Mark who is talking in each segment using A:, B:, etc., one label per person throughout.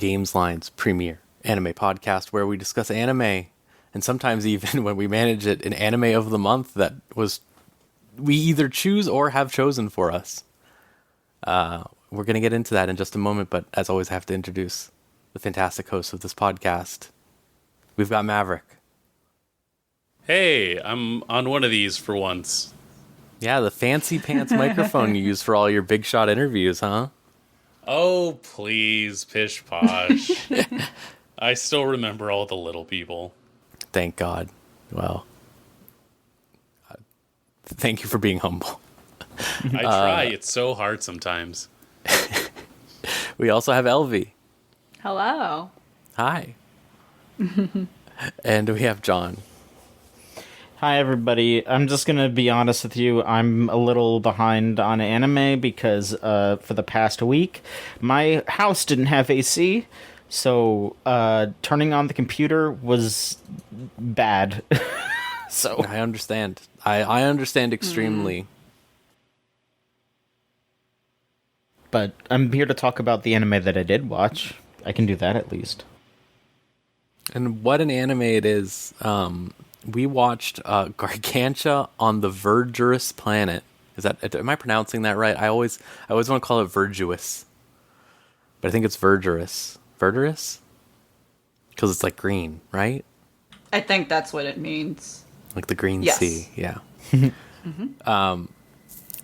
A: Gamesline's premier anime podcast where we discuss anime, and sometimes even when we manage it, an anime of the month that we either choose or have chosen for us. We're going to get into that in just a moment, but as always, I have to introduce the fantastic host of this podcast. We've got Maverick.
B: Hey, I'm on one of these for once.
A: Yeah, the fancy pants microphone you use for all your big shot interviews, huh?
B: Oh, please, pish posh. I still remember all the little people.
A: Thank God. Well, thank you for being humble.
B: I try. It's so hard sometimes.
A: We also have Elvie.
C: Hello.
A: Hi. And we have John.
D: Hi, everybody. I'm just going to be honest with you. I'm a little behind on anime because for the past week, my house didn't have AC, so turning on the computer was bad. So
A: I understand. I understand extremely.
D: But I'm here to talk about the anime that I did watch. I can do that at least.
A: And what an anime it is. We watched Gargantia on the Verdurous Planet. Am I pronouncing that right? I always want to call it Verdurous, but I think it's Verdurous. Verdurous? Because it's like green, right?
C: I think that's what it means.
A: Like the green
C: Yes.
A: sea, yeah.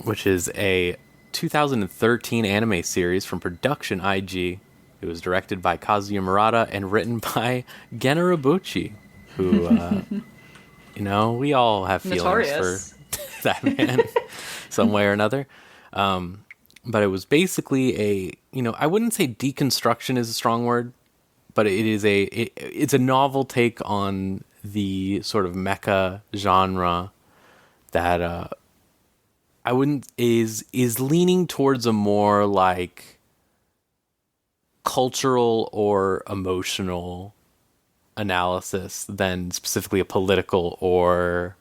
A: Which is a 2013 anime series from Production IG. It was directed by Kazuya Murata and written by Gen Urobuchi, who... we all have feelings
C: Notorious.
A: for that man some way or another. But it was basically I wouldn't say deconstruction is a strong word, but it's a novel take on the sort of mecha genre that is leaning towards a more like cultural or emotional analysis than specifically a political or,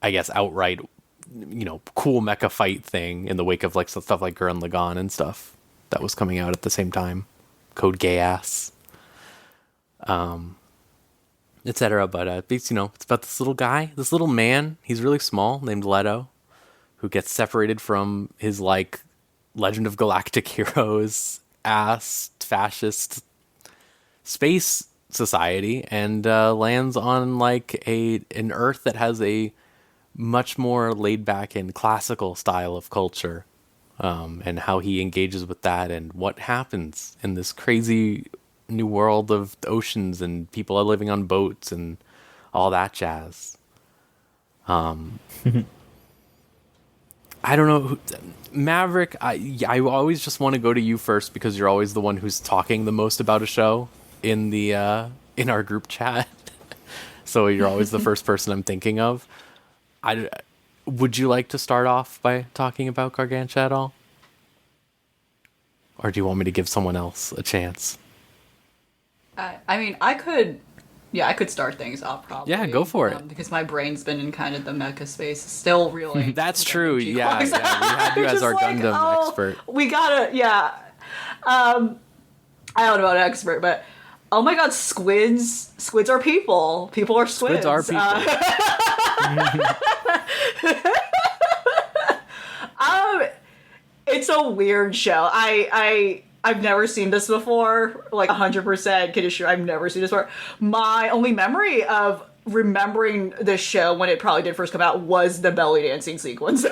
A: I guess, outright, cool mecha fight thing in the wake of like stuff like Gurren Lagann and stuff that was coming out at the same time, Code Geass, etc. But it's about this little guy, this little man. He's really small, named Leto, who gets separated from his like Legend of Galactic Heroes ass fascist space society and lands on like an Earth that has a much more laid back and classical style of culture, and how he engages with that and what happens in this crazy new world of oceans and people are living on boats and all that jazz. I don't know, Maverick. I always just want to go to you first because you're always the one who's talking the most about a show in our group chat. So you're always the first person I'm thinking of. Would you like to start off by talking about Gargantia at all? Or do you want me to give someone else a chance?
C: I mean, I could start things off probably.
A: Yeah, go for it.
C: Because my brain's been in kind of the mecha space, still really.
A: That's true. Yeah,
C: clocks.
A: we had you as our Gundam expert.
C: We gotta, yeah. I don't know about expert, but oh my god, squids! Squids are people. People are squids.
A: Squids are people.
C: It's a weird show. I've never seen this before. Like 100% kid assure, I've never seen this before. My only memory of remembering this show when it probably did first come out was the belly dancing sequence.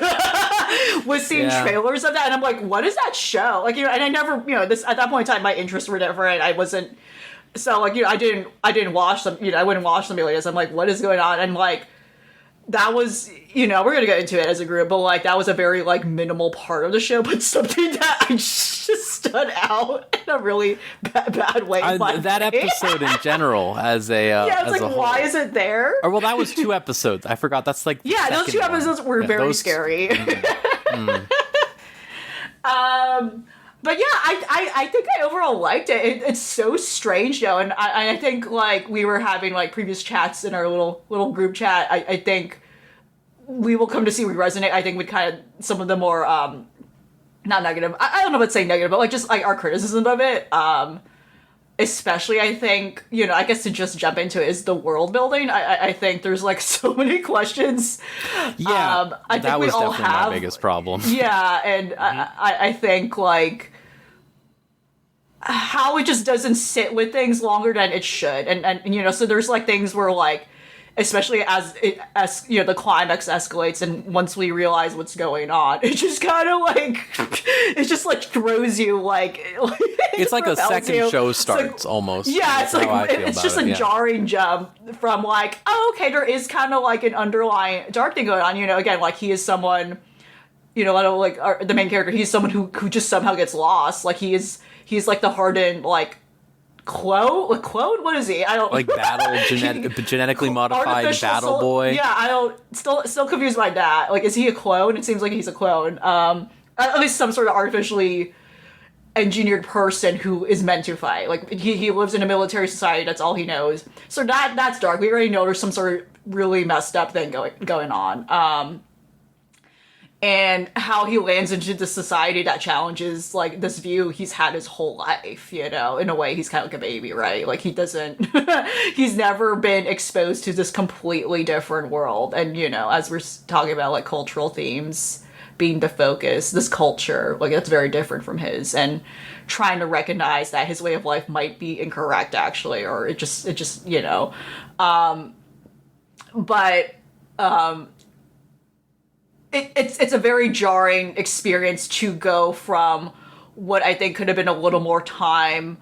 C: Was seeing trailers of that, and I'm like, what is that show? Like, and I never, this at that point in time, my interests were different. I wasn't, so like, I didn't watch them. I wouldn't watch them immediately. I'm like, what is going on? And like, that was, we're gonna get into it as a group, but like, that was a very like minimal part of the show, but something that I just stood out in a really bad way.
A: That episode in general, as a
C: it's like,
A: a
C: why is it there?
A: Or well, that was 2 episodes. I forgot. That's like
C: those 2 episodes were very scary. But yeah, I think I overall liked it. It's so strange though, and I think like we were having like previous chats in our little group chat. I think we will come to see we resonate. I think with kind of some of the more not negative. I don't know about saying negative, but like just like our criticism of it. especially I think, I guess to just jump into it is the world building. I think there's like so many questions.
A: Yeah,
C: I think
A: that
C: we
A: was
C: all
A: definitely
C: have
A: my biggest problem.
C: Yeah, and I think like how it just doesn't sit with things longer than it should, and so there's like things where like, especially as the climax escalates, and once we realize what's going on, it just kind of like it just like throws you like
A: it's like a second
C: you.
A: show starts almost.
C: Yeah, it's like it's just a
A: yeah.
C: jarring jump from like, oh, okay, there is kind of like an underlying dark thing going on. Again, like he is someone, like the main character, he's someone who just somehow gets lost. Like he's like the hardened like clone. What is he? I don't
A: like genetically modified battle boy.
C: Yeah, I don't still confused by that. Like, is he a clone? It seems like he's a clone. At least some sort of artificially engineered person who is meant to fight. Like he lives in a military society. That's all he knows. So that's dark. We already know there's some sort of really messed up thing going on. And how he lands into the society that challenges, like, this view he's had his whole life, in a way. He's kind of like a baby, right? Like, he doesn't... he's never been exposed to this completely different world. And, as we're talking about, like, cultural themes being the focus, this culture, like, that's very different from his. And trying to recognize that his way of life might be incorrect, actually, or it just It's a very jarring experience to go from what I think could have been a little more time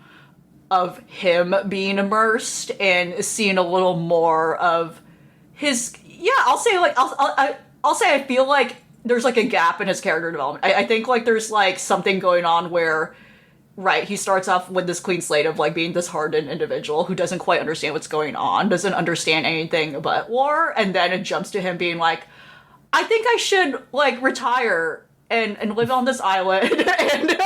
C: of him being immersed and seeing a little more of his. Yeah, I'll say like I'll say I feel like there's like a gap in his character development. I think like there's like something going on where, right, he starts off with this clean slate of like being this hardened individual who doesn't quite understand what's going on, doesn't understand anything but war, and then it jumps to him being like, I think I should, like, retire and live on this island. And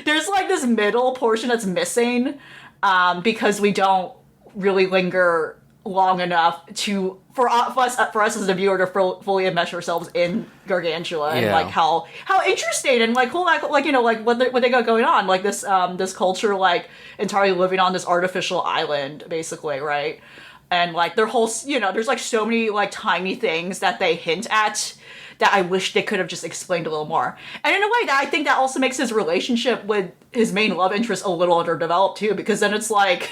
C: there's, like, this middle portion that's missing because we don't really linger long enough for us as a viewer to fully enmesh ourselves in Gargantua and, like, how interesting and, like, cool, like what they got going on. Like, this culture, like, entirely living on this artificial island, basically, right? And, like, their whole, there's, like, so many, like, tiny things that they hint at that I wish they could have just explained a little more. And in a way, that I think that also makes his relationship with his main love interest a little underdeveloped, too, because then it's, like,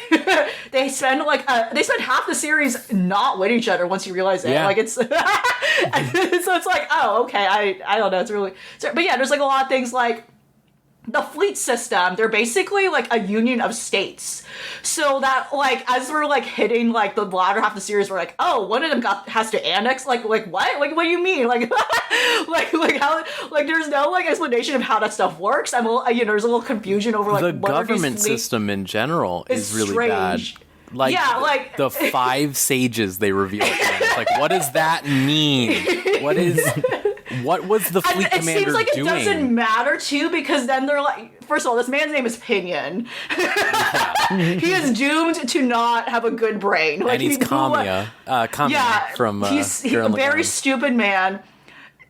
C: they spend half the series not with each other once you realize it. Yeah. Like, it's... so it's like, oh, okay, I don't know, it's really... But yeah, there's, like, a lot of things, like... The fleet system, they're basically, like, a union of states. So that, like, as we're, like, hitting, like, the latter half of the series, we're like, oh, one of them has to annex? Like, what? Like, what do you mean? Like, like how, like, there's no, like, explanation of how that stuff works. I'm a little, there's a little confusion over, like,
A: the government system in general is really strange. Bad. Like, yeah, like the 5 sages they reveal at the end. Like, what does that mean? What was the fleet commander doing? It seems like it
C: doesn't matter, too, because then they're like... First of all, this man's name is Pinion. He is doomed to not have a good brain. Like,
A: and he's Kamiya. Kamiya from
C: he's a very stupid man.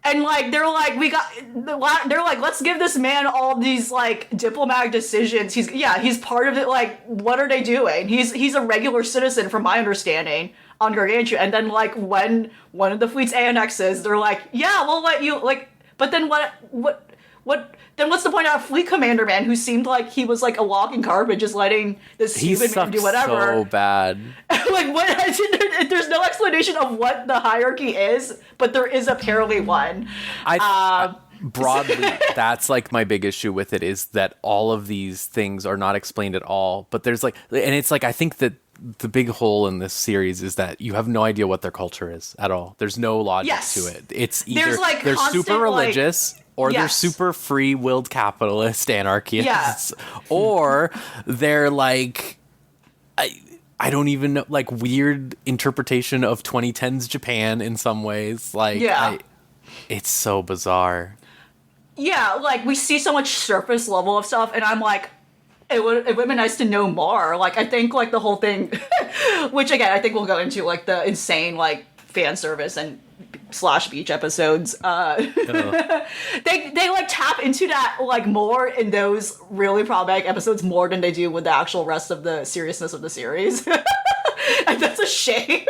C: And, like, they're like, let's give this man all these, like, diplomatic decisions. He's part of it. Like, what are they doing? He's a regular citizen, from my understanding, on Gargantia. And then, like, when one of the fleet's annexes, they're like, yeah, we'll let you, like, but then then what's the point of a fleet commander, man, who seemed like he was, like, a walking garbage, just letting this stupid man do whatever.
A: So bad.
C: Like, what? There's no explanation of what the hierarchy is, but there is apparently one.
A: Broadly, that's, like, my big issue with it, is that all of these things are not explained at all. But there's, like, and it's, like, I think that the big hole in this series is that you have no idea what their culture is at all. There's no logic to it. It's either they're super religious, or they're super free-willed capitalist anarchists, or they're like, I don't even know, like, weird interpretation of 2010s Japan in some ways. Like, it's so bizarre.
C: Yeah, like, we see so much surface level of stuff, and I'm like, it would have been nice to know more. Like, I think, like, the whole thing, which, again, I think we'll go into, like, the insane, like, fan service and slash beach episodes. They like tap into that like more in those really problematic episodes more than they do with the actual rest of the seriousness of the series. And that's a shame.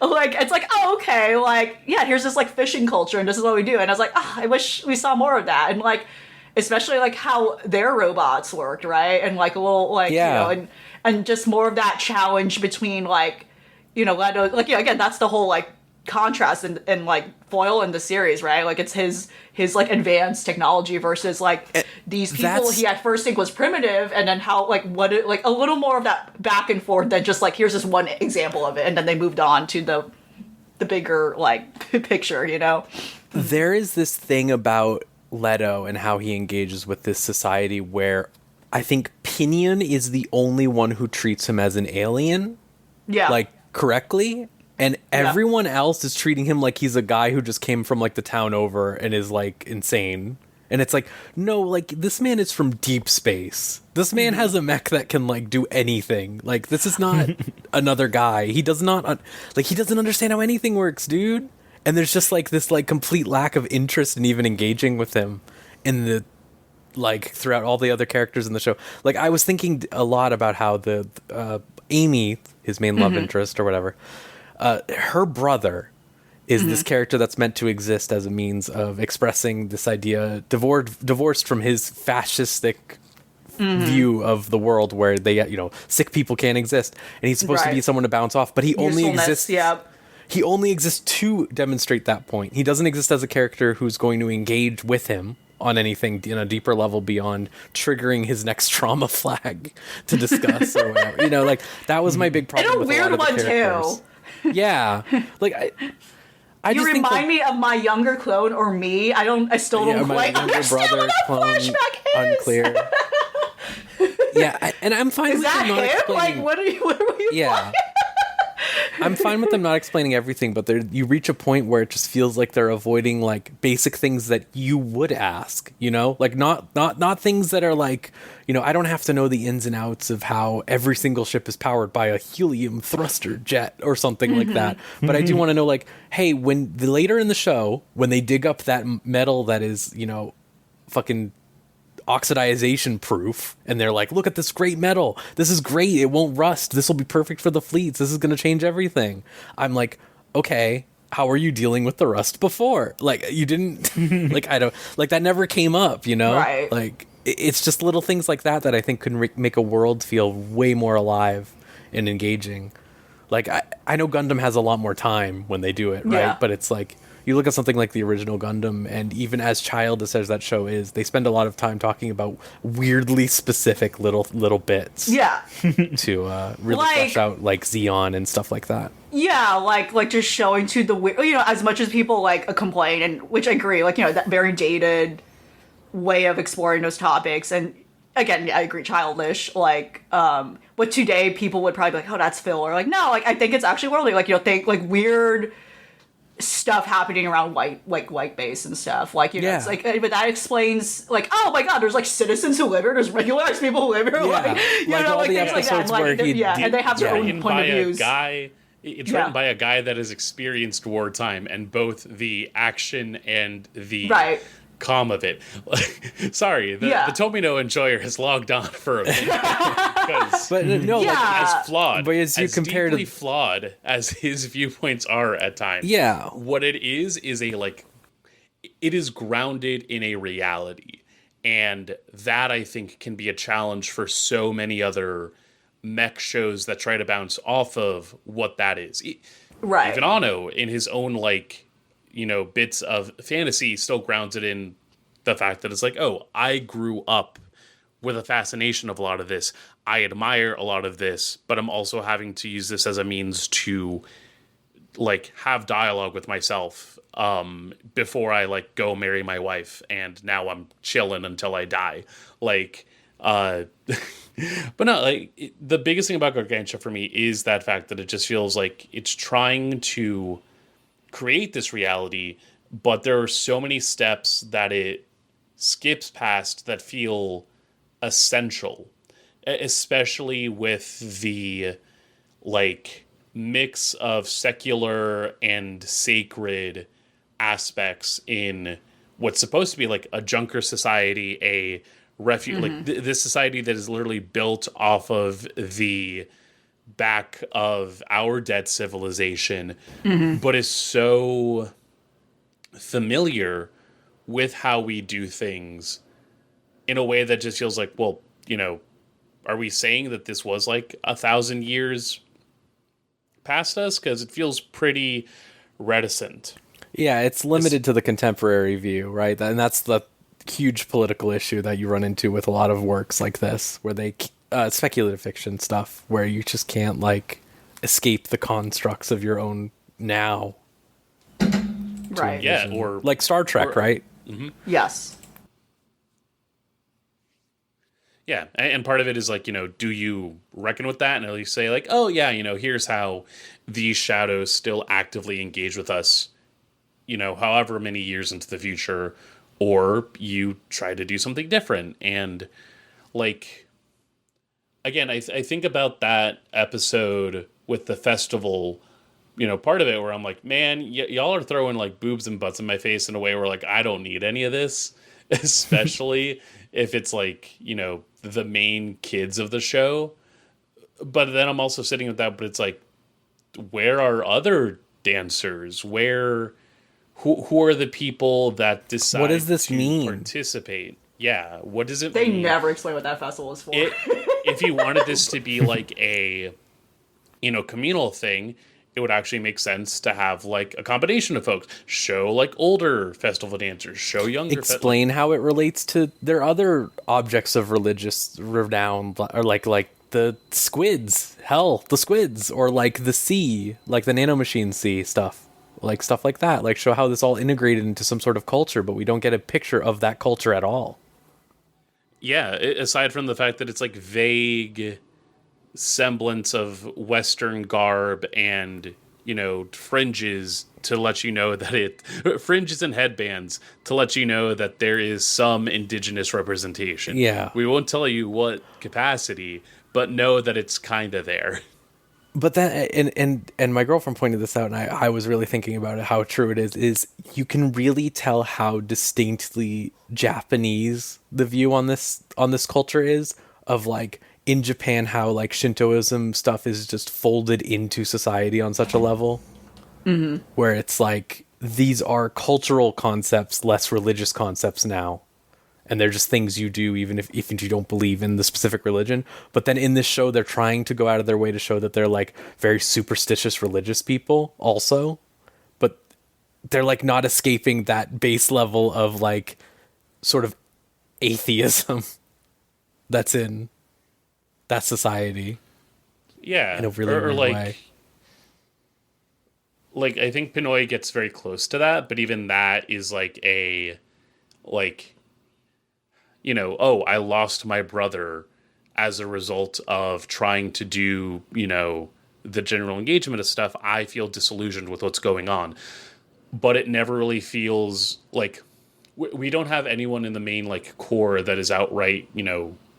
C: Like, it's like, oh, okay, like, yeah, here's this like fishing culture and this is what we do. And I was like, I wish we saw more of that. And like, especially like how their robots worked, right? And like a little like,
A: Yeah.
C: you know, and just more of that challenge between like, you know, Leto, like, you know, again, that's the whole like contrast and like Foyle in the series, right? Like it's his like advanced technology versus like these people he at first think was primitive, and then how like what it, like a little more of that back and forth than just like here's this one example of it, and then they moved on to the bigger like picture, you know.
A: There is this thing about Leto and how he engages with this society where I think Pinion is the only one who treats him as an alien, like correctly. And everyone else is treating him like he's a guy who just came from, like, the town over and is, like, insane. And it's like, no, like, this man is from deep space. This man has a mech that can, like, do anything. Like, this is not another guy. He does not, he doesn't understand how anything works, dude. And there's just, like, this, like, complete lack of interest in even engaging with him in the, like, throughout all the other characters in the show. Like, I was thinking a lot about how the, Amy, his main love interest or whatever, her brother is this character that's meant to exist as a means of expressing this idea, divorced from his fascistic view of the world where they, you know, sick people can't exist, and he's supposed to be someone to bounce off, but he only exists. He only exists to demonstrate that point. He doesn't exist as a character who's going to engage with him on anything in a deeper level beyond triggering his next trauma flag to discuss or whatever. You know, like that was my big problem.
C: And a
A: with
C: weird
A: a lot of the
C: one
A: characters.
C: too.
A: Yeah, like I
C: you
A: just
C: remind
A: think, like,
C: me of my younger clone or me. I still don't quite understand what that flashback is.
A: Unclear. Yeah, and I'm fine
C: Is
A: with
C: that
A: them not
C: him?
A: explaining.
C: Like, what are you?
A: Yeah. I'm fine with them not explaining everything, but you reach a point where it just feels like they're avoiding like basic things that you would ask, you know, like not things that are like, you know, I don't have to know the ins and outs of how every single ship is powered by a helium thruster jet or something like that. But I do want to know, like, hey, later in the show, when they dig up that metal that is, you know, fucking oxidization proof, and they're like, look at this great metal, this is great, it won't rust, this will be perfect for the fleets, this is going to change everything. I'm like, okay, how are you dealing with the rust before? Like, you didn't like, I don't like that never came up, you know,
C: right?
A: Like it's just little things like that I think could make a world feel way more alive and engaging. Like I know Gundam has a lot more time when they do it, right? But it's like, you look at something like the original Gundam, and even as childish as that show is, they spend a lot of time talking about weirdly specific little bits.
C: Yeah.
A: To really flesh out like Xeon and stuff like that.
C: Yeah, like just showing to the, you know, as much as people like complain, and which I agree, like, you know, that very dated way of exploring those topics, and again, I agree, childish. Like, but today people would probably be like, oh, that's filler. Like, no, like I think it's actually worldly. Like, you know, think like weird stuff happening around white base and stuff, like, you know, it's like, but that explains, like, oh my god, there's like citizens who live here, there's regular people who live here, like, you know,
A: all
C: like
A: the
C: things like that, like, and they have their own point of views.
B: It's written by a guy that has experienced wartime and both the action and the calm of it. Sorry, the Tomino enjoyer has logged on for a minute.
A: But no, like,
B: as flawed,
A: but as you compare
B: deeply flawed as his viewpoints are at times.
A: Yeah,
B: what it is a like, it is grounded in a reality, and that I think can be a challenge for so many other mech shows that try to bounce off of what that is.
C: Right.
B: Even Anno, in his own, like, you know, bits of fantasy, still grounds it in the fact that it's like, oh, I grew up with a fascination of a lot of this. I admire a lot of this, but I'm also having to use this as a means to, like, have dialogue with myself before I, like, go marry my wife, and now I'm chilling until I die. Like, but no, like, the biggest thing about Gargantia for me is that fact that it just feels like it's trying to create this reality, but there are so many steps that it skips past that feel essential, especially with the, like, mix of secular and sacred aspects in what's supposed to be like a junker society, a refuge, like this society that is literally built off of the back of our dead civilization, but is so familiar with how we do things in a way that just feels like, well, are we saying that this was like 1,000 years past us? Because it feels pretty reticent.
A: Yeah, it's limited to the contemporary view, right? And that's the huge political issue that you run into with a lot of works like this, where they speculative fiction stuff, where you just can't like escape the constructs of your own now.
C: Right.
B: Yeah, or
A: like Star Trek, right?
C: Yes.
B: Yeah, and part of it is like, do you reckon with that and at least say like, oh yeah, here's how these shadows still actively engage with us, however many years into the future, or you try to do something different. And like, again, I think about that episode with the festival, part of it where I'm like, man, y'all are throwing like boobs and butts in my face in a way where like, I don't need any of this, especially if it's like, the main kids of the show. But then I'm also sitting with that, but it's like, where are other dancers? Who are the people that decide
A: What does this
B: to
A: mean?
B: participate? Yeah, what does it
C: They
B: mean?
C: never explain what that festival is for.
B: If you wanted this to be like a, communal thing, it would actually make sense to have like a combination of folks. Show like older festival dancers, show younger.
A: Explain how it relates to their other objects of religious renown, or like the squids, the squids, or like the sea, like the nanomachine sea stuff. Like stuff like that. Like show how this all integrated into some sort of culture, but we don't get a picture of that culture at all.
B: Yeah, aside from the fact that it's like vague semblance of Western garb and, fringes to let you know that fringes and headbands to let you know that there is some indigenous representation.
A: Yeah.
B: We won't tell you what capacity, but know that it's kind of there.
A: But that, and my girlfriend pointed this out, and I was really thinking about it, how true it is you can really tell how distinctly Japanese the view on this culture is, of like in Japan, how like Shintoism stuff is just folded into society on such a level, where it's like, these are cultural concepts, less religious concepts now. And they're just things you do even if you don't believe in the specific religion. But then in this show, they're trying to go out of their way to show that they're like very superstitious religious people also. But they're like not escaping that base level of like sort of atheism that's in that society.
B: Yeah.
A: In a really weird way.
B: Like, I think Pinoy gets very close to that, but even that is like a, like, oh, I lost my brother as a result of trying to do, the general engagement of stuff. I feel disillusioned with what's going on. But it never really feels like we don't have anyone in the main like core that is outright,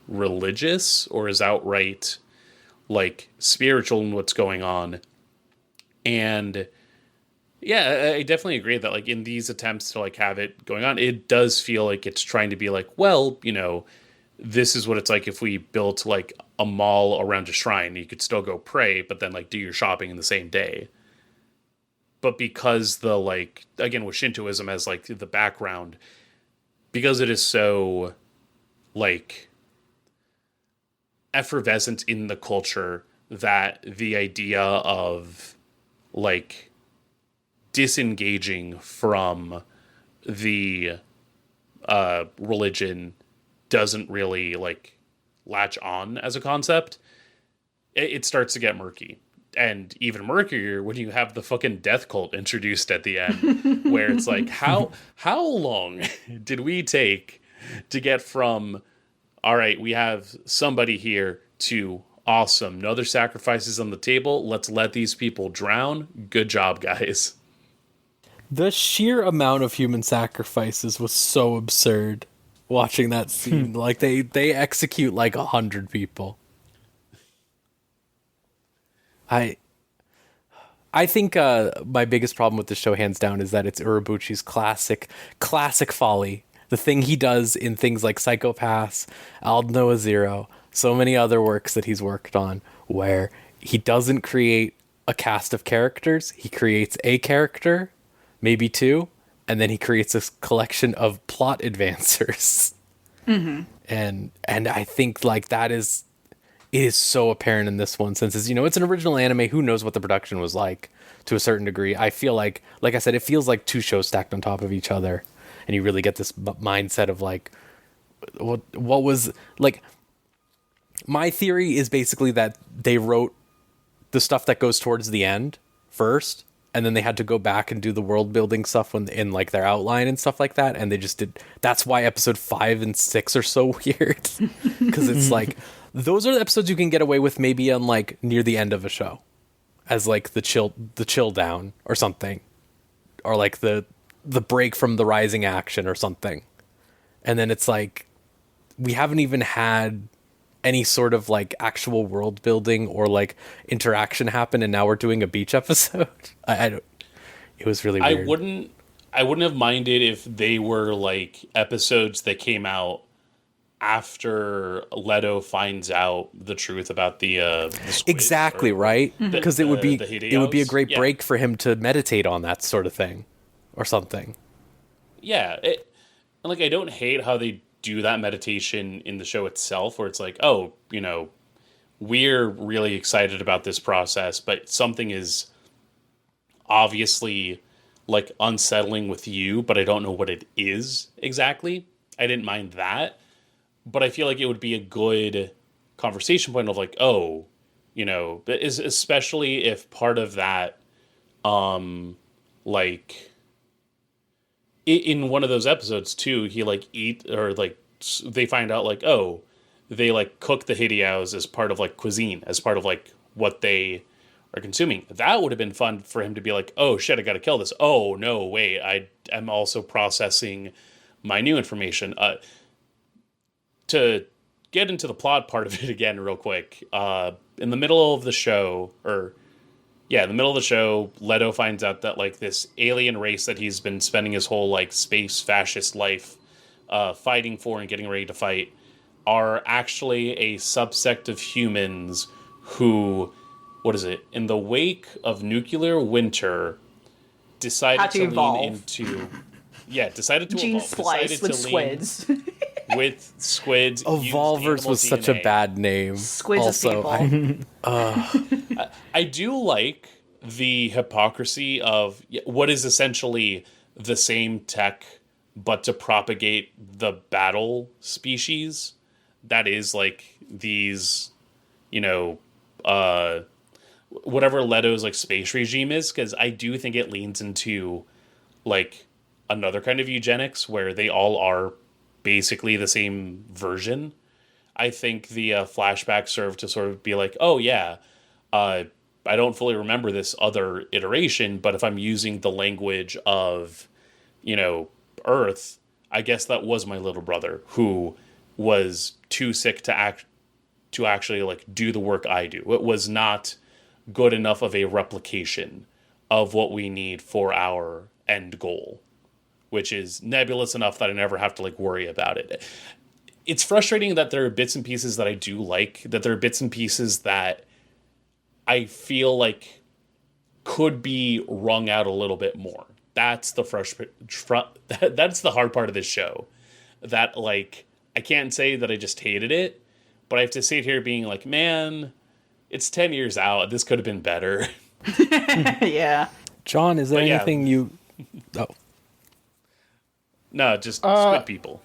B: religious or is outright like spiritual in what's going on. And yeah, I definitely agree that like in these attempts to like have it going on, it does feel like it's trying to be like, well, this is what it's like if we built like a mall around a shrine. You could still go pray, but then like do your shopping in the same day. But because the like, again, with Shintoism as like the background, because it is so like effervescent in the culture, that the idea of like disengaging from the religion doesn't really like latch on as a concept. It starts to get murky, and even murkier when you have the fucking death cult introduced at the end, where it's like, how long did we take to get from, all right, we have somebody here, to awesome, no other sacrifices on the table, let's let these people drown, good job guys.
A: The sheer amount of human sacrifices was so absurd watching that scene. Like they execute like 100 people. I think my biggest problem with the show, hands down, is that it's Urobuchi's classic folly. The thing he does in things like Psychopaths, I'll Know a Zero, so many other works that he's worked on, where he doesn't create a cast of characters. He creates a character, maybe two, and then he creates this collection of plot advancers. Mm-hmm. And I think like it is so apparent in this one, since it's, it's an original anime. Who knows what the production was like to a certain degree. I feel like I said, it feels like two shows stacked on top of each other, and you really get this mindset of like, what was like. My theory is basically that they wrote the stuff that goes towards the end first, and then they had to go back and do the world building stuff in like their outline and stuff like that, and they just did. That's why episode 5 and 6 are so weird, because it's like those are the episodes you can get away with maybe on like near the end of a show, as like the chill down or something, or like the break from the rising action or something, and then it's like we haven't even had any sort of like actual world building or like interaction happen, and now we're doing a beach episode. I don't. It was really weird.
B: I wouldn't have minded if they were like episodes that came out after Leto finds out the truth about the squids,
A: exactly, right? Because it would be a great break for him to meditate on that sort of thing, or something.
B: Yeah, I don't hate how they do that meditation in the show itself, where it's like, oh, we're really excited about this process, but something is obviously like unsettling with you, but I don't know what it is exactly. I didn't mind that, but I feel like it would be a good conversation point of like, oh, especially if part of that, like, in one of those episodes too, he like they find out like, oh, they like cook the Hideaus as part of like cuisine, as part of like what they are consuming. That would have been fun for him to be like, oh shit, I gotta kill this. Oh no, wait, I am also processing my new information. To get into the plot part of it again real quick, in the middle of the show, Leto finds out that like this alien race that he's been spending his whole like space fascist life fighting for and getting ready to fight are actually a subsect of humans who, in the wake of nuclear winter, decided to lean into... Yeah, decided to
C: gene
B: evolve.
C: splice with squids.
B: With squids.
A: Evolvers was such a bad name.
C: Squids
A: also,
C: as people.
B: I do like the hypocrisy of what is essentially the same tech, but to propagate the battle species. That is like these, whatever Leto's like space regime is, because I do think it leans into like another kind of eugenics where they all are basically the same version. I think the flashbacks serve to sort of be like, oh yeah, I don't fully remember this other iteration, but if I'm using the language of, Earth, I guess that was my little brother who was too sick to actually like do the work I do. It was not good enough of a replication of what we need for our end goal, which is nebulous enough that I never have to like worry about it. It's frustrating that there are bits and pieces that I do like, that there are bits and pieces that I feel like could be wrung out a little bit more. That's the that's the hard part of this show. That like, I can't say that I just hated it, but I have to sit here being like, man, it's 10 years out. This could have been better.
C: Yeah.
A: John, is there anything you... Oh.
B: No, just squid people.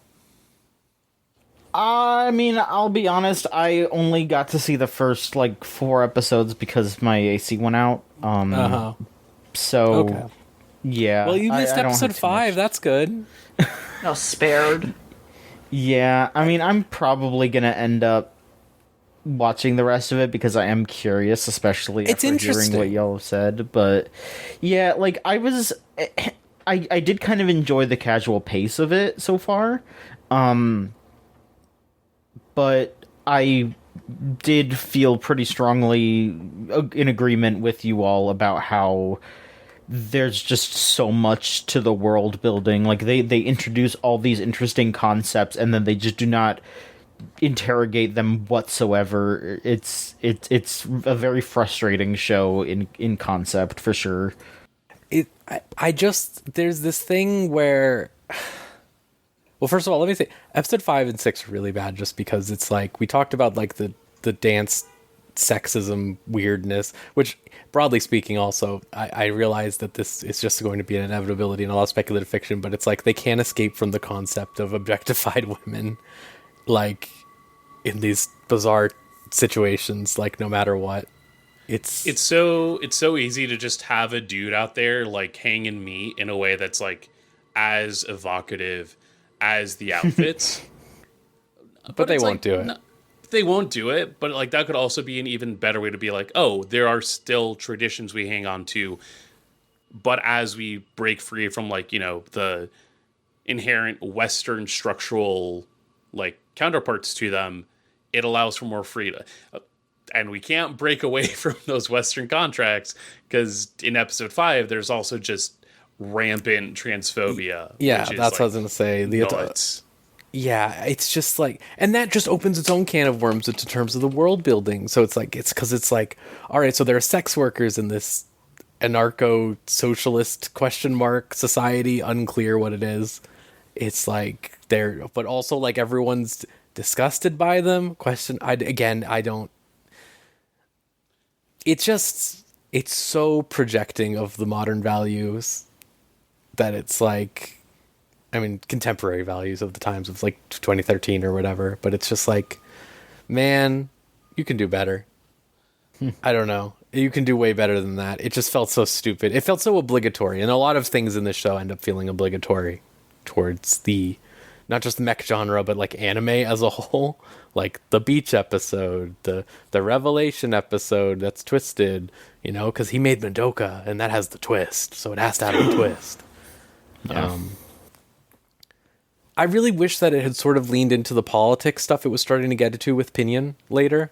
D: I mean, I'll be honest, I only got to see the first, 4 episodes because my AC went out. So,
A: okay.
D: Yeah.
A: Well, you missed
D: I don't
A: episode
D: have too
A: 5.
D: much.
A: That's good.
C: No, spared.
D: Yeah, I mean, I'm probably going to end up watching the rest of it because I am curious, especially after hearing what y'all have said. But, yeah, I did kind of enjoy the casual pace of it so far. But I did feel pretty strongly in agreement with you all about how there's just so much to the world building. Like, they introduce all these interesting concepts, and then they just do not interrogate them whatsoever. It's a very frustrating show in concept, for sure.
A: I just, there's this thing where, well, first of all, let me say episode 5 and 6 are really bad, just because it's like, we talked about like the dance sexism weirdness, which broadly speaking also, I realize that this is just going to be an inevitability in a lot of speculative fiction, but it's like they can't escape from the concept of objectified women, like, in these bizarre situations, like, no matter what. It's
B: so easy to just have a dude out there like hanging meat in a way that's like as evocative as the outfits.
A: but they won't do it.
B: They won't do it, but like that could also be an even better way to be like, oh, there are still traditions we hang on to, but as we break free from like, you know, the inherent Western structural like counterparts to them, it allows for more freedom. And we can't break away from those Western contracts, because in episode 5, there's also just rampant transphobia.
A: Yeah, that's what I was going to say. Yeah, it's just like, and that just opens its own can of worms into terms of the world building. So it's like, it's because it's like, all right, so there are sex workers in this anarcho-socialist society, unclear what it is. It's like they're, but also like everyone's disgusted by them. I don't. It's so projecting of the modern values that it's like, I mean, contemporary values of the times of like 2013 or whatever, but it's just like, man, you can do better. I don't know. You can do way better than that. It just felt so stupid. It felt so obligatory, and a lot of things in this show end up feeling obligatory towards the, not just the mech genre, but like anime as a whole. Like the beach episode, the revelation episode that's twisted, you know, because he made Madoka, and that has the twist, so it has to have a twist.
D: Yeah.
A: I really wish that it had sort of leaned into the politics stuff it was starting to get into with Pinion later,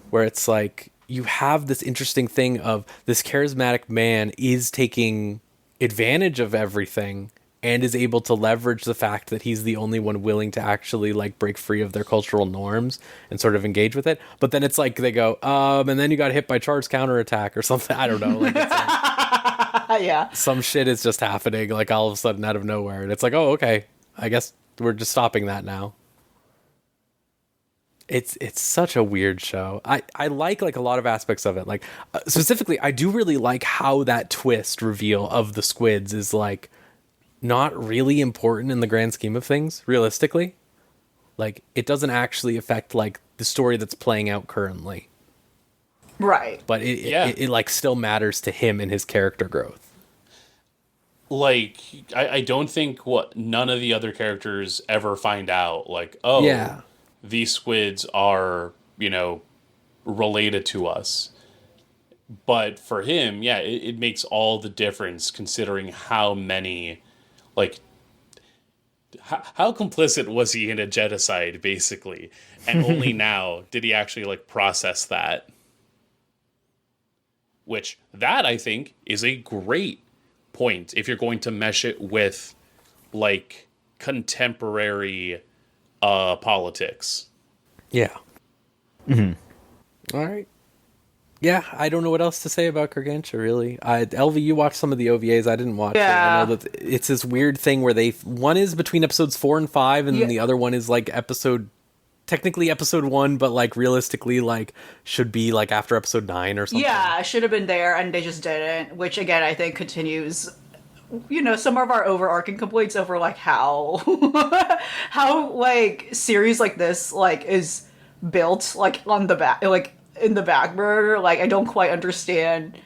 A: where it's like, you have this interesting thing of this charismatic man is taking advantage of everything and is able to leverage the fact that he's the only one willing to actually like break free of their cultural norms and sort of engage with it. But then it's like they go, and then you got hit by Char's counterattack or something. I don't know. Like, it's like
C: yeah.
A: some shit is just happening like all of a sudden out of nowhere. And it's like, oh, okay, I guess we're just stopping that now. It's such a weird show. I like a lot of aspects of it. Like specifically, I do really like how that twist reveal of the squids is like not really important in the grand scheme of things, realistically. Like, it doesn't actually affect like the story that's playing out currently.
C: Right.
A: But it like still matters to him and his character growth.
B: Like, I don't think none of the other characters ever find out, like, oh,
A: yeah,
B: these squids are, you know, related to us. But for him, yeah, it makes all the difference considering how many, like, how complicit was he in a genocide, basically? And only now did he actually, like, process that. Which, that, I think, is a great point if you're going to mesh it with, like, contemporary politics.
A: Yeah. Mm-hmm. All right. Yeah, I don't know what else to say about Gargantia, really. Elvie, you watched some of the OVAs. I didn't watch it. I know that it's this weird thing where one is between episodes 4 and 5, and then the other one is like technically episode 1, but like realistically, like should be like after episode 9 or something.
C: Yeah, should have been there, and they just didn't. Which again, I think continues, you know, some of our overarching complaints over like how like series like this like is built like on the back, like in the back burner. Like, I don't quite understand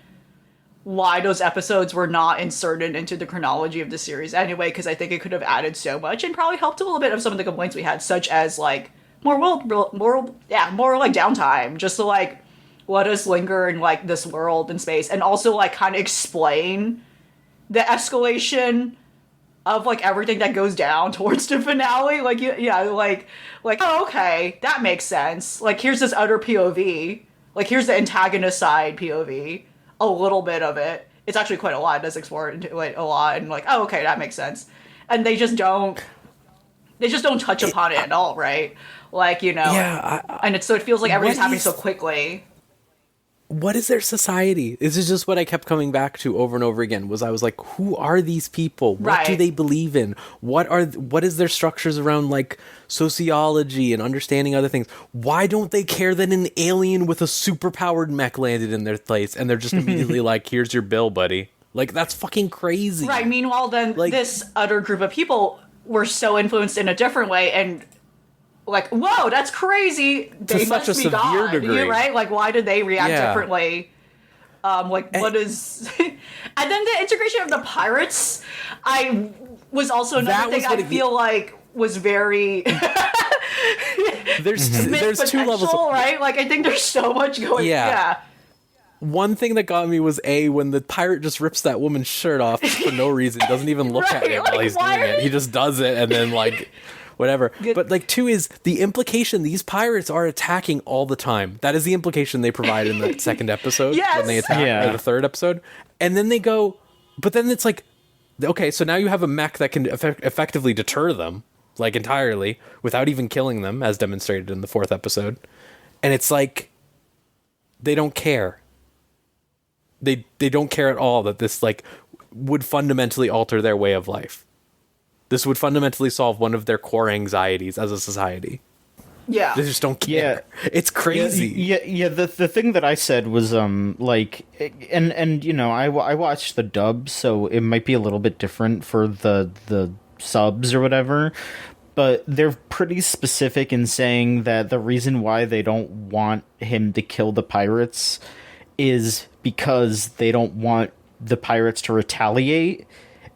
C: why those episodes were not inserted into the chronology of the series anyway, because I think it could have added so much and probably helped a little bit of some of the complaints we had, such as like more like downtime, just to like let us linger in like this world and space, and also like kind of explain the escalation of like everything that goes down towards the finale. Like yeah, like oh, okay, that makes sense. Like here's this other POV. Like here's the antagonist side POV. A little bit of it. It's actually quite a lot. It does explore into it a lot, and like, oh, okay, that makes sense. And they just don't touch upon it at all, right? Like, and so it feels like everything's happening so quickly.
A: What is their society? This is just what I kept coming back to over and over again. I was like, who are these people? What do they believe in? What is their structures around like sociology and understanding other things? Why don't they care that an alien with a superpowered mech landed in their place and they're just immediately like, here's your bill, buddy? Like, that's fucking crazy.
C: Right. Meanwhile, then like, this other group of people were so influenced in a different way and like, whoa, that's crazy. They must be God, degree. Right? Like, why did they react differently? What is... And then the integration of the pirates, was also another thing I feel like was very...
A: there's two levels.
C: Right? Like, I think there's so much going... Yeah.
A: One thing that got me was when the pirate just rips that woman's shirt off for no reason, doesn't even look at it while he's doing it. He just does it and then like... whatever. But like 2 is the implication these pirates are attacking all the time. That is the implication they provide in the second episode when they attack, or the third episode. And then they go, but then it's like, okay, so now you have a mech that can effectively deter them, like entirely, without even killing them, as demonstrated in the 4th episode. And it's like, they don't care. They don't care at all that this like would fundamentally alter their way of life. This would fundamentally solve one of their core anxieties as a society. Yeah. They just don't care. Yeah. It's crazy.
D: Yeah. The thing that I said was, like, and I watched the dub, so it might be a little bit different for the subs or whatever, but they're pretty specific in saying that the reason why they don't want him to kill the pirates is because they don't want the pirates to retaliate.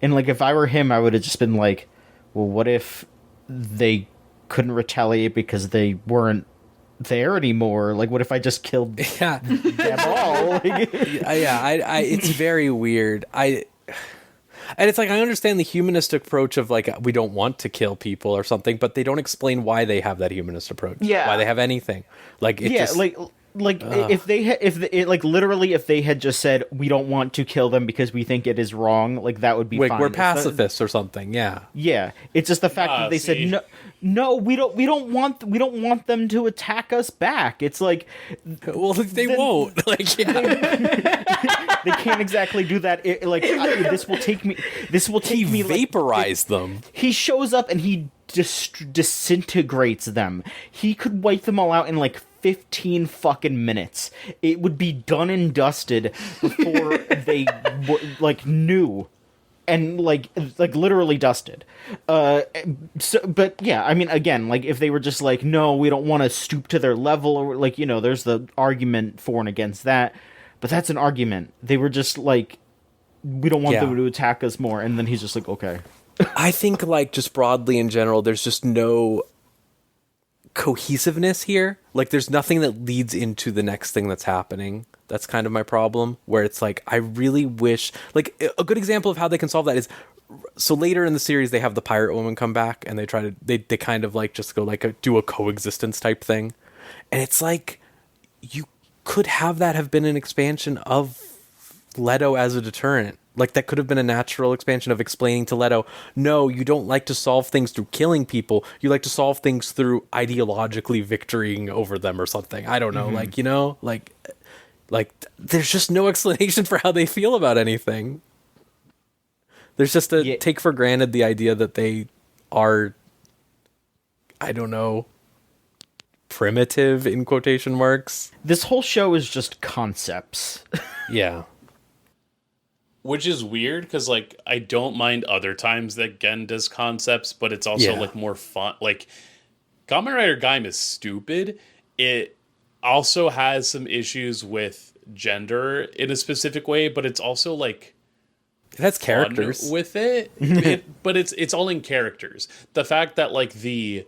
D: And, like, if I were him, I would have just been like, well, what if they couldn't retaliate because they weren't there anymore? Like, what if I just killed them all?
A: It's very weird. And it's like, I understand the humanist approach of, like, we don't want to kill people or something, but they don't explain why they have that humanist approach. Yeah. Why they have anything. Like, it just...
D: if they had just said we don't want to kill them because we think it is wrong, like that would be fine.
A: We're pacifists or something, yeah.
D: It's just the fact that they said no, we don't want them to attack us back. It's like,
A: well, they won't. Like,
D: they can't exactly do that. This will take me.
A: He vaporized them.
D: He shows up and he disintegrates them. He could wipe them all out in like 15 fucking minutes. It would be done and dusted before they knew, and like literally dusted. But yeah, I mean, again, like if they were just like, no, we don't want to stoop to their level, or like, there's the argument for and against that. But that's an argument. They were just like, we don't want them to attack us more, and then he's just like, okay.
A: I think, like, just broadly in general, there's just no cohesiveness here. Like, there's nothing that leads into the next thing that's happening. That's kind of my problem, where it's like, I really wish... Like, a good example of how they can solve that is... So later in the series, they have the pirate woman come back, and they try to... They kind of, like, just go, like, do a coexistence type thing. And it's like, you could have that have been an expansion of Leto as a deterrent. Like, that could have been a natural expansion of explaining to Leto, no, you don't like to solve things through killing people. You like to solve things through ideologically victorying over them or something. I don't know. Mm-hmm. Like, there's just no explanation for how they feel about anything. There's just a take for granted the idea that they are, I don't know, primitive in quotation marks.
D: This whole show is just concepts.
A: Yeah.
B: Which is weird, because, like, I don't mind other times that Gen does concepts, but it's also, like, more fun. Like, Kamen Rider Gaim is stupid. It also has some issues with gender in a specific way, but it's also, like...
A: It has characters.
B: With it, but it's all in characters. The fact that, like, the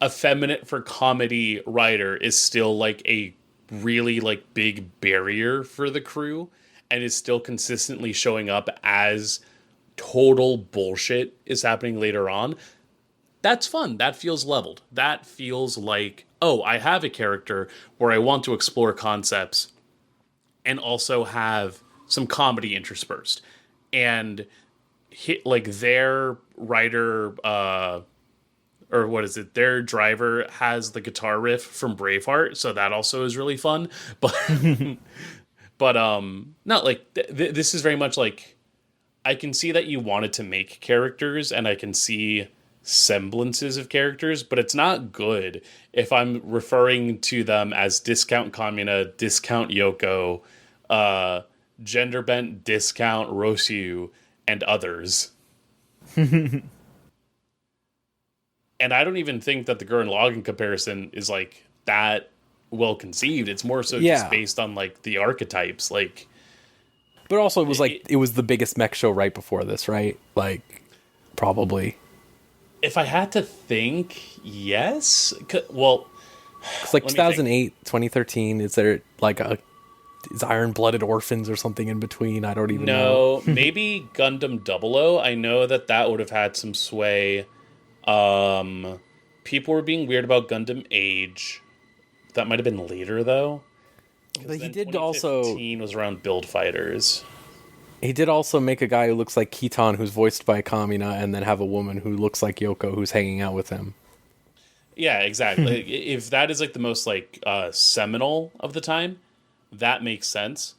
B: effeminate for comedy writer is still, like, a really, like, big barrier for the crew, and is still consistently showing up as total bullshit is happening later on, that's fun. That feels leveled. That feels like, oh, I have a character where I want to explore concepts and also have some comedy interspersed. And hit like their writer, or what is it? Their driver has the guitar riff from Braveheart, so that also is really fun. But but not like this is very much like, I can see that you wanted to make characters, and I can see semblances of characters, but it's not good if I'm referring to them as discount Kamina, discount Yoko, gender bent discount Rosyu, and others. And I don't even think that the Gurren Lagann comparison is like that well conceived. It's more so just based on like the archetypes, like.
A: But also, it was like it was the biggest mech show right before this, right? Like, probably.
B: If I had to think, yes. Well,
A: it's like 2008, 2013. Is there like is Iron Blooded Orphans or something in between? I don't even know.
B: No, maybe Gundam 00. I know that would have had some sway. People were being weird about Gundam Age. That might have been later though.
A: But he did also.
B: 2015 was around Build Fighters.
A: He did also make a guy who looks like Kitan, who's voiced by Kamina, and then have a woman who looks like Yoko, who's hanging out with him.
B: Yeah, exactly. If that is like the most like seminal of the time, that makes sense.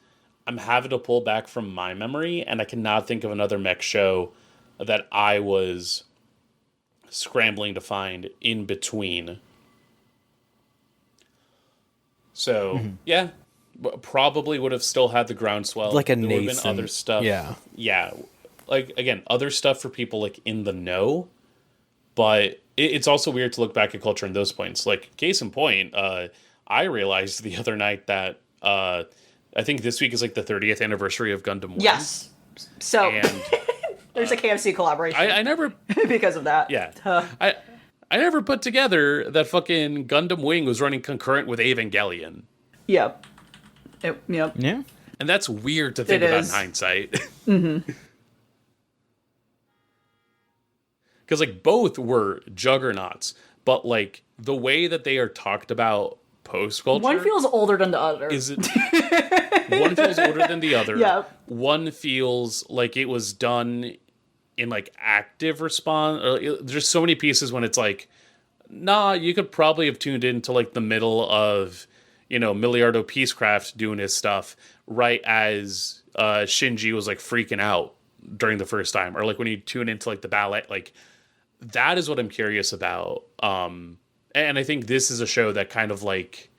B: I'm having to pull back from my memory, and I cannot think of another mech show that I was scrambling to find in between. So, yeah, probably would have still had the groundswell.
A: Like a
B: there
A: nascent.
B: Would have been other stuff. Yeah. Like, again, other stuff for people like in the know, but it's also weird to look back at culture in those points. Like, case in point, I realized the other night that I think this week is like the 30th anniversary of Gundam 1.
C: Yes. So
B: and,
C: there's a KFC collaboration.
B: I never
C: because of that.
B: Yeah. I never put together that fucking Gundam Wing was running concurrent with Evangelion.
C: Yep. Yep.
D: Yeah.
B: And that's weird to think about in hindsight. Mm-hmm. Because like both were juggernauts, but like the way that they are talked about post culture,
C: one feels older than the other.
B: One feels older than the other.
C: Yeah.
B: One feels like it was done in like active response. There's so many pieces when it's like, nah, you could probably have tuned into like the middle of, Miliardo Peacecraft doing his stuff right as Shinji was like freaking out during the first time, or like when you tune into like the ballet, like that is what I'm curious about. And I think this is a show that kind of like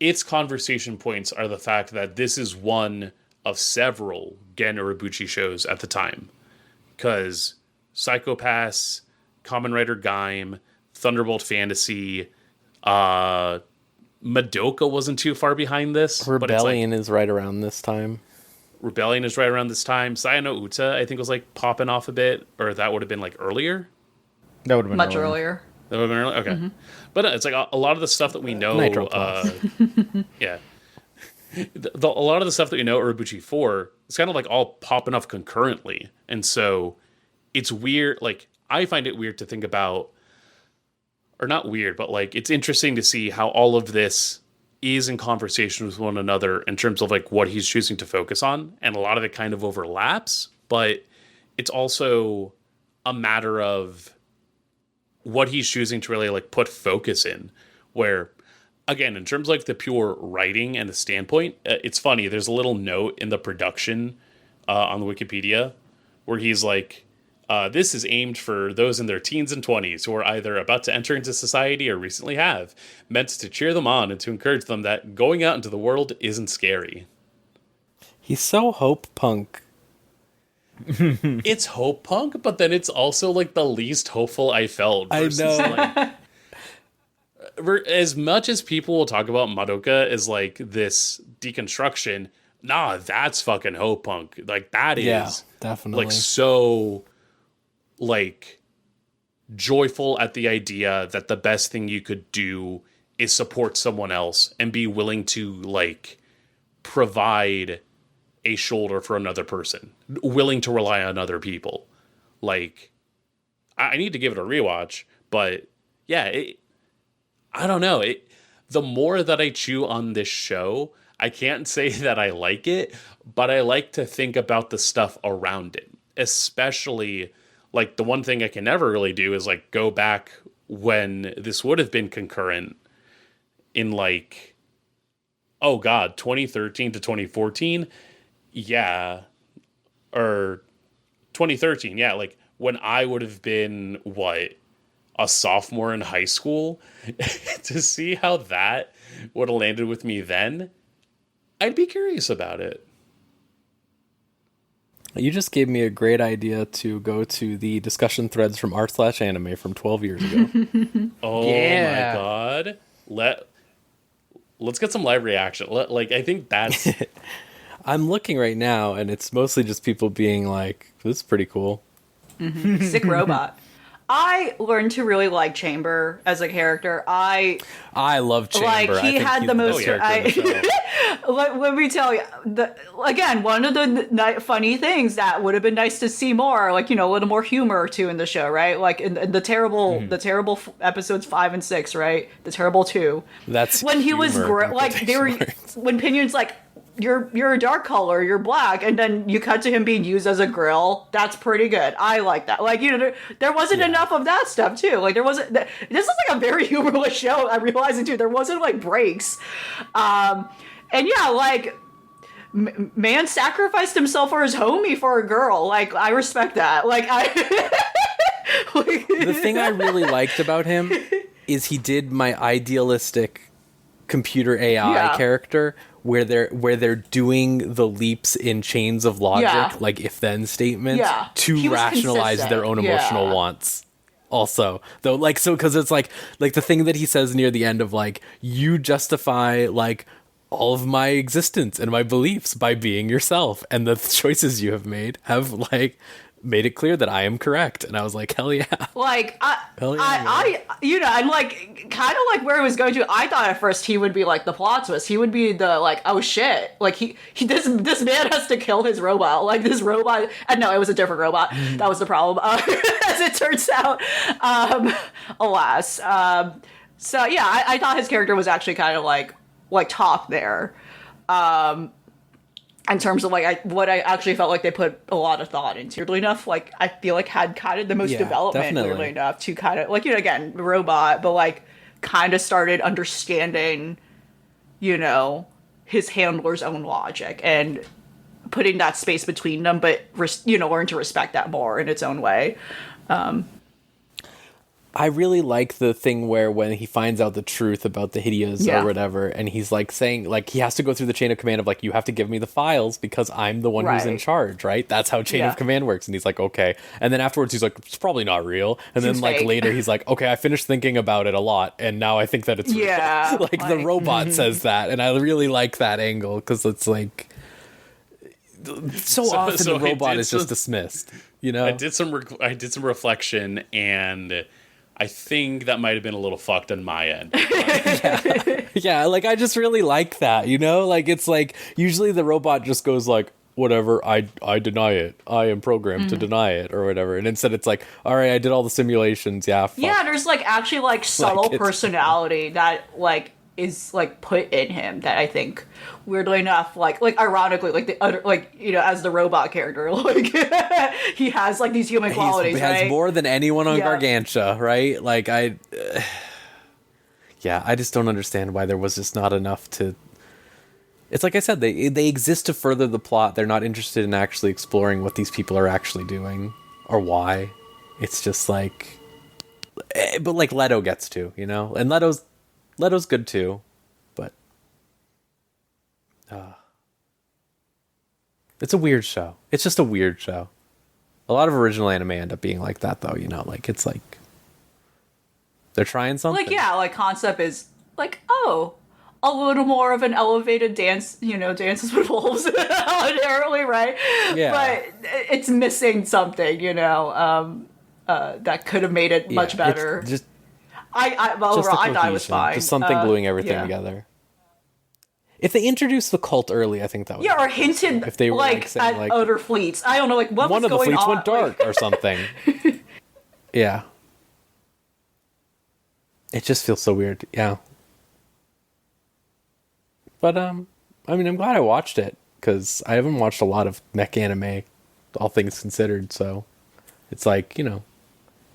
B: its conversation points are the fact that this is one of several Gen Urobuchi shows at the time. Because Psycho-Pass, Kamen Rider Gaim, Thunderbolt Fantasy, Madoka wasn't too far behind this.
A: Rebellion is right around this time.
B: Rebellion is right around this time. Sayano Uta, I think, was like popping off a bit, or that would have been like earlier.
D: That would have been
C: much earlier.
B: That would have been earlier. Okay, but it's like a lot of the stuff that we know. Yeah, a lot of the stuff that we know Urobuchi for, it's kind of like all popping off concurrently, and so it's weird. Like I find it weird to think about, or not weird, but like it's interesting to see how all of this is in conversation with one another in terms of like what he's choosing to focus on, and a lot of it kind of overlaps, but it's also a matter of what he's choosing to really like put focus in, where again, in terms of like the pure writing and the standpoint, it's funny, there's a little note in the production on the Wikipedia where he's like, this is aimed for those in their teens and 20s who are either about to enter into society or recently have, meant to cheer them on and to encourage them that going out into the world isn't scary.
A: He's so hope punk.
B: It's hope punk, but then it's also like the least hopeful I felt.
A: Versus,
B: I know. As much as people will talk about Madoka as like this deconstruction, nah, that's fucking hope punk. Like that is
A: definitely
B: like so like joyful at the idea that the best thing you could do is support someone else and be willing to like provide a shoulder for another person, willing to rely on other people. Like, I need to give it a rewatch, but yeah, I don't know. The more that I chew on this show, I can't say that I like it, but I like to think about the stuff around it. Especially, like, the one thing I can never really do is, like, go back when this would have been concurrent in, like, oh god, 2013 to 2014? Yeah. Or 2013, yeah, like, when I would have been, what, a sophomore in high school? To see how that would have landed with me then, I'd be curious about it.
A: You just gave me a great idea to go to the discussion threads from r/anime from 12 years ago.
B: Oh
D: Yeah.
B: my god. Let's get some live reaction. Like, I think that's...
A: I'm looking right now, and it's mostly just people being like, this is pretty cool.
C: Sick robot. I learned to really like Chamber as a character. I
A: love Chamber.
C: like
A: I
C: he
A: think
C: had
A: he's
C: the most.
A: best character in the show.
C: Let me tell you, again, one of the funny things that would have been nice to see more, like, you know, a little more humor too in the show, right? Like in the terrible, episodes 5 and 6, right? The terrible 2.
A: That's
C: when he was like they were when Pinion's like, you're a dark color, you're black, and then you cut to him being used as a grill. That's pretty good. I like that. Like, you know, there wasn't enough of that stuff too. Like, there wasn't. This is like a very humorless show. I'm realizing too. There wasn't like breaks, and yeah, like man sacrificed himself for his homie for a girl. Like, I respect that. Like,
A: the thing I really liked about him is he did my idealistic computer AI character where they're doing the leaps in chains of logic, like if-then statements, to rationalize their own emotional wants. Also, though, like, so because it's like the thing that he says near the end of like, you justify like all of my existence and my beliefs by being yourself, and the choices you have made have like made it clear that I am correct. And I was like, hell yeah.
C: Like,
A: I
C: you know, and like, kind of like where it was going to, I thought at first he would be like the plot twist. He would be the, like, oh shit. Like, this man has to kill his robot. Like, this robot, and no, it was a different robot. That was the problem, as it turns out. Alas. So yeah, I thought his character was actually kind of like top there. In terms of like what I actually felt like they put a lot of thought into. Weirdly enough, like I feel like had kind of the most development.
A: Definitely.
C: Weirdly enough, to kind of like, you know, again, robot, but like kind of started understanding, you know, his handler's own logic and putting that space between them, but you know, learn to respect that more in its own way.
A: I really like the thing where when he finds out the truth about the Hideas or whatever, and he's like saying, like, he has to go through the chain of command of like, you have to give me the files because I'm the one who's in charge, right? That's how chain of command works. And he's like, okay. And then afterwards he's like, it's probably not real. And then like later he's like, okay, I finished thinking about it a lot and now I think that it's real. like the robot says that, and I really like that angle because it's like so often the robot is just dismissed. You know,
B: I did some reflection, and I think that might have been a little fucked on my end.
A: yeah, like I just really like that, you know? Like it's like usually the robot just goes like, whatever, I deny it. I am programmed to deny it or whatever. And instead it's like, all right, I did all the simulations. Yeah, fuck.
C: Yeah, there's like actually like subtle personality that like is like put in him that I think weirdly enough, like ironically, like the other, like, you know, as the robot character, like he has like these human qualities.
A: He has more than anyone on Gargantia, right? Like I just don't understand why there was just not enough to. It's like I said, they exist to further the plot. They're not interested in actually exploring what these people are actually doing or why. It's just like, but like Leto gets to, you know, and Leto's good too, but it's a weird show. It's just a weird show. A lot of original anime end up being like that, though. You know, like it's like they're trying something.
C: Like like concept is like, oh, a little more of an elevated dance. You know, Dances with Wolves, ordinarily, right? Yeah. But it's missing something. You know, that could have made it much better.
A: Overall,
C: I thought it was fine.
A: Just something gluing everything together. If they introduced the cult early, I think that would.
C: Yeah, or hinted
A: if they were saying,
C: at other fleets. I don't know, like what
A: one
C: was
A: of the
C: going
A: fleets
C: on?
A: went dark or something. Yeah. It just feels so weird. Yeah. But I mean, I'm glad I watched it because I haven't watched a lot of mech anime, all things considered. So it's like,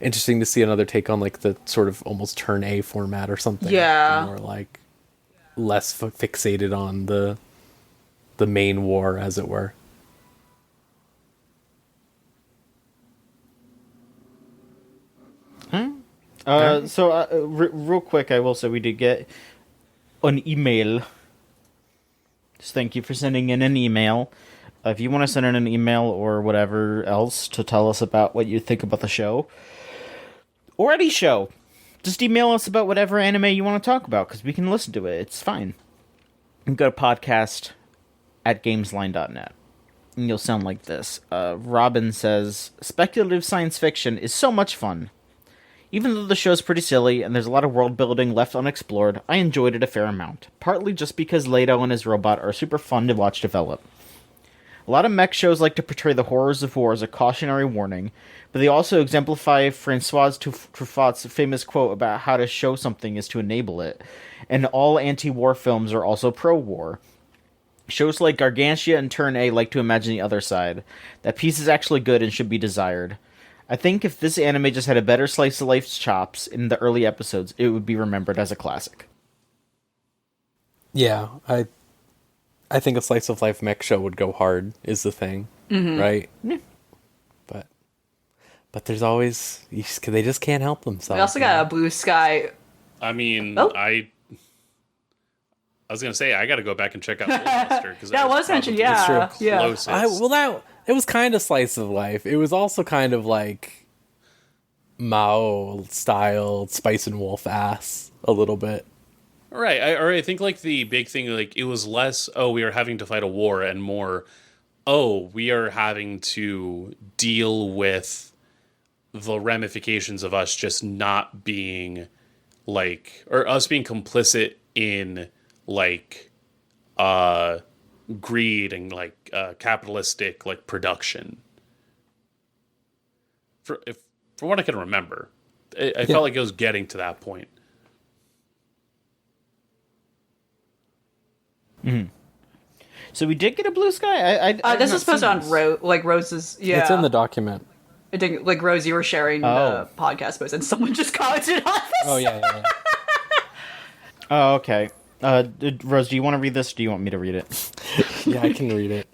A: interesting to see another take on like the sort of almost turn A format or something.
C: Yeah.
A: More like less fixated on the main war, as it were.
D: Real quick, I will say we did get an email. Just thank you for sending in an email. If you want to send in an email or whatever else to tell us about what you think about the show, or any show, just email us about whatever anime you want to talk about, because we can listen to it. It's fine. You can go to podcast@gamesline.net. And you'll sound like this. Robin says, speculative science fiction is so much fun. Even though the show's pretty silly and there's a lot of world building left unexplored, I enjoyed it a fair amount. Partly just because Leto and his robot are super fun to watch develop. A lot of mech shows like to portray the horrors of war as a cautionary warning, but they also exemplify Francois Truffaut's famous quote about how to show something is to enable it, and all anti-war films are also pro-war. Shows like Gargantia and Turn A like to imagine the other side, that peace is actually good and should be desired. I think if this anime just had a better slice of life chops in the early episodes, it would be remembered as a classic.
A: Yeah, I think a slice of life mech show would go hard, is the thing, right?
D: Yeah.
A: But there's always, they just can't help themselves.
C: We also got a Blue Sky.
B: I mean,
C: Oh.
B: I was gonna say I got to go back and check out Buster because
C: That was mentioned, yeah. Yeah.
B: Closest.
A: It was kind of slice of life. It was also kind of like Mao style Spice and Wolf ass a little bit.
B: Right. I think like the big thing, like it was less, we are having to fight a war, and more, we are having to deal with the ramifications of us just not being like, or us being complicit in like, greed and like capitalistic like production. For what I can remember, I felt like it was getting to that point.
D: Mm-hmm. So we did get a Blue Sky.
C: This is posted on Rose's. Yeah,
A: It's in the document.
C: I think like Rose, you were sharing the podcast post, and someone just commented on this.
A: Oh yeah.
D: Oh, okay. Rose, do you want to read this? Or do you want me to read it?
A: Yeah, I can read it.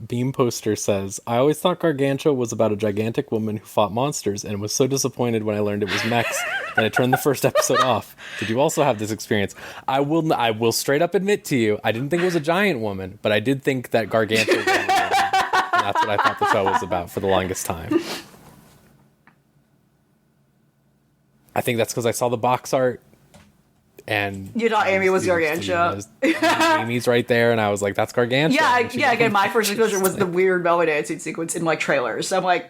A: Beam Poster says, I always thought Gargantia was about a gigantic woman who fought monsters and was so disappointed when I learned it was mechs that I turned the first episode off. Did you also have this experience? I will straight up admit to you, I didn't think it was a giant woman, but I did think that Gargantia was a woman. And that's what I thought the show was about for the longest time. I think that's because I saw the box art. And
C: you thought Amy was Gargantia.
A: Amy's right there, and I was like, "That's Gargantia."
C: Yeah. Again, my first exposure was the weird belly dancing sequence in like trailers. So I'm like,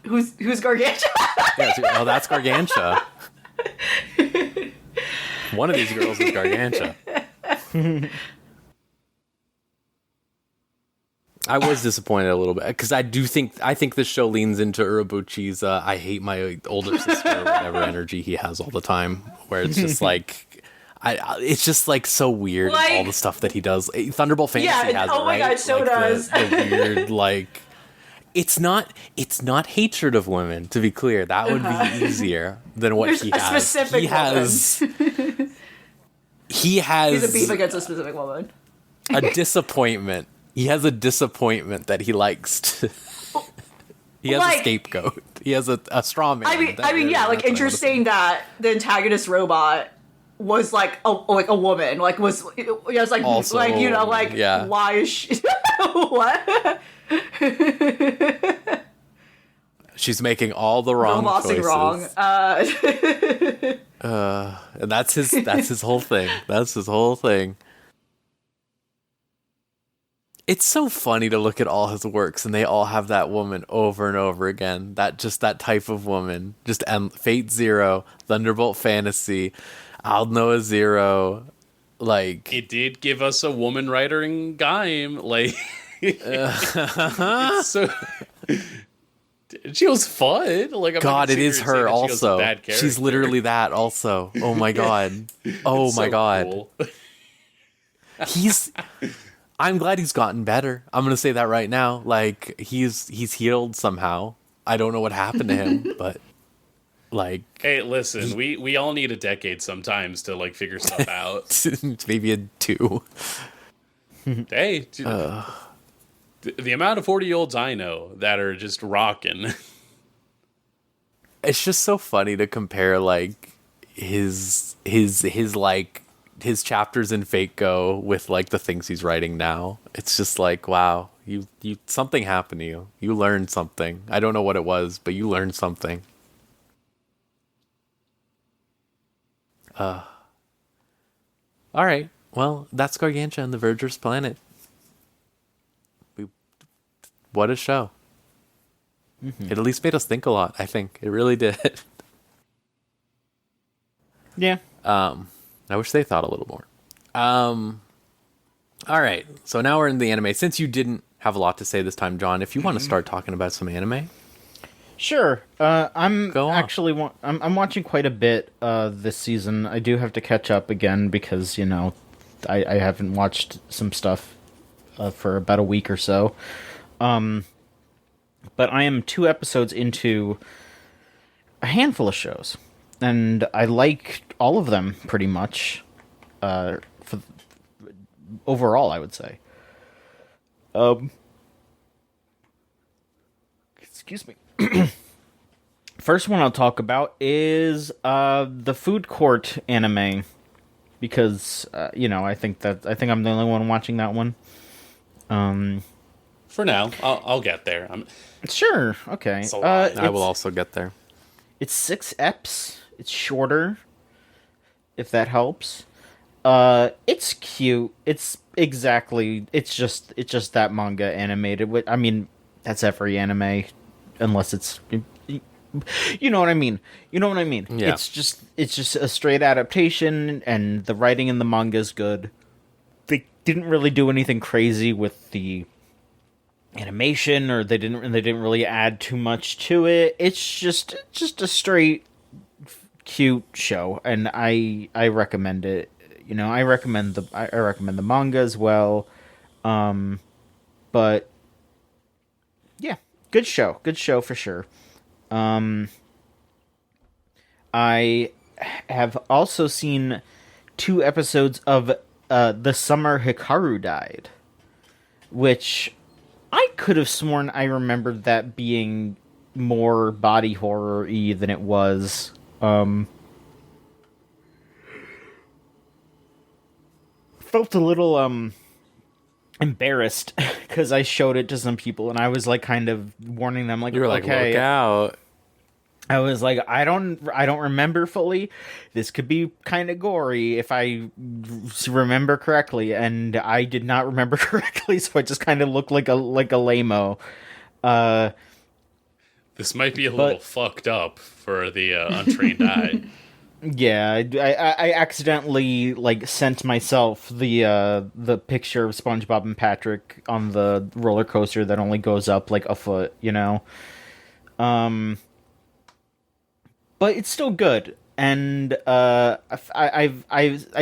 C: "Who's Gargantia?"
A: Yeah, that's Gargantia. One of these girls is Gargantia. I was disappointed a little bit because I think this show leans into Urobuchi's I hate my older sister or whatever energy he has all the time, where it's just like it's just like so weird, like, all the stuff that he does. Thunderbolt Fantasy has it, right?
C: God, so
A: like
C: does
A: the weird like it's not hatred of women, to be clear. That would be easier than what he has.
C: Specific
A: he has
C: he's a beef against a specific woman.
A: A disappointment. He has a disappointment that he likes to... He has a scapegoat. He has a straw man.
C: I mean, like, interesting that the antagonist robot was, like, a woman. Like, was like,
A: also,
C: like, you know, like, why is she... What?
A: She's making all the wrong choices.
C: Wrong.
A: And that's his whole thing. That's his whole thing. It's so funny to look at all his works, and they all have that woman over and over again. That type of woman. Fate Zero, Thunderbolt Fantasy, I'll Know a Zero, Like,
B: It did give us a woman writer in Gaim. Like, it's so she was fun. Like, I'm
A: God,
B: not
A: it is her also.
B: Bad character.
A: She's literally that also. Oh my God. Oh
B: It's
A: my
B: so
A: God.
B: cool.
A: I'm glad he's gotten better. I'm gonna say that right now. Like, he's healed somehow. I don't know what happened to him, but like,
B: Hey, listen, we all need a decade sometimes to like figure stuff out.
A: maybe a 2.
B: Hey, the amount of 40-year-olds I know that are just rocking.
A: It's just so funny to compare like his like his chapters in Fate Go with like the things he's writing now. It's just like, wow, you something happened to you. You learned something. I don't know what it was, but you learned something. All right. Well, that's Gargantia and the Verdurous Planet. What a show. It at least made us think a lot, I think. It really did.
D: Yeah.
A: I wish they thought a little more. All right. So now we're in the anime. Since you didn't have a lot to say this time, John, if you want to start talking about some anime.
D: Sure. I'm
A: Go on.
D: actually I'm watching quite a bit this season. I do have to catch up again because, you know, I haven't watched some stuff for about a week or so. But I am 2 episodes into a handful of shows, and I like all of them pretty much. Overall, I would say. Excuse me. First one I'll talk about is the Food Court anime, because you know, I think I'm the only one watching that one.
B: For now, I'll get there.
D: Sure, okay.
B: It's a lot.
A: I will also get there.
D: It's 6 eps. It's shorter, if that helps. It's cute. It's just that manga animated. I mean, that's every anime, unless it's, you know what I mean.
A: Yeah.
D: It's just a straight adaptation, and the writing in the manga is good. They didn't really do anything crazy with the animation, or they didn't really add too much to it. It's just a straight cute show, and I recommend it. You know, I recommend the manga as well. But yeah, good show for sure. I have also seen 2 episodes of The Summer Hikaru Died, which I could have sworn I remembered that being more body horror-y than it was. Felt a little embarrassed because I showed it to some people, and I was like kind of warning them, like,
A: You were like,
D: okay,
A: look out.
D: I was like, I don't remember fully. This could be kind of gory if I remember correctly, and I did not remember correctly, so I just kind of looked like a lame-o.
B: This might be a little fucked up for the untrained eye.
D: Yeah, I accidentally like sent myself the picture of SpongeBob and Patrick on the roller coaster that only goes up like a foot, you know. But it's still good, and I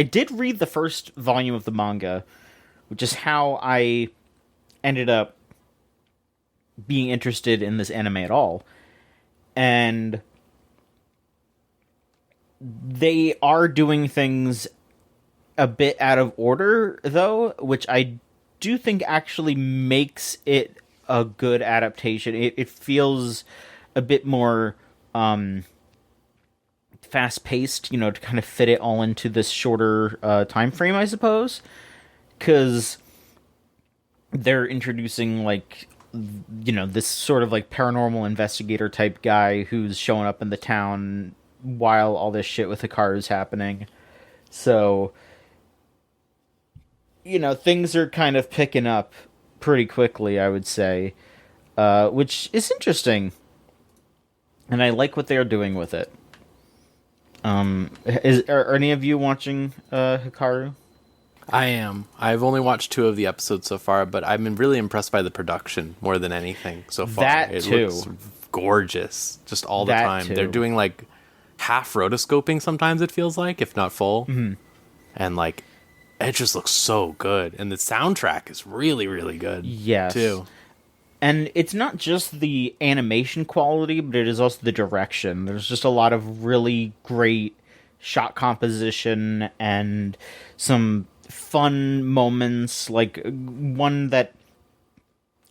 D: did read the first volume of the manga, which is how I ended up being interested in this anime at all, and they are doing things a bit out of order, though, which I do think actually makes it a good adaptation. It feels a bit more fast-paced, you know, to kind of fit it all into this shorter time frame, I suppose, because they're introducing, like, you know, this sort of like paranormal investigator type guy who's showing up in the town while all this shit with Hikaru is happening. So, you know, things are kind of picking up pretty quickly, I would say, which is interesting, and I like what they're doing with it. Are any of you watching Hikaru?
A: I am. I've only watched 2 of the episodes so far, but I've been really impressed by the production more than anything so far.
D: That
A: it
D: too.
A: looks gorgeous, just all the
D: That
A: time.
D: too.
A: They're doing like half rotoscoping sometimes, it feels like, if not full. And like it just looks so good, and the soundtrack is really, really good.
D: Yes.
A: too.
D: And it's not just the animation quality, but it is also the direction. There's just a lot of really great shot composition and some fun moments. Like, one that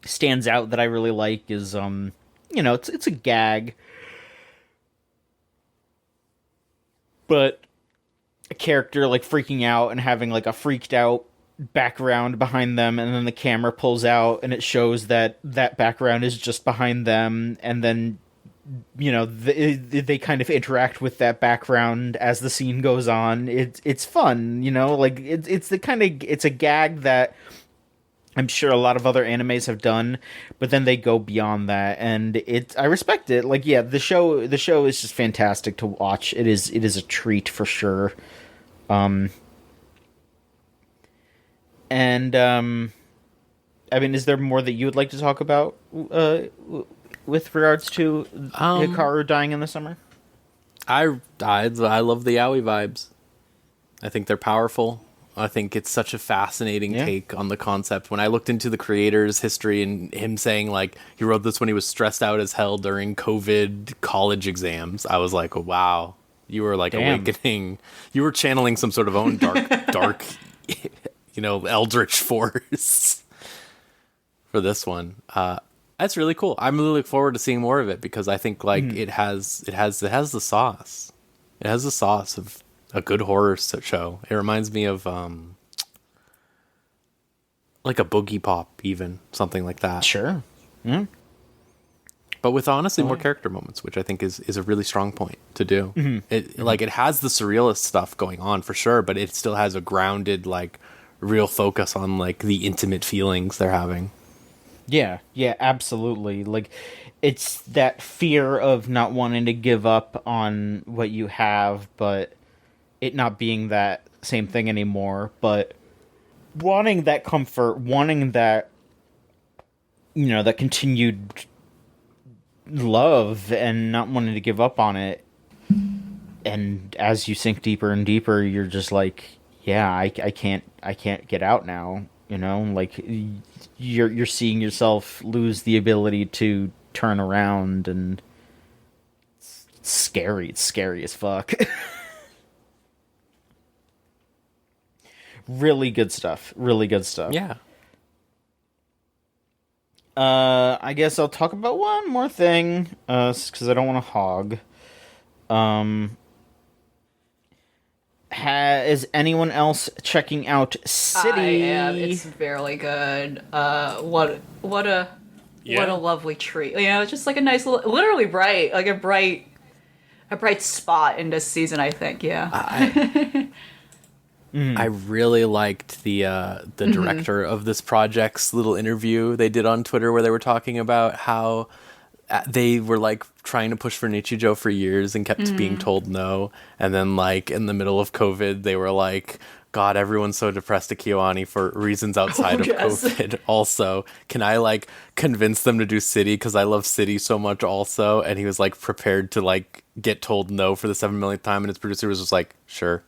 D: stands out that I really like is, it's a gag, but a character like freaking out and having like a freaked out background behind them, and then the camera pulls out and it shows that that background is just behind them, and then they kind of interact with that background as the scene goes on. It's fun, like it's a gag that I'm sure a lot of other animes have done, but then they go beyond that, and I respect it. Like, yeah, the show is just fantastic to watch. It is a treat for sure. And I mean, is there more that you would like to talk about with regards to Hikaru dying in the summer?
A: I love the Aoi vibes. I think they're powerful. I think it's such a fascinating take on the concept. When I looked into the creator's history and him saying like he wrote this when he was stressed out as hell during COVID college exams, I was like, oh, wow, you were like awakening. You were channeling some sort of own dark, eldritch force for this one. That's really cool. I'm really looking forward to seeing more of it, because I think like it has the sauce. It has the sauce of a good horror show. It reminds me of like a Boogie Pop, even something like that.
D: Sure. Yeah.
A: But with honestly more character moments, which I think is a really strong point to do. It has the surrealist stuff going on for sure, but it still has a grounded like real focus on like the intimate feelings they're having.
D: Yeah, absolutely. Like, it's that fear of not wanting to give up on what you have, but it not being that same thing anymore, but wanting that comfort, wanting that, that continued love, and not wanting to give up on it. And as you sink deeper and deeper, you're just like, yeah, I can't get out now. Like, you're seeing yourself lose the ability to turn around, and it's scary. It's scary as fuck. Really good stuff. Really good stuff.
A: Yeah.
D: I guess I'll talk about one more thing, because I don't want to hog. Is anyone else checking out City?
C: I am. It's very good. What a lovely treat. It's just like a nice, literally bright, like a bright spot in this season, I think. Yeah.
A: I really liked the director of this project's little interview they did on Twitter, where they were talking about how they were like trying to push for Nichijou for years and kept being told no. And then like in the middle of COVID, they were like, God, everyone's so depressed at Kyoani for reasons outside of COVID. Also, can I like convince them to do City? Because I love City so much also. And he was like prepared to like get told no for the 7 millionth time. And his producer was just like, sure.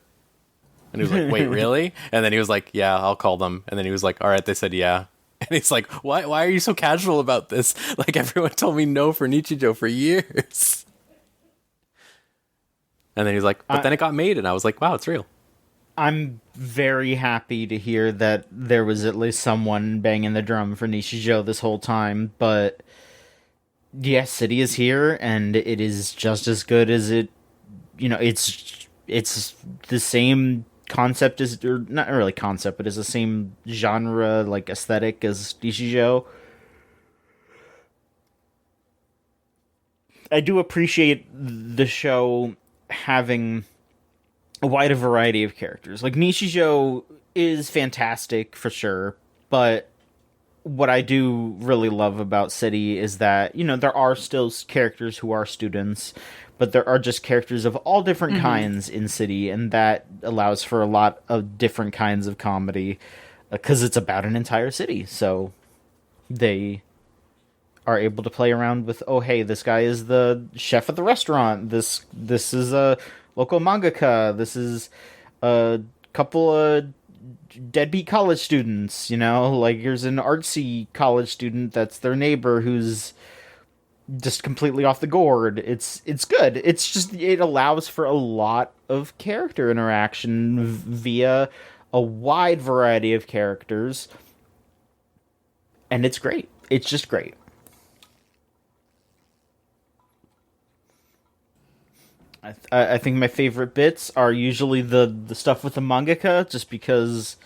A: And he was like, wait, really? And then he was like, yeah, I'll call them. And then he was like, all right, they said yeah. And he's like, why are you so casual about this? Like, everyone told me no for Nichijou for years. And then he's like, but then it got made. And I was like, wow, it's real.
D: I'm very happy to hear that there was at least someone banging the drum for Nichijou this whole time. But yes, City is here, and it is just as good as it, it's the same concept as, or not really concept, but it's the same genre, like aesthetic as Nichijou. I do appreciate the show having a wider variety of characters. Like, Nichijou is fantastic for sure, but what I do really love about City is that, there are still characters who are students, but there are just characters of all different kinds in City, and that allows for a lot of different kinds of comedy because it's about an entire city. So they are able to play around with, oh, hey, this guy is the chef at the restaurant. This is a local mangaka. This is a couple of deadbeat college students, like here's an artsy college student that's their neighbor who's just completely off the gourd. It's good. It's just, it allows for a lot of character interaction via a wide variety of characters, and it's great. It's just great. I think my favorite bits are usually the stuff with the mangaka, just because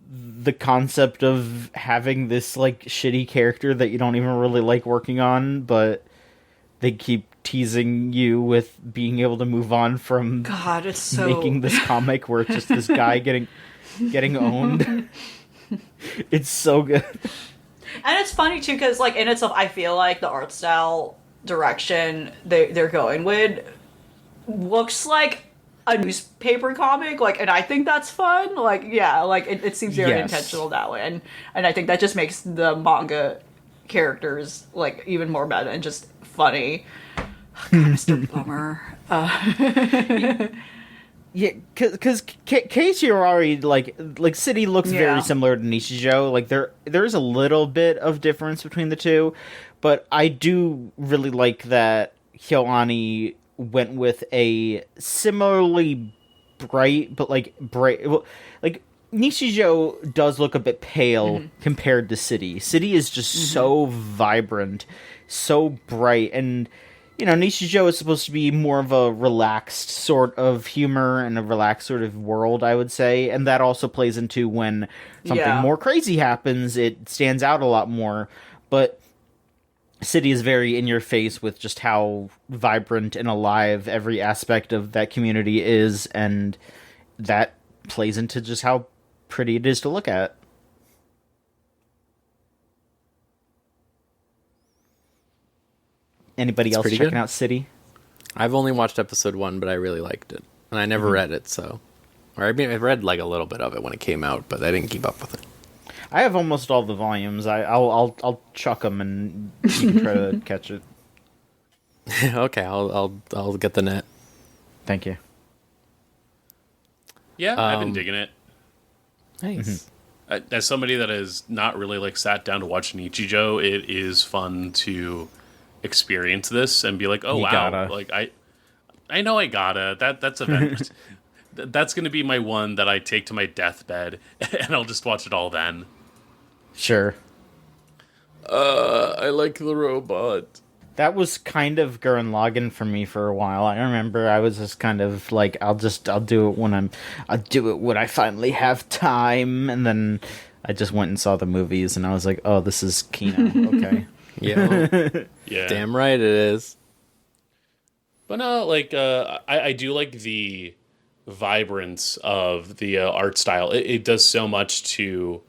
D: the concept of having this like shitty character that you don't even really like working on, but they keep teasing you with being able to move on from
C: God, it's so
D: making this comic where it's just this guy getting owned. It's so good.
C: And it's funny too, because like in itself, I feel like the art style direction they're going with looks like a newspaper comic, like, and I think that's fun. Like, yeah, like it seems very intentional that way, and I think that just makes the manga characters like even more meta and just funny. God, Mr. Bummer.
D: Yeah, because Casey already like City looks very similar to Nishijo. Like there is a little bit of difference between the two, but I do really like that Hyoani went with a similarly bright, but like Nishijo does look a bit pale compared to City. City is just so vibrant, so bright, and Nishijo is supposed to be more of a relaxed sort of humor and a relaxed sort of world, I would say, and that also plays into when something more crazy happens, it stands out a lot more, but City is very in your face with just how vibrant and alive every aspect of that community is, and that plays into just how pretty it is to look at. Anybody else checking out City?
A: I've only watched episode 1, but I really liked it, and I never read it. So, I read like a little bit of it when it came out, but I didn't keep up with it.
D: I have almost all the volumes. I'll chuck them and you can try to catch it.
A: Okay, I'll get the net.
D: Thank you.
B: Yeah, I've been digging it.
A: Nice.
B: As somebody that has not really like sat down to watch Nichijou, it is fun to experience this and be like, oh wow,
D: gotta.
B: like I know I gotta. That's a that's gonna be my one that I take to my deathbed, and I'll just watch it all then.
D: Sure.
B: I like the robot.
D: That was kind of Gurren Lagann for me for a while. I remember I was just kind of like, I'll do it when I finally have time, and then I just went and saw the movies, and I was like, oh, this is Kino. Okay.
A: Yeah.
B: Yeah.
A: Damn right it is.
B: But no, like I do like the vibrance of the art style. It does so much to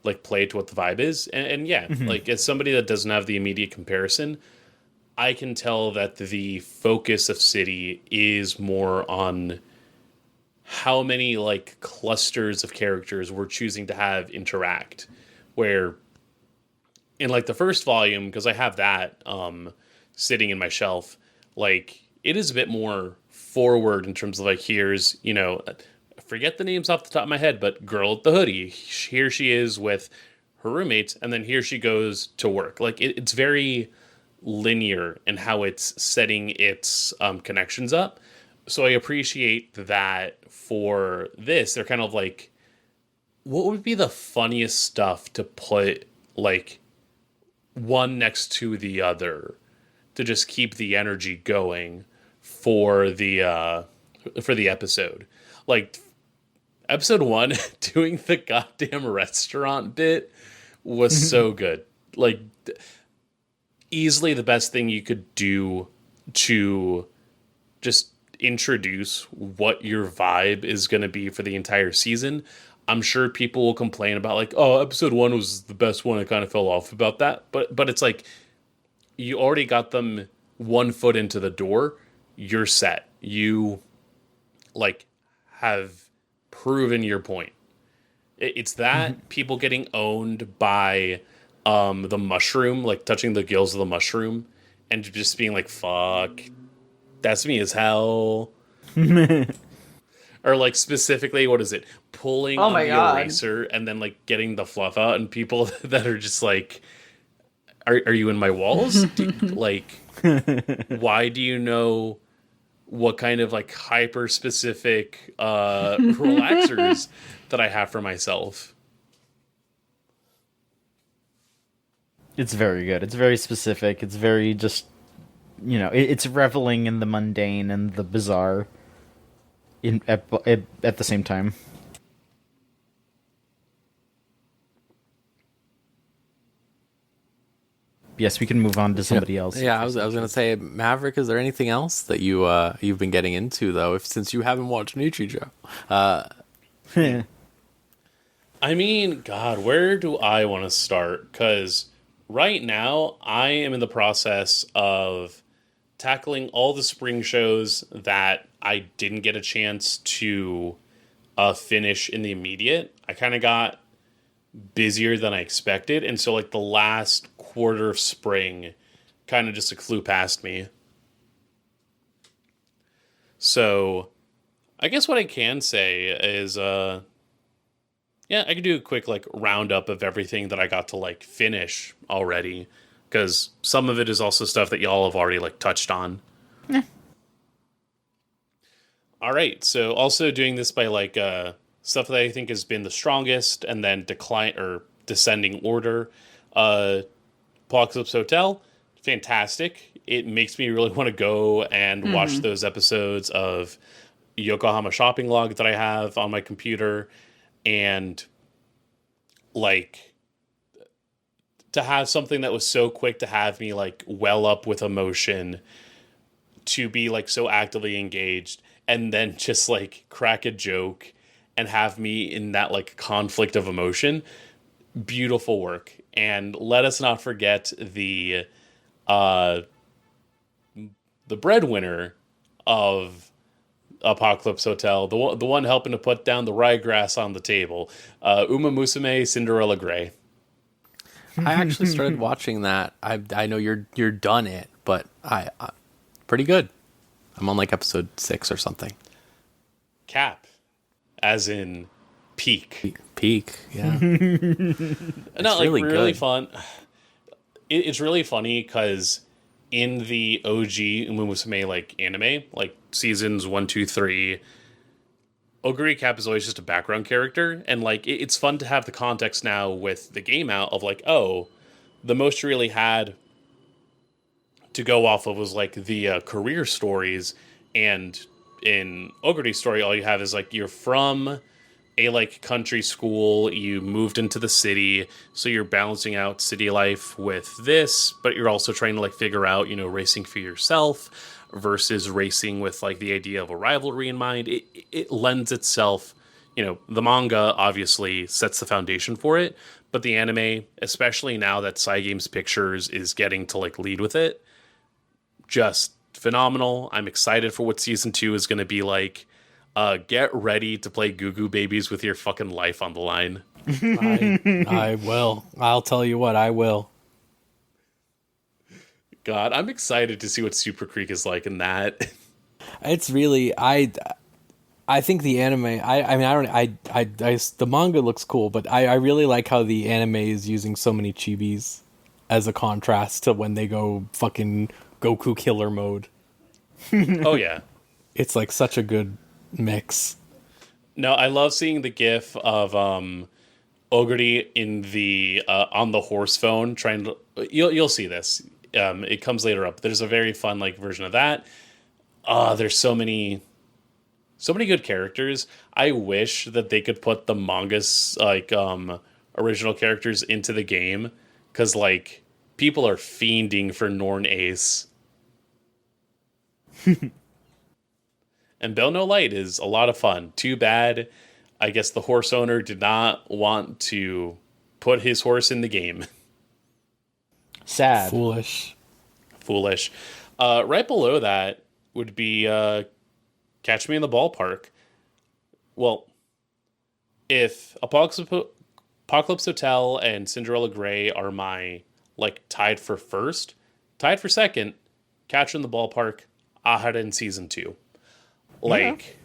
B: like play to what the vibe is, and yeah, like as somebody that doesn't have the immediate comparison, I can tell that the focus of City is more on how many like clusters of characters we're choosing to have interact. Where in like the first volume, because I have that sitting in my shelf, like it is a bit more forward in terms of like, here's, forget the names off the top of my head, but girl at the hoodie, here she is with her roommates, and then here she goes to work. Like it's very linear in how it's setting its connections up. So I appreciate that for this. They're kind of like, what would be the funniest stuff to put like one next to the other to just keep the energy going for the episode. Like episode 1 doing the goddamn restaurant bit was so good. Like easily the best thing you could do to just introduce what your vibe is going to be for the entire season. I'm sure people will complain about like, oh, episode 1 was the best one. I kind of fell off about that. But it's like you already got them one foot into the door. You're set. You like have proven your point. It's that people getting owned by the mushroom, like touching the gills of the mushroom and just being like, fuck, that's me as hell. Or like specifically, what is it? Pulling on the eraser and then like getting the fluff out, and people that are just like, are you in my walls? Like, why do you know what kind of like hyper specific relaxers that I have for myself?
D: It's very good. It's very specific. It's very just, it's reveling in the mundane and the bizarre at the same time. Yes, we can move on to somebody else.
A: Yeah, I was gonna say, Maverick. Is there anything else that you've been getting into though? Since you haven't watched Nichijou.
B: I mean, God, where do I want to start? Because right now I am in the process of tackling all the spring shows that I didn't get a chance to finish in the immediate. I kind of got busier than I expected, and so like the last quarter of spring kind of just like flew past me. So I guess what I can say is yeah, I could do a quick like roundup of everything that I got to like finish already, because some of it is also stuff that y'all have already like touched on.
D: Yeah.
B: All right, so also doing this by like stuff that I think has been the strongest, and then descending order. Apocalypse Hotel, fantastic. It makes me really want to go and watch those episodes of Yokohama Shopping Log that I have on my computer, and like to have something that was so quick to have me like well up with emotion, to be like so actively engaged, and then just like crack a joke and have me in that like conflict of emotion. Beautiful work. And let us not forget the breadwinner of Apocalypse Hotel, the one helping to put down the ryegrass on the table, Uma Musume Cinderella Grey.
A: I actually started watching that. I know you're done it, but I pretty good. I'm on like episode 6 or something.
B: Cap, as in peak.
A: Peak, yeah.
B: Not like really
A: good.
B: fun. It's really funny because in the OG Uma Musume like anime, like seasons 1, 2, 3, Oguri Cap is always just a background character, and like it's fun to have the context now with the game out of like, oh, the most you really had to go off of was like the career stories, and in Oguri's story, all you have is like you're from a like country school, you moved into the city, so you're balancing out city life with this, but you're also trying to like figure out, racing for yourself versus racing with like the idea of a rivalry in mind. It lends itself, the manga obviously sets the foundation for it, but the anime, especially now that Cygames Pictures is getting to like lead with it, just phenomenal. I'm excited for what season 2 is going to be like. Get ready to play Goo Goo Babies with your fucking life on the line.
A: I will. I'll tell you what, I will.
B: God, I'm excited to see what Super Creek is like in that.
A: It's really I think the anime. The manga looks cool, but I really like how the anime is using so many chibis as a contrast to when they go fucking Goku killer mode.
B: Oh yeah,
A: it's like such a good mix.
B: No, I love seeing the gif of Oguri in the on the horse phone trying to. You'll see this. It comes later up. There's a very fun like version of that. There's so many good characters. I wish that they could put the manga's like original characters into the game, because like people are fiending for Norn Ace. And Bell No Light is a lot of fun. Too bad I guess the horse owner did not want to put his horse in the game.
D: Sad.
A: Foolish.
B: Foolish. Right below that would be Catch Me in the Ballpark. Well, if Apocalypse Hotel and Cinderella Grey are my, like, tied for second, Catch Me in the Ballpark, Ahad in Season 2. Like,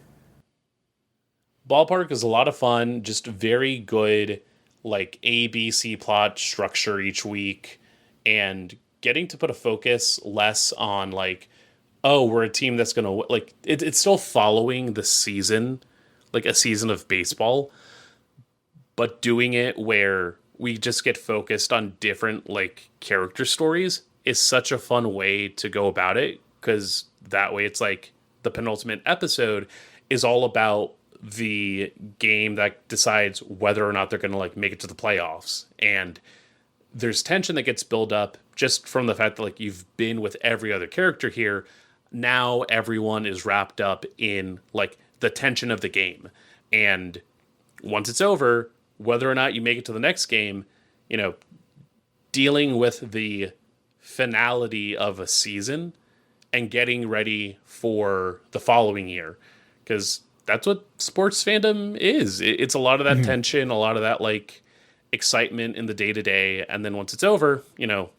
B: Ballpark is a lot of fun, just very good, like, A, B, C plot structure each week, and getting to put a focus less on, like, oh, we're a team that's going to, like, it's still following the season, like a season of baseball, but doing it where we just get focused on different, like, character stories is such a fun way to go about it, because that way it's like the penultimate episode is all about the game that decides whether or not they're going to, like, make it to the playoffs. And there's tension that gets built up just from the fact that, like, you've been with every other character here. Now everyone is wrapped up in, like, the tension of the game. And once it's over, whether or not you make it to the next game, you know, dealing with the finality of a season and getting ready for the following year. Because that's what sports fandom is. It's a lot of that tension, a lot of that, like, excitement in the day-to-day. And then once it's over, you know,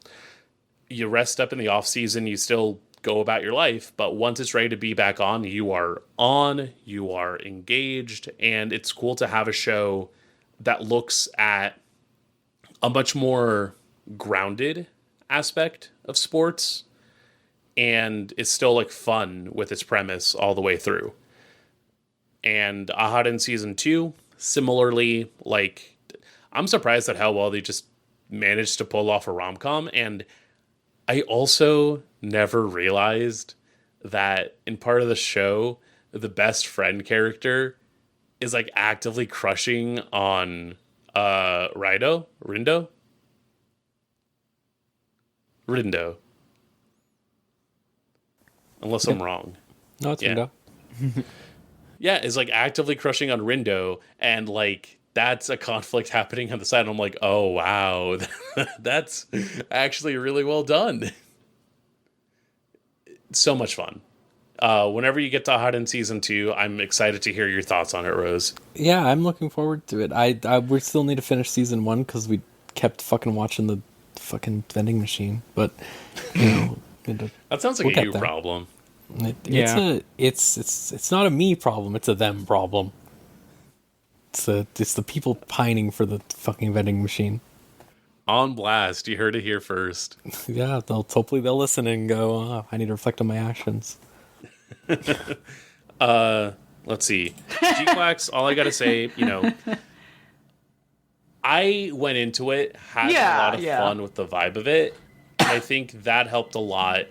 B: you rest up in the off season, you still go about your life, but once it's ready to be back on, you are engaged, and it's cool to have a show that looks at a much more grounded aspect of sports and is still, like, fun with its premise all the way through. And Ahad in Season 2, similarly, like, I'm surprised at how well they just managed to pull off a rom-com, and I also never realized that in part of the show, the best friend character is, like, actively crushing on Rindo. Unless I'm wrong.
A: No, it's Rindo.
B: Yeah, is, like, actively crushing on Rindo, and, like, that's a conflict happening on the side. And I'm like, oh wow, that's actually really well done. So much fun. Whenever you get to Hot in Season 2, I'm excited to hear your thoughts on it, Rose.
A: Yeah, I'm looking forward to it. We still need to finish Season 1 because we kept fucking watching the fucking vending machine. But, you know,
B: that sounds like a you problem.
A: It's not a me problem. It's a them problem. It's the people pining for the fucking vending machine.
B: On blast. You heard it here first.
A: Yeah, hopefully they'll listen and go, oh, I need to reflect on my actions.
B: Let's see. G-Quacks, all I gotta say, you know, I went into it, had a lot of fun with the vibe of it. And I think that helped a lot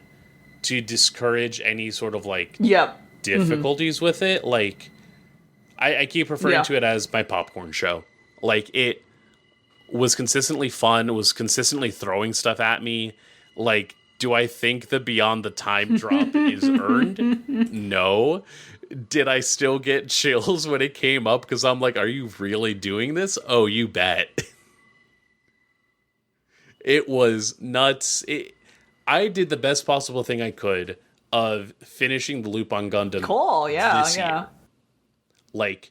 B: to discourage any sort of, like, difficulties with it. Like, I keep referring to it as my popcorn show. Like, it was consistently fun, was consistently throwing stuff at me. Like, do I think the Beyond the Time drop is earned? No. Did I still get chills when it came up? Because I'm like, are you really doing this? Oh, you bet. It was nuts. I did the best possible thing I could of finishing the loop on Gundam.
C: Cool,
B: this year. Like,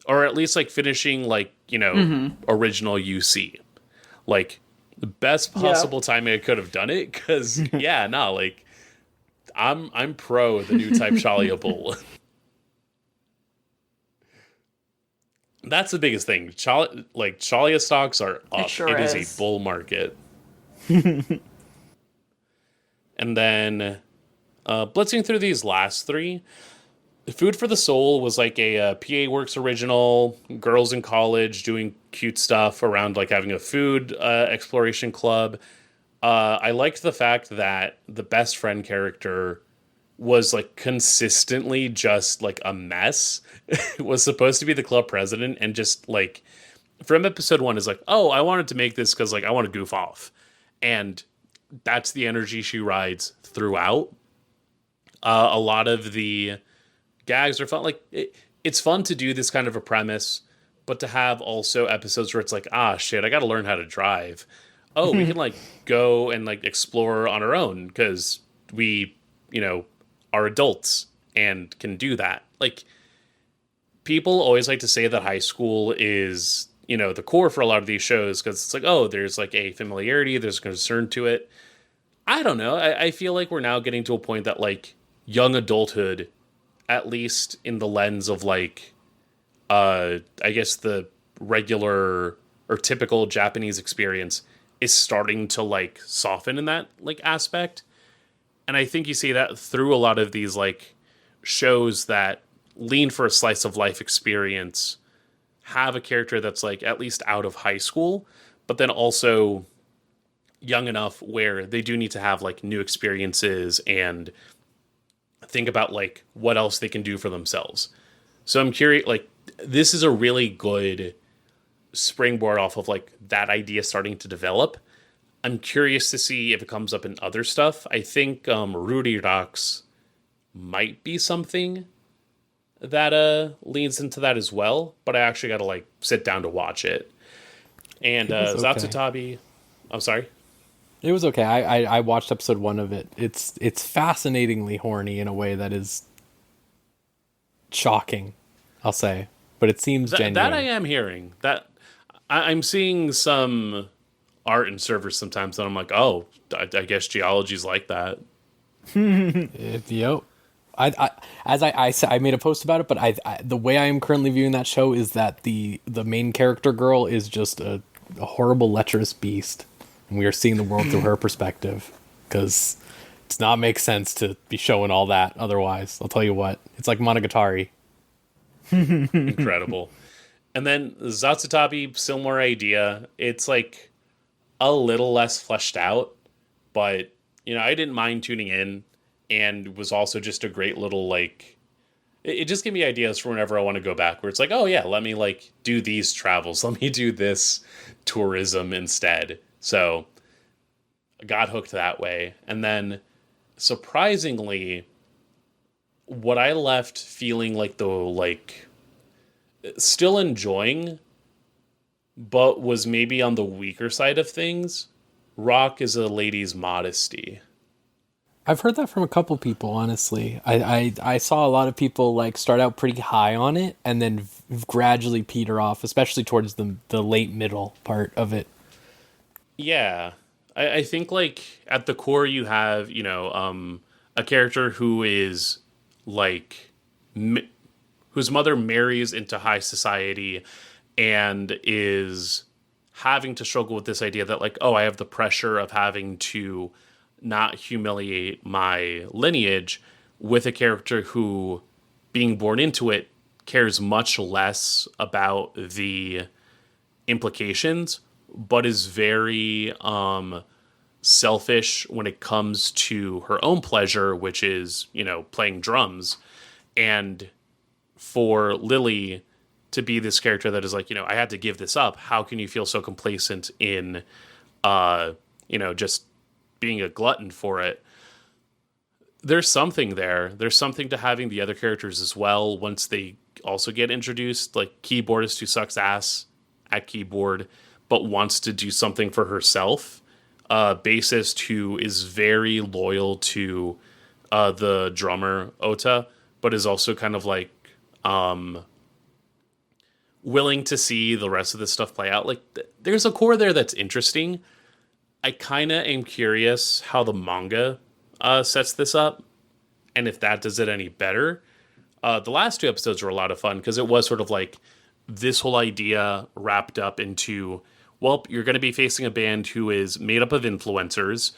B: or at least, like, finishing, like, you know, original UC. Like, the best possible timing I could have done it, because like, I'm pro the new type Shalia Bull. That's the biggest thing. Shalia stocks are up. It is a bull market. And then blitzing through these last three, Food for the Soul was like a PA Works original, girls in college doing cute stuff around, like, having a food exploration club. I liked the fact that the best friend character was, like, consistently just, like, a mess. Was supposed to be the club president, and just, like, from episode 1 is like, oh, I wanted to make this because, like, I want to goof off. And that's the energy she rides throughout. A lot of the gags are fun. Like, it's fun to do this kind of a premise, but to have also episodes where it's like, ah, shit, I got to learn how to drive. Oh, we can like go and like explore on our own because we, are adults and can do that. Like, people always like to say that high school is, the core for a lot of these shows because it's like, oh, there's like a familiarity, there's concern to it. I don't know. I feel like we're now getting to a point that like young adulthood, at least in the lens of like, I guess the regular or typical Japanese experience, is starting to like soften in that like aspect. And I think you see that through a lot of these like shows that lean for a slice of life experience, have a character that's like at least out of high school, but then also young enough where they do need to have like new experiences and think about like what else they can do for themselves. So I'm curious, like, this is a really good springboard off of like that idea starting to develop. I'm curious to see if it comes up in other stuff. I think Rudy Rocks might be something that leans into that as well, but I actually got to like sit down to watch it. And
A: okay.
B: Zatsutabi, I'm sorry.
A: It was okay. I watched episode 1 of it. It's fascinatingly horny in a way that is shocking, I'll say. But it seems genuine.
B: That I am hearing. That I'm seeing some art in servers sometimes that I'm like, oh, I guess geology's like that.
A: Yep. I made a post about it, but the way I am currently viewing that show is that the main character girl is just a horrible lecherous beast, and we are seeing the world through her perspective, because it's not make sense to be showing all that otherwise. I'll tell you what, it's like Monogatari.
B: Incredible. And then Zatsutabi, similar idea. It's like a little less fleshed out, but I didn't mind tuning in, and was also just a great little like, it just gave me ideas for whenever I want to go back, where it's like, oh yeah, let me like do these travels, let me do this tourism instead. So I got hooked that way. And then surprisingly, what I left feeling like still enjoying, but was maybe on the weaker side of things, Rock is a Lady's Modesty.
A: I've heard that from a couple people, honestly. I saw a lot of people like start out pretty high on it and then gradually peter off, especially towards the late middle part of it.
B: Yeah. I think like at the core you have, a character who is like, whose mother marries into high society and is having to struggle with this idea that like, oh, I have the pressure of having to not humiliate my lineage, with a character who, being born into it, cares much less about the implications, but is very selfish when it comes to her own pleasure, which is, playing drums. And for Lily to be this character that is like, I had to give this up. How can you feel so complacent in, just being a glutton for it? There's something there. There's something to having the other characters as well once they also get introduced, like keyboardist who sucks ass at keyboard but wants to do something for herself, bassist who is very loyal to the drummer Ota, but is also kind of like willing to see the rest of this stuff play out. Like there's a core there that's interesting. I kind of am curious how the manga sets this up, and if that does it any better. The last 2 episodes were a lot of fun, because it was sort of like this whole idea wrapped up into, well, you're going to be facing a band who is made up of influencers.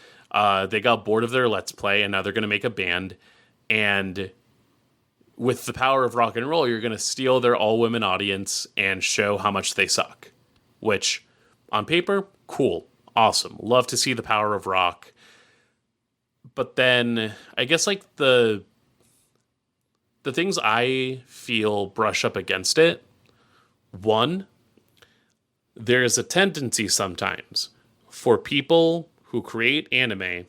B: They got bored of their Let's Play, and now they're going to make a band. And with the power of rock and roll, you're going to steal their all-women audience and show how much they suck. Which, on paper, cool. Awesome. Love to see the power of rock. But then I guess like the things I feel brush up against it. One, there is a tendency sometimes for people who create anime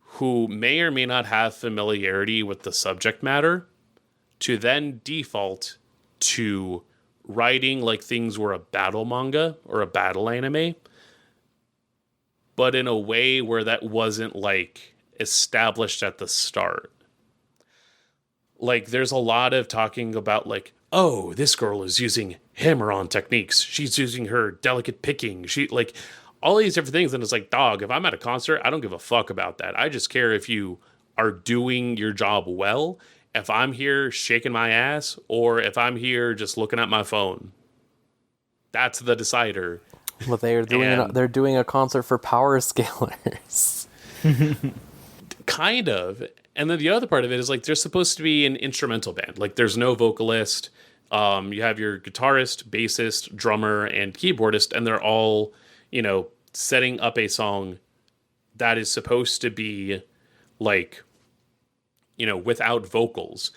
B: who may or may not have familiarity with the subject matter to then default to writing like things were a battle manga or a battle anime, but in a way where that wasn't like established at the start. Like there's a lot of talking about like, oh, this girl is using hammer-on techniques. She's using her delicate picking. She like all these different things. And it's like, dog, if I'm at a concert, I don't give a fuck about that. I just care if you are doing your job well. If I'm here shaking my ass or if I'm here just looking at my phone, that's the decider.
A: Well, they're doing a concert for power scalers.
B: Kind of. And then the other part of it is like there's supposed to be an instrumental band. Like there's no vocalist. You have your guitarist, bassist, drummer, and keyboardist, and they're all, setting up a song that is supposed to be like, without vocals.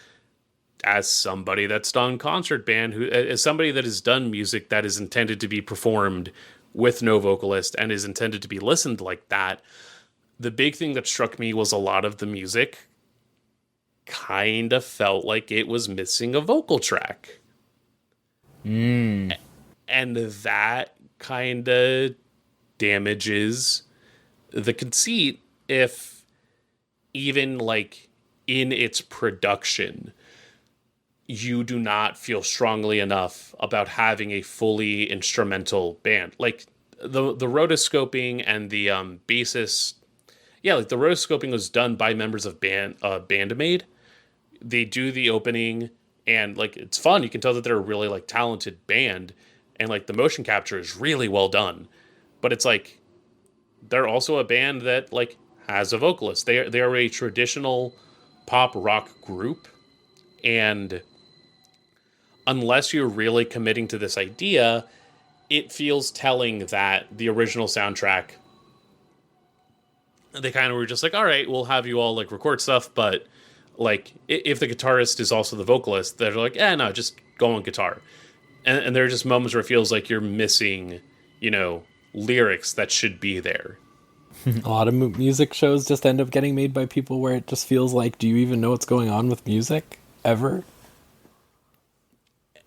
B: As somebody that's done concert band, as somebody that has done music that is intended to be performed with no vocalist and is intended to be listened like that, the big thing that struck me was a lot of the music kind of felt like it was missing a vocal track. And that kind of damages the conceit if even like in its production, you do not feel strongly enough about having a fully instrumental band. Like the rotoscoping and the bassist, like the rotoscoping was done by members of Bandmade. They do the opening and like it's fun. You can tell that they're a really like talented band and like the motion capture is really well done. But it's like they're also a band that like has a vocalist. They are a traditional pop rock group, and unless you're really committing to this idea, it feels telling that the original soundtrack, they kind of were just like, all right, we'll have you all like record stuff, but like if the guitarist is also the vocalist, they're like, no, just go on guitar. And there are just moments where it feels like you're missing, lyrics that should be there.
A: A lot of music shows just end up getting made by people where it just feels like, do you even know what's going on with music ever?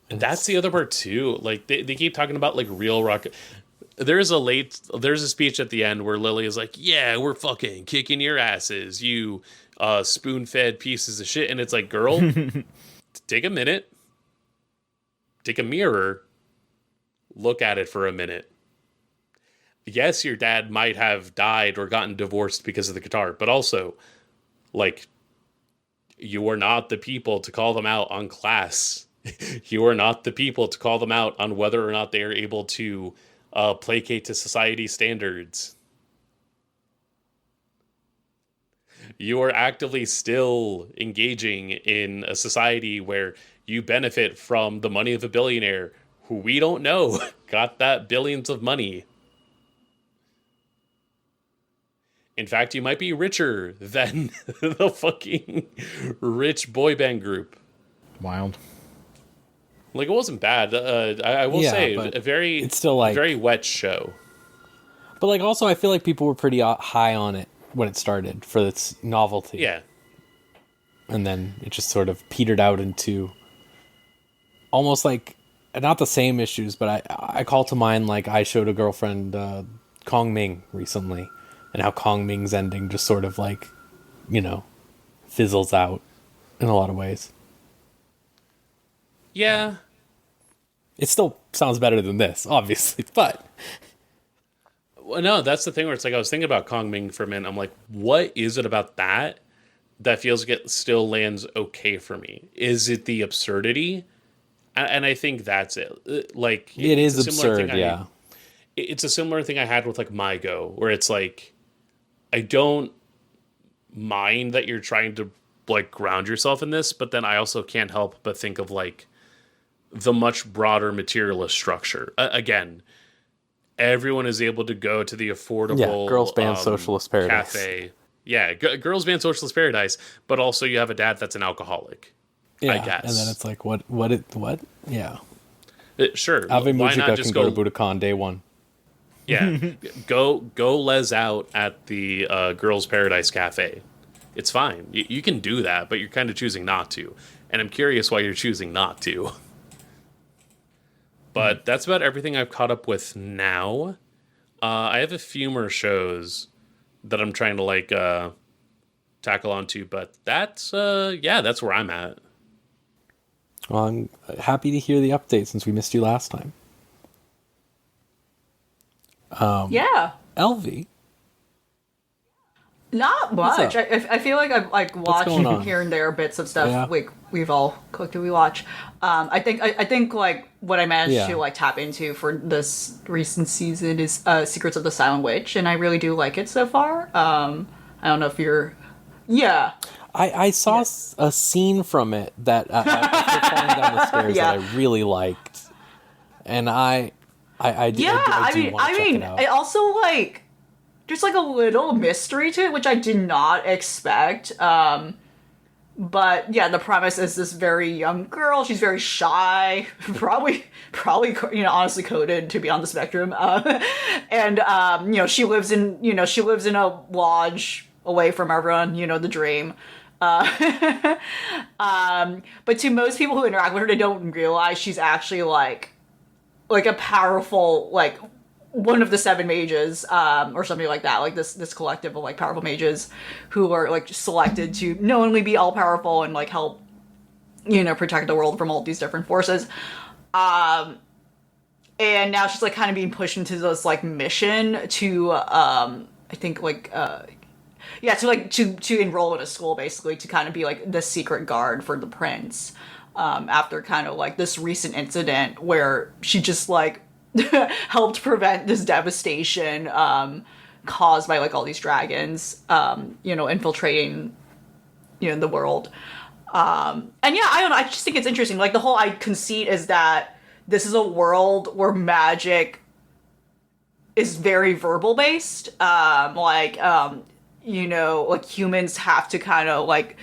B: That's the other part too. Like they keep talking about like real rock. There's a speech at the end where Lily is like, yeah, we're fucking kicking your asses, you spoon-fed pieces of shit. And it's like, girl, take a minute, take a mirror, look at it for a minute. Yes, your dad might have died or gotten divorced because of the guitar, but also, like, you are not the people to call them out on class. You are not the people to call them out on whether or not they are able to placate to society standards. You are actively still engaging in a society where you benefit from the money of a billionaire who we don't know got that billions of money. In fact, you might be richer than the fucking rich boy band group.
D: Wild.
B: Like, it wasn't bad. I will say, it's still like, very wet show.
A: But, like, also, I feel like people were pretty high on it when it started for its novelty.
B: Yeah.
A: And then it just sort of petered out into almost like, not the same issues, but I call to mind, like, I showed a girlfriend Kong Ming recently, and how Kong Ming's ending just sort of, like, fizzles out in a lot of ways.
B: Yeah.
A: It still sounds better than this, obviously, but...
B: Well, no, that's the thing where it's like, I was thinking about Kong Ming for a minute. I'm like, what is it about that feels like it still lands okay for me? Is it the absurdity? And I think that's it. Like,
A: it is absurd, yeah.
B: It's a similar thing I had with, like, MyGo, where it's like, I don't mind that you're trying to, like, ground yourself in this, but then I also can't help but think of, like, the much broader materialist structure. Again, everyone is able to go to the affordable
A: Girls Band Socialist Paradise
B: cafe. Yeah, Girls Band Socialist Paradise, but also you have a dad that's an alcoholic.
A: Yeah,
B: I guess.
A: And then it's like, what? Yeah.
B: Sure.
A: Ave
B: Why
A: Mujica
B: not just
A: can go to Budokan day one.
B: Yeah, go les out at the Girls Paradise Cafe. It's fine. You can do that, but you're kind of choosing not to. and I'm curious why you're choosing not to. But that's about everything I've caught up with now. I have a few more shows that I'm trying to like tackle onto, but that's that's where I'm at.
A: Well, I'm happy to hear the update since we missed you last time.
C: Yeah.
A: Elvie.
C: Not much. I feel like I've like watched here and there bits of stuff.
A: Yeah.
C: Like we've all collectively watched. I think like what I managed to like tap into for this recent season is Secrets of the Silent Witch, and I really do like it so far. I don't know if you're. Yeah.
A: I saw a scene from it that after falling down the stairs that I really liked, and I mean,
C: it also like. There's like a little mystery to it, which I did not expect. But yeah, the premise is this very young girl. She's very shy, probably honestly coded to be on the spectrum. And she lives in a lodge away from everyone. The dream. But to most people who interact with her, they don't realize she's actually like a powerful one of the 7 mages, or something like that, like this collective of like powerful mages who are like selected to not only be all powerful and like help, protect the world from all these different forces. And now she's like kind of being pushed into this like mission to, I think like, to enroll in a school basically to kind of be like the secret guard for the prince. After kind of like this recent incident where she just like helped prevent this devastation caused by like all these dragons infiltrating the world. And yeah, I don't know, I just think it's interesting, like the whole conceit is that this is a world where magic is very verbal based, like humans have to kind of like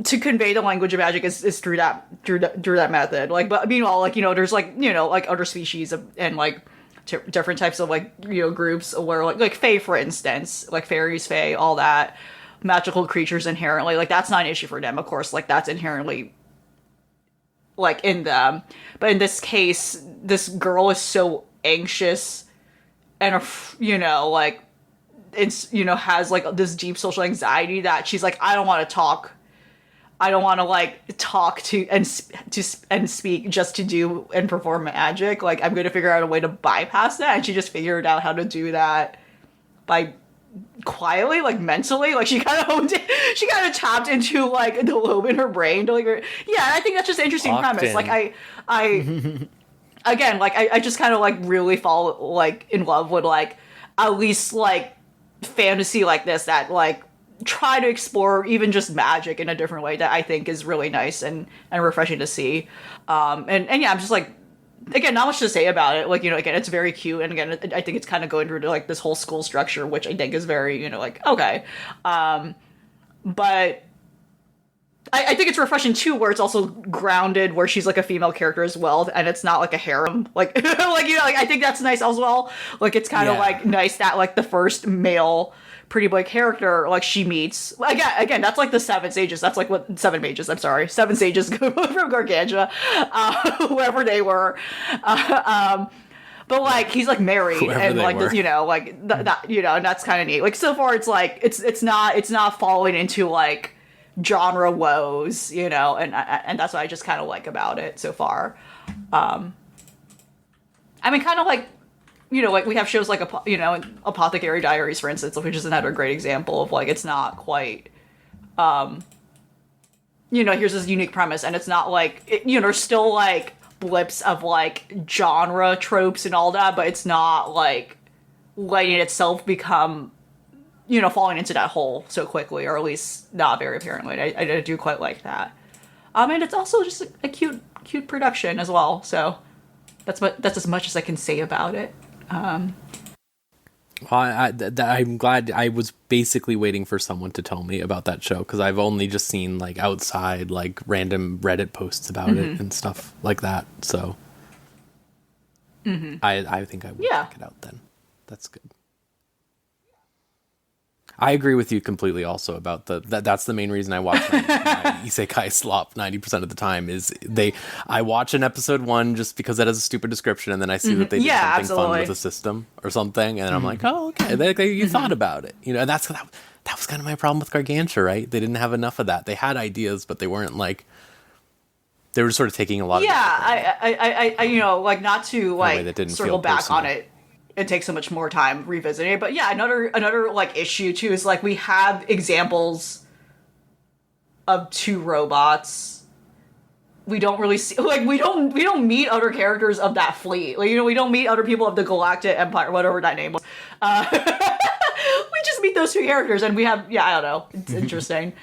C: to convey the language of magic is through that method. Like, but meanwhile, like, there's like, like other species and like different types of like, groups where like fae, for instance, like fairies, fae, all that magical creatures inherently, like that's not an issue for them. Of course, like that's inherently like in them. But in this case, this girl is so anxious and, like it's, has like this deep social anxiety that she's like, I don't want to talk like talk to and speak just to do and perform magic. Like I'm going to figure out a way to bypass that. And she just figured out how to do that by quietly, like mentally, like she kind of tapped into like the lobe in her brain to like, I think that's just an interesting premise. Like I again, like I just kind of like really fall like in love with like at least like fantasy like this that like try to explore even just magic in a different way that I think is really nice and refreshing to see. And yeah, I'm just like, again, not much to say about it. Like, again, it's very cute. And again, I think it's kind of going through to like this whole school structure, which I think is very, like, okay. But I think it's refreshing too, where it's also grounded, where she's like a female character as well. And it's not like a harem. Like, like, I think that's nice as well. Like, it's kind of like nice that like the first male pretty boy character like she meets again that's like the 7 sages, that's like what 7 mages, I'm sorry, 7 sages from Gargantia, whoever they were, but like he's like married whoever and like were. Like that and that's kind of neat. Like so far it's like it's not falling into like genre woes, and that's what I just kind of like about it so far. I mean, kind of like like we have shows like Apothecary Diaries, for instance, which is another great example of like it's not quite here's this unique premise, and it's not like there's still like blips of like genre tropes and all that, but it's not like letting itself become falling into that hole so quickly, or at least not very apparently. I do quite like that. And it's also just a cute production as well, so that's as much as I can say about it.
A: Well, I'm glad. I was basically waiting for someone to tell me about that show, because I've only just seen like outside like random Reddit posts about it and stuff like that. So I think I will check it out then. That's good. I agree with you completely also about that's the main reason I watch my isekai slop 90% of the time is I watch an episode 1 just because it has a stupid description, and then I see that they did something fun with a system or something, and I'm like, oh, okay, you thought about it. And that was kind of my problem with Gargantia, right? They didn't have enough of that. They had ideas, but they weren't like, they were sort of taking a lot of
C: I not to circle back
A: personal
C: on it. It takes so much more time revisiting it. But yeah, another like issue too is like we have examples of 2 robots. We don't really see we don't meet other characters of that fleet. Like, we don't meet other people of the Galactic Empire, whatever that name was. We just meet those 2 characters, and we have I don't know. It's interesting.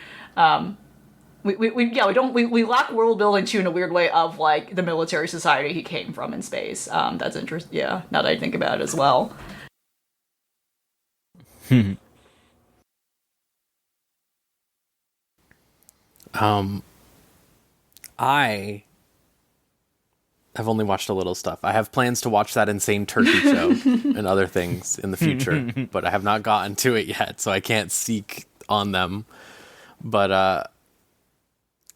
C: We lack world building too in a weird way of like the military society he came from in space. That's interesting. Yeah, now that I think about it as well.
A: I have only watched a little stuff. I have plans to watch that Insane Turkey show and other things in the future, but I have not gotten to it yet, so I can't speak on them. But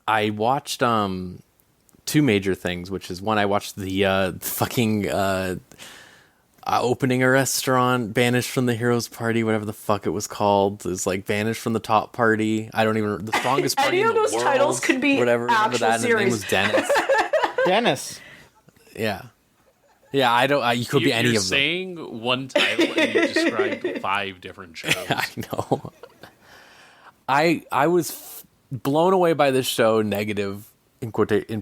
A: I watched 2 major things, which is one, I watched the fucking opening a restaurant, Banished from the Heroes Party, whatever the fuck it was called. It's like Banished from the Top Party. I don't even, the strongest party in the world.
C: Any of those titles could be
A: whatever.
C: actual
A: Remember that?
C: series.
A: And his name was Dennis.
D: Dennis.
A: Yeah. Yeah, I don't. You could be any of them.
B: You're saying one title and you described 5 different shows.
A: I know. I was blown away by this show. Negative in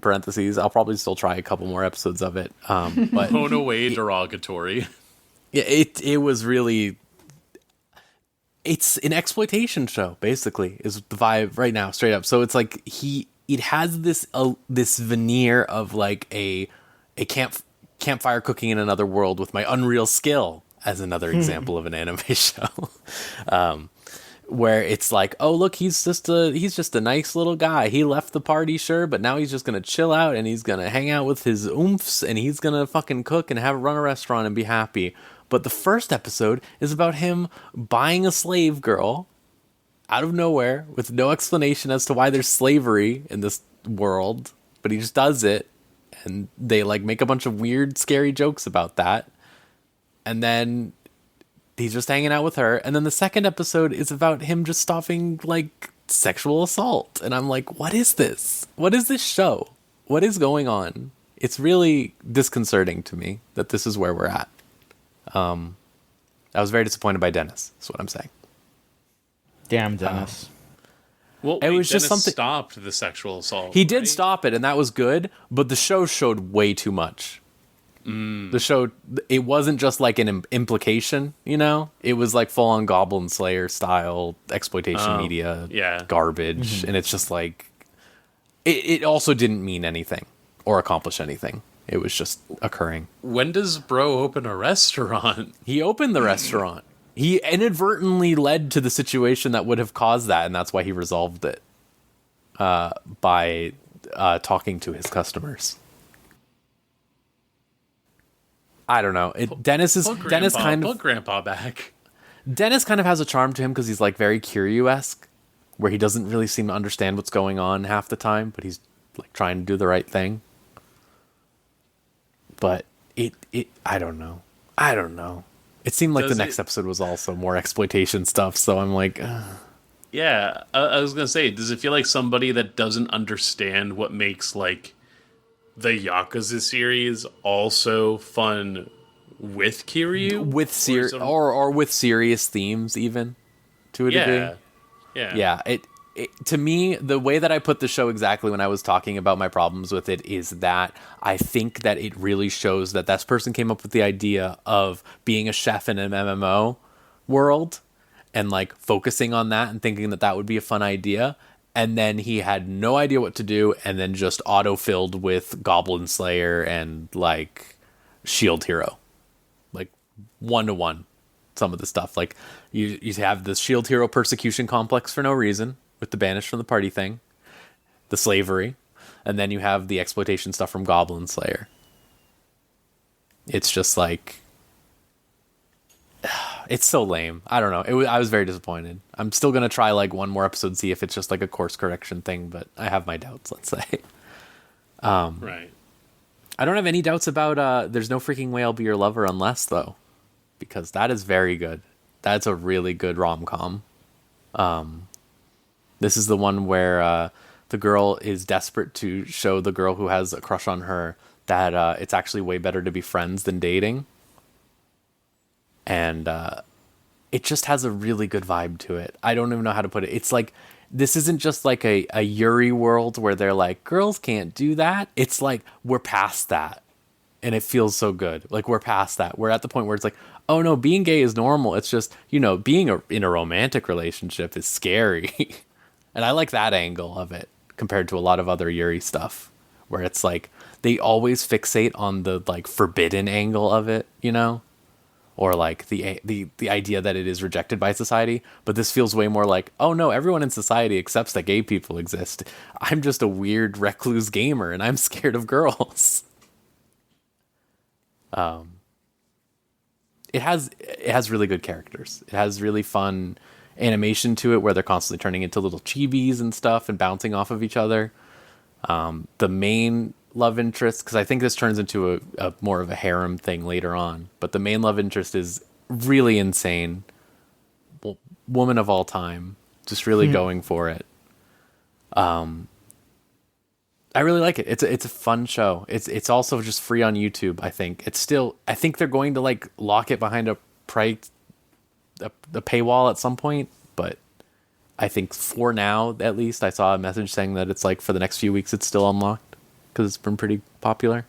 A: parentheses. I'll probably still try a couple more episodes of it. But
B: Blown away, derogatory.
A: Yeah, it was really. It's an exploitation show, basically, is the vibe right now, straight up. So it's like it has this veneer of like a campfire cooking in another world with my unreal skill as another example of an anime show. Where it's like, oh look, he's just a nice little guy. He left the party, sure, but now he's just gonna chill out and he's gonna hang out with his oomphs and he's gonna fucking cook and run a restaurant and be happy. But the first episode is about him buying a slave girl out of nowhere with no explanation as to why there's slavery in this world, but he just does it, and they like make a bunch of weird, scary jokes about that, and then he's just hanging out with her. And then the second episode is about him just stopping like sexual assault. And I'm like, what is this? What is this show? What is going on? It's really disconcerting to me that this is where we're at. I was very disappointed by Dennis, is what I'm saying.
D: Damn, Dennis.
B: Well,
A: it was just
B: Dennis
A: something.
B: Stopped the sexual assault.
A: He did stop it, and that was good, but the show showed way too much. The show, it wasn't just like an implication, it was like full on Goblin Slayer style exploitation media garbage. And it's just like, it also didn't mean anything or accomplish anything. It was just occurring.
B: When does Bro open a restaurant?
A: He opened the restaurant. He inadvertently led to the situation that would have caused that, and that's why he resolved it by talking to his customers. I don't know. Dennis kind of
B: put Grandpa back.
A: Dennis kind of has a charm to him because he's like very Kiryu-esque, where he doesn't really seem to understand what's going on half the time, but he's like trying to do the right thing. But I don't know. It seemed like the next episode was also more exploitation stuff, so I'm like,
B: yeah. I was gonna say, does it feel like somebody that doesn't understand what makes like the Yakuza series also fun with Kiryu,
A: with or with serious themes, even to a degree? Yeah. It to me, the way that I put the show exactly when I was talking about my problems with it is that I think that it really shows that this person came up with the idea of being a chef in an MMO world and like focusing on that and thinking that that would be a fun idea. And then he had no idea what to do, and then just auto-filled with Goblin Slayer and, like, Shield Hero. Like, one-to-one, some of the stuff. Like, you have the Shield Hero persecution complex for no reason, with the Banished from the Party thing, the slavery, and then you have the exploitation stuff from Goblin Slayer. It's just like... It's so lame. I don't know. I was very disappointed. I'm still gonna try like one more episode, see if it's just like a course correction thing, but I have my doubts. Let's say.
B: Right.
A: I don't have any doubts about There's No Freaking Way I'll Be Your Lover Unless, though, because that is very good. That's a really good rom-com. This is the one where the girl is desperate to show the girl who has a crush on her that it's actually way better to be friends than dating. And it just has a really good vibe to it. I don't even know how to put it. It's like, this isn't just like a Yuri world where they're like, girls can't do that. It's like, we're past that. And it feels so good. Like, we're past that. We're at the point where it's like, oh no, being gay is normal. It's just, being in a romantic relationship is scary. And I like that angle of it compared to a lot of other Yuri stuff where it's like, they always fixate on the like forbidden angle of it, or like the idea that it is rejected by society. But this feels way more like, oh no, everyone in society accepts that gay people exist. I'm just a weird recluse gamer and I'm scared of girls. It has really good characters. It has really fun animation to it where they're constantly turning into little chibis and stuff and bouncing off of each other. The main love interest, because I think this turns into a more of a harem thing later on, but the main love interest is really insane. Woman of all time, just really going for it. I really like it. It's a fun show. It's also just free on YouTube. I think they're going to like lock it behind a paywall at some point, but I think for now, at least, I saw a message saying that it's like for the next few weeks it's still unlocked because it's been pretty popular.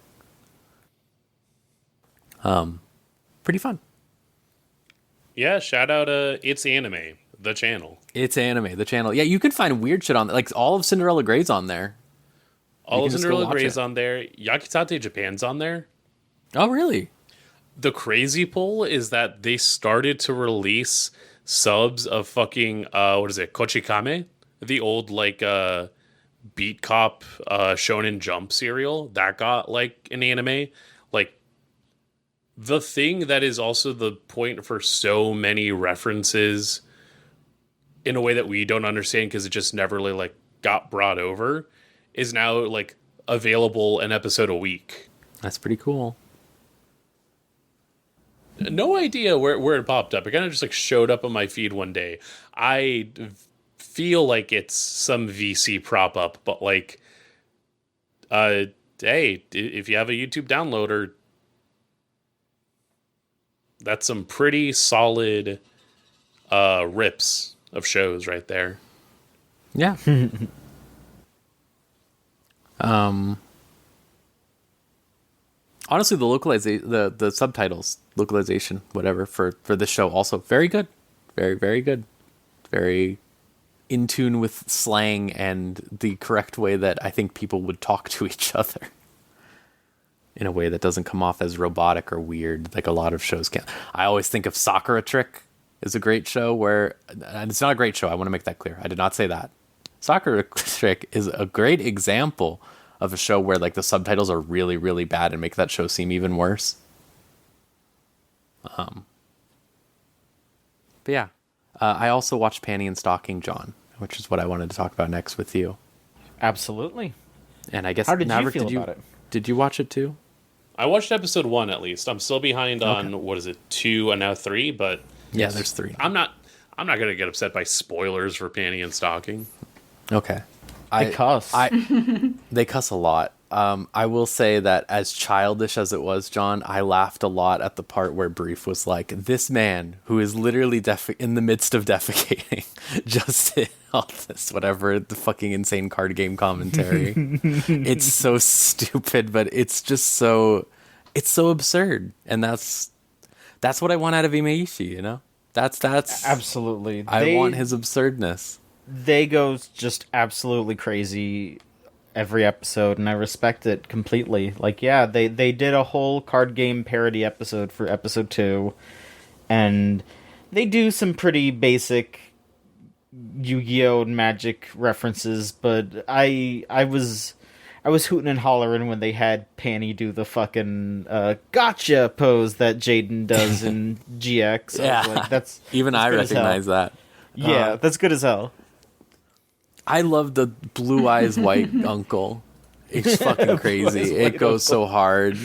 A: Pretty fun.
B: Yeah, shout out It's Anime, the channel.
A: It's Anime, the channel. Yeah, you can find weird shit on, like, all of Cinderella Grey's on there.
B: All of Cinderella Grey's on there. Yakitate Japan's on there.
A: Oh, really?
B: The crazy pull is that they started to release subs of fucking Kochikame, the old like beat cop Shonen Jump serial that got like an anime. Like, the thing that is also the point for so many references in a way that we don't understand because it just never really like got brought over is now like available an episode a week.
A: That's pretty cool.
B: No idea where it popped up. It kind of just like showed up on my feed one day. I feel like it's some VC prop up, but like, hey, if you have a YouTube downloader, that's some pretty solid rips of shows right there.
A: Yeah. Honestly, the subtitles, localization, whatever, for this show also very good. Very, very good. Very in tune with slang and the correct way that I think people would talk to each other. In a way that doesn't come off as robotic or weird, like a lot of shows can. I always think of Sakura Trick is a great show where, and it's not a great show, I want to make that clear. I did not say that. Sakura Trick is a great example of a show where like the subtitles are really, really bad and make that show seem even worse. But yeah, I also watched Panty and Stocking, John, which is what I wanted to talk about next with you.
D: Absolutely.
A: And I guess
D: How did
A: Maverick,
D: you feel about it?
A: Did you watch it too?
B: I watched episode 1 at least. I'm still behind on 2 and now 3, but
A: Yeah, there's 3.
B: I'm not gonna get upset by spoilers for Panty and Stocking.
A: Okay.
D: They cuss.
A: They cuss a lot. I will say that as childish as it was, John, I laughed a lot at the part where Brief was like, this man who is literally in the midst of defecating just did all this, whatever, the fucking insane card game commentary. It's so stupid, but it's just it's so absurd. And that's what I want out of Imaishi, That's
D: Absolutely.
A: I want his absurdness.
D: They go just absolutely crazy every episode, and I respect it completely. Like, yeah, they did a whole card game parody episode for episode 2, and they do some pretty basic Yu-Gi-Oh! Magic references, but I was I was hooting and hollering when they had Panty do the fucking gotcha pose that Jaden does in GX.
A: Yeah,
D: I was like, that's
A: even
D: that's
A: I
D: good as hell.
A: recognize that.
D: Yeah, that's good as hell.
A: I love the blue eyes white uncle. It's fucking crazy. It goes so hard.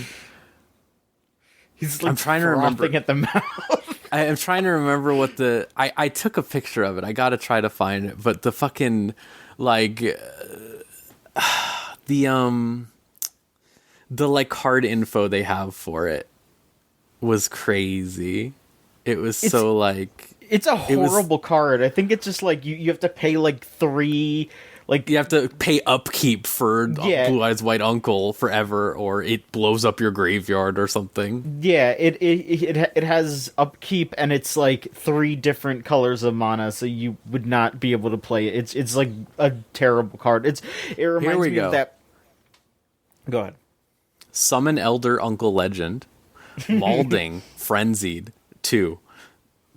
D: He's like
A: I'm trying to remember
D: at the mouth.
A: I am trying to remember what I took a picture of it. I gotta try to find it. But the fucking like the like card info they have for it was crazy. It was so like
D: it's a horrible card. I think it's just like you have to pay like 3. Like
A: you have to pay upkeep for Blue Eyes White Uncle forever, or it blows up your graveyard or something.
D: Yeah, it has upkeep, and it's like 3 different colors of mana, so you would not be able to play it. It's like a terrible card. It reminds me of that. Go ahead.
A: Summon Elder Uncle Legend, Malding Frenzied 2.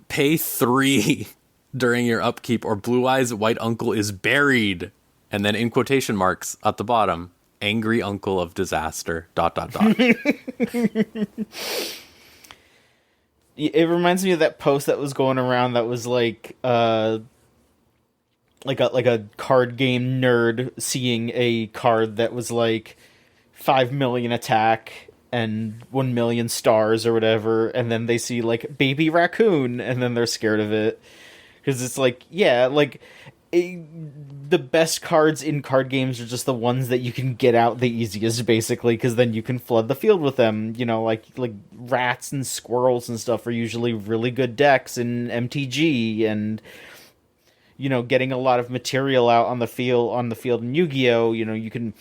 A: Pay 3 during your upkeep, or Blue Eyes White Uncle is buried. And then in quotation marks at the bottom, Angry Uncle of Disaster, ...
D: It reminds me of that post that was going around that was like a card game nerd seeing a card that was like 5 million attack and 1 million stars or whatever, and then they see like baby raccoon, and then they're scared of it. Because it's like, yeah, like, the best cards in card games are just the ones that you can get out the easiest, basically, because then you can flood the field with them. You know, like rats and squirrels and stuff are usually really good decks in MTG, and, you know, getting a lot of material out on the field in Yu-Gi-Oh, you know, you can...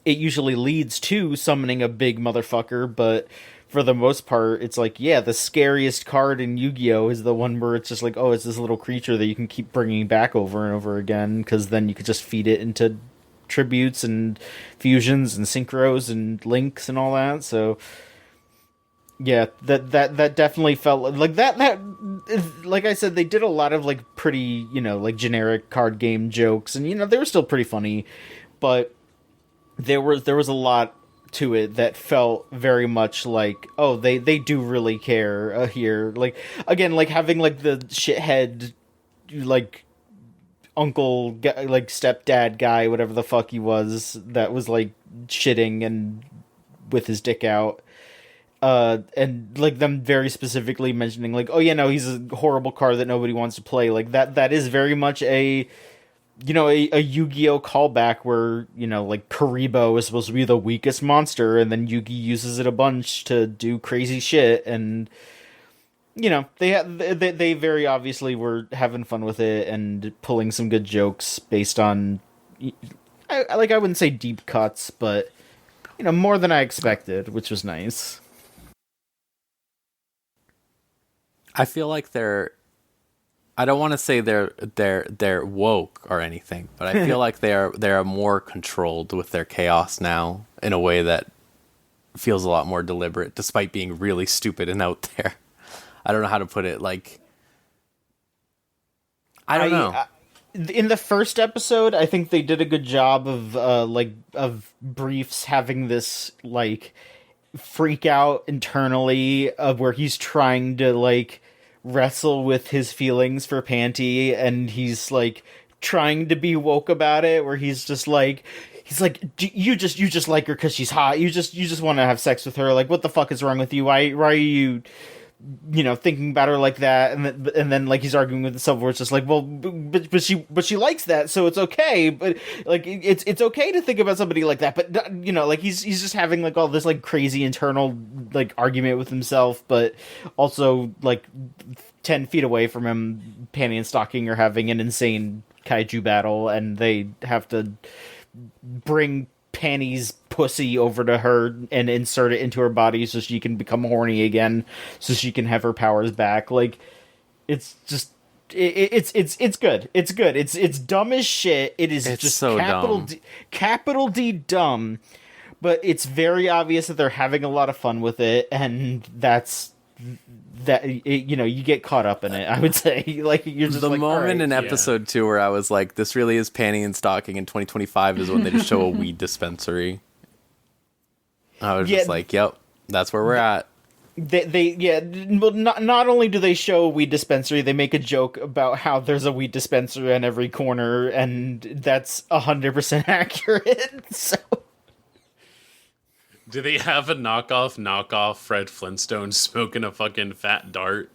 D: It usually leads to summoning a big motherfucker, but... For the most part, it's like, yeah, the scariest card in Yu-Gi-Oh! Is the one where it's just like, oh, it's this little creature that you can keep bringing back over and over again, because then you could just feed it into tributes and fusions and synchros and links and all that. So, yeah, that definitely felt like that. Like I said, they did a lot of like pretty, you know, like generic card game jokes, and you know they were still pretty funny, but there was a lot to it that felt very much like, oh, they do really care here. Like, again, like having like the shithead like uncle, like stepdad guy, whatever the fuck he was, that was like shitting and with his dick out, and like them very specifically mentioning like, oh yeah, no, he's a horrible card that nobody wants to play. Like that is very much a, you know, a Yu-Gi-Oh callback where, you know, like Karibo is supposed to be the weakest monster, and then Yugi uses it a bunch to do crazy shit, and, you know, they very obviously were having fun with it and pulling some good jokes based on, I wouldn't say deep cuts, but, you know, more than I expected, which was nice.
A: I feel like I don't want to say they're woke or anything, but I feel like they're more controlled with their chaos now in a way that feels a lot more deliberate, despite being really stupid and out there. I don't know how to put it. Like, I don't know.
D: In the first episode, I think they did a good job of Briefs having this like freak out internally of where he's trying to like wrestle with his feelings for Panty, and he's like trying to be woke about it, where he's like you just like her because she's hot, you just want to have sex with her, like what the fuck is wrong with you, why are you, you know, thinking about her like that, and then like he's arguing with himself where it's just like, well, but she likes that, so it's okay, but like it's okay to think about somebody like that, but you know, like he's just having like all this like crazy internal like argument with himself, but also like 10 feet away from him, Panty and Stocking are having an insane kaiju battle, and they have to bring Panty's pussy over to her and insert it into her body so she can become horny again, so she can have her powers back. Like, it's just it's good. It's good. It's dumb as shit. It's just
A: so dumb.
D: Capital D dumb, but it's very obvious that they're having a lot of fun with it, and that's that you get caught up in it. I would say like you're just
A: the
D: like,
A: moment
D: all
A: in
D: right,
A: episode 2 where I was like, this really is Panty and Stocking in 2025 is when they just show a weed dispensary. I was just like, yep, that's where we're at.
D: Well, not only do they show a weed dispensary, they make a joke about how there's a weed dispensary on every corner, and that's 100% accurate. So,
B: Do they have a knockoff Fred Flintstone smoking a fucking fat dart?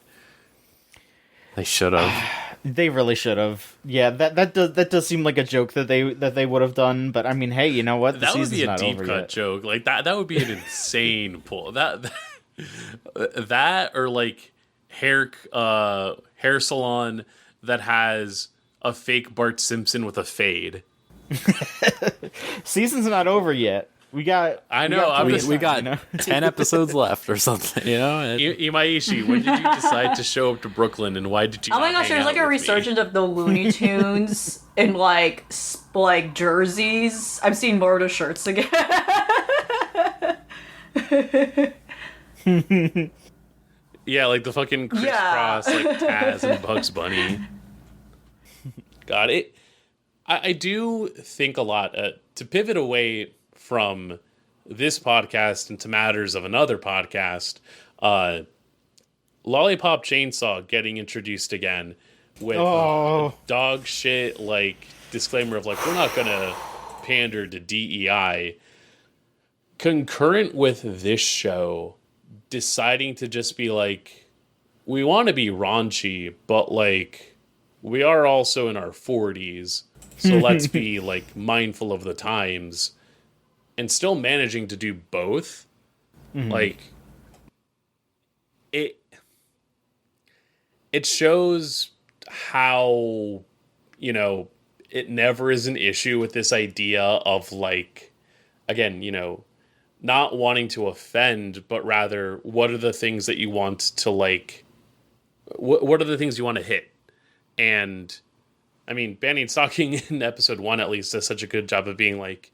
A: They should have.
D: they really should have. Yeah, that does seem like a joke that they would have done. But I mean, hey, you know what? The
B: That would
D: season's
B: be a
D: not
B: deep
D: over
B: cut
D: yet.
B: joke. Like that would be an insane pull. That or like hair salon that has a fake Bart Simpson with a fade.
D: Season's not over yet. We got 10
A: episodes left or something, you know?
B: Imaishi, when did you decide to show up to Brooklyn, and why did you
C: Oh my
B: not
C: gosh,
B: hang
C: there's
B: out
C: like a
B: with me?
C: resurgence of the Looney Tunes in like jerseys. I'm seeing more of the shirts again.
B: Yeah, like the fucking crisscross, like Taz and Bugs Bunny. Got it. I do think a lot to pivot away from this podcast into matters of another podcast. Lollipop Chainsaw getting introduced again with a dog shit like disclaimer of like, we're not gonna pander to DEI. Concurrent with this show deciding to just be like, we want to be raunchy, but like we are also in our 40s, so let's be like mindful of the times, and still managing to do both. Like it shows how, you know, it never is an issue with this idea of like, again, you know, not wanting to offend, but rather what are the things that you want to like, what are the things you want to hit? And I mean, Panty and Stocking in episode 1 at least does such a good job of being like,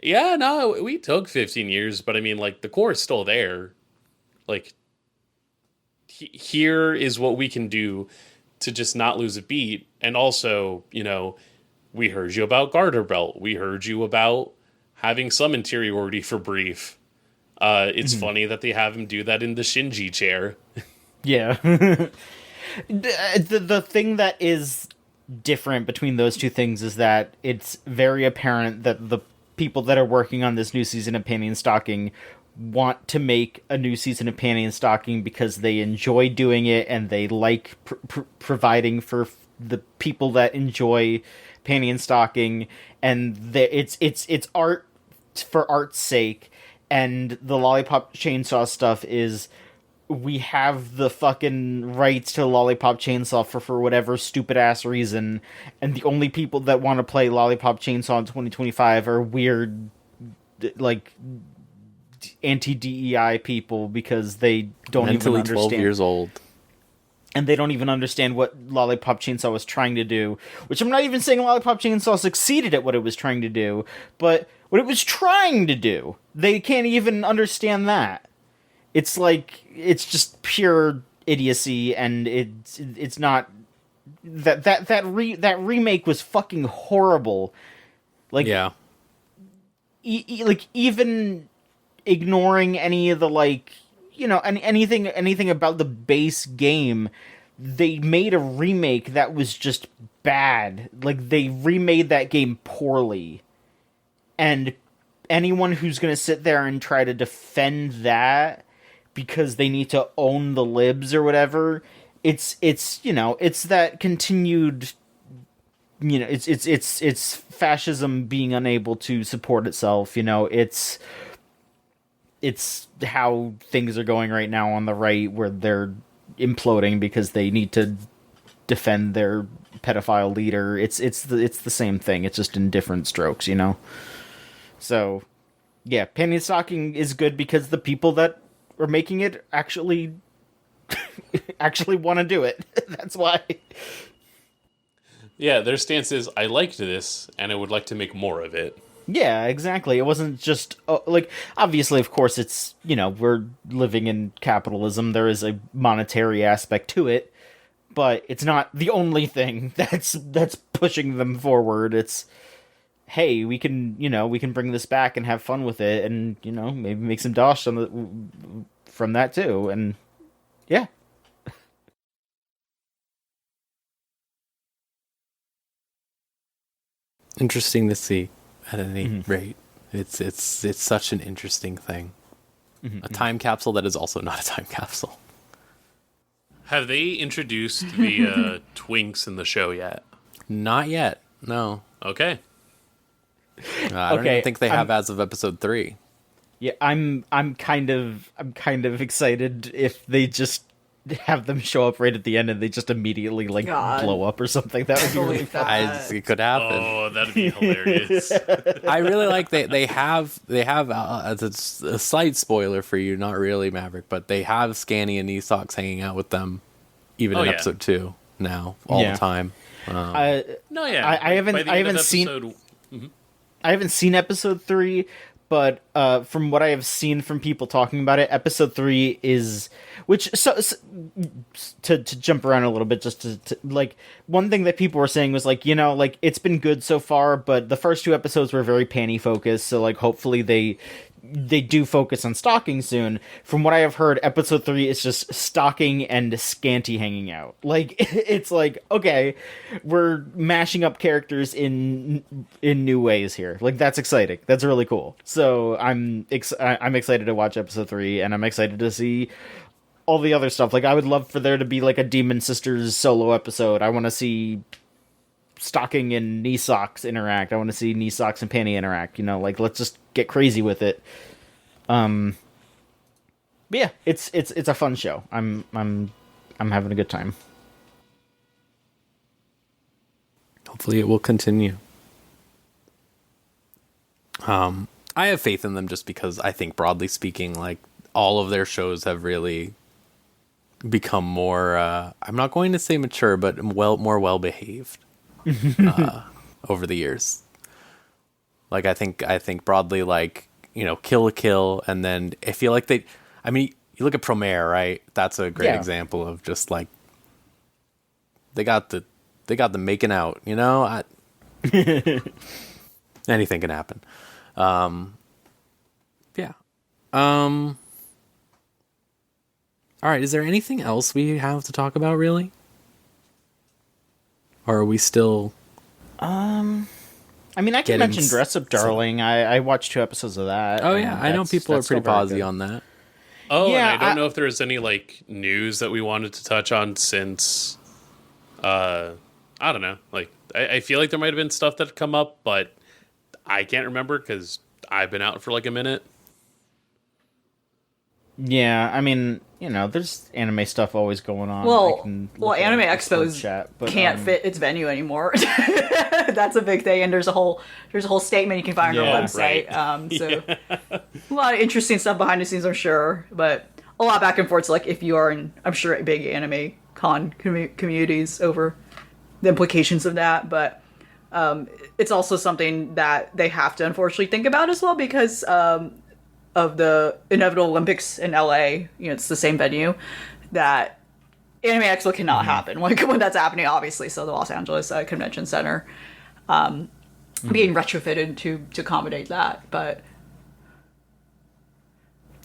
B: yeah, no, we took 15 years, but I mean, like, the core is still there. Like, here is what we can do to just not lose a beat. And also, you know, we heard you about Garter Belt. We heard you about having some interiority for Brief. It's funny that they have him do that in the Shinji chair.
D: Yeah. The thing that is different between those two things is that it's very apparent that the people that are working on this new season of Panty and Stocking want to make a new season of Panty and Stocking because they enjoy doing it and they like providing for the people that enjoy Panty and Stocking, and it's art for art's sake. And the Lollipop Chainsaw stuff is, we have the fucking rights to Lollipop Chainsaw for whatever stupid ass reason, and the only people that want to play Lollipop Chainsaw in 2025 are weird, like, anti-DEI people because they don't
A: Mentally
D: even understand.
A: 12 years old.
D: And they don't even understand what Lollipop Chainsaw was trying to do. Which I'm not even saying Lollipop Chainsaw succeeded at what it was trying to do, but what it was trying to do, they can't even understand that. It's like, it's just pure idiocy, and it's not that remake was fucking horrible. Like,
A: yeah,
D: like even ignoring any of the, like, you know, anything about the base game, they made a remake that was just bad. Like, they remade that game poorly, and anyone who's gonna sit there and try to defend that because they need to own the libs or whatever, it's you know, it's that continued, you know, it's fascism being unable to support itself. You know, it's how things are going right now on the right, where they're imploding because they need to defend their pedophile leader. It's the same thing. It's just in different strokes, you know. So yeah, Panty and Stocking is good because the people that are making it actually want to do it. That's why.
B: Yeah, their stance is, I liked this, and I would like to make more of it.
D: Yeah, exactly. It wasn't just like, obviously, of course, it's, we're living in capitalism. There is a monetary aspect to it, but it's not the only thing that's pushing them forward. It's, hey, we can bring this back and have fun with it, and maybe make some dosh from that too. And yeah.
A: Interesting to see. At any rate, it's such an interesting thing. A time capsule that is also not a time capsule.
B: Have they introduced the twinks in the show yet?
A: Not yet. No.
B: Okay.
A: I don't even think they have as of episode 3.
D: Yeah, I'm kind of excited if they just have them show up right at the end and they just immediately blow up or something. That would be really fun.
A: It could happen.
B: Oh, that'd be hilarious.
A: I really like they have it's a slight spoiler for you, not really, Maverick, but they have Scanny and Esox hanging out with them even in episode 2 now all the time.
D: I haven't seen episode 3, but from what I have seen from people talking about it, episode 3 is, to jump around a little bit, just to like, one thing that people were saying was like, it's been good so far, but the first 2 episodes were very panty focused, so like hopefully they do focus on Stocking soon. From what I have heard, episode 3 is just Stocking and Scanty hanging out. Like, it's like, okay, we're mashing up characters in new ways here. Like, that's exciting. That's really cool. So I'm excited to watch episode 3, and I'm excited to see all the other stuff. Like, I would love for there to be like a Demon Sisters solo episode. I want to see Stocking and Knee Socks interact. I want to see Knee Socks and Panty interact. Like, let's just get crazy with it. But yeah, it's a fun show. I'm having a good time.
A: Hopefully, it will continue. I have faith in them just because I think, broadly speaking, like, all of their shows have really become more. I'm not going to say mature, but more well behaved. Over the years, like I think broadly, like, Kill la Kill, and then I feel like you look at Promare, right? That's a great example of just like they got the making out. Anything can happen. Yeah. All right. Is there anything else we have to talk about, really? Or are we still...
D: I can mention Dress Up Darling. I watched 2 episodes of that.
A: Oh, yeah. I know people are pretty posy on that.
B: Oh, yeah, and I don't know if there's any, like, news that we wanted to touch on since... I don't know. Like, I feel like there might have been stuff that had come up, but I can't remember because I've been out for, like, a minute.
D: Yeah, there's anime stuff always going on.
C: Well, Anime Expos can't fit its venue anymore. That's a big thing, and there's a whole statement you can find on our website. Right. So a lot of interesting stuff behind the scenes, I'm sure, but a lot back and forth. So, like, if you are in, I'm sure, big anime con communities over the implications of that, but it's also something that they have to unfortunately think about as well because of the inevitable Olympics in LA, it's the same venue, that Anime Expo cannot happen when that's happening, obviously. So the Los Angeles Convention Center being retrofitted to accommodate that. But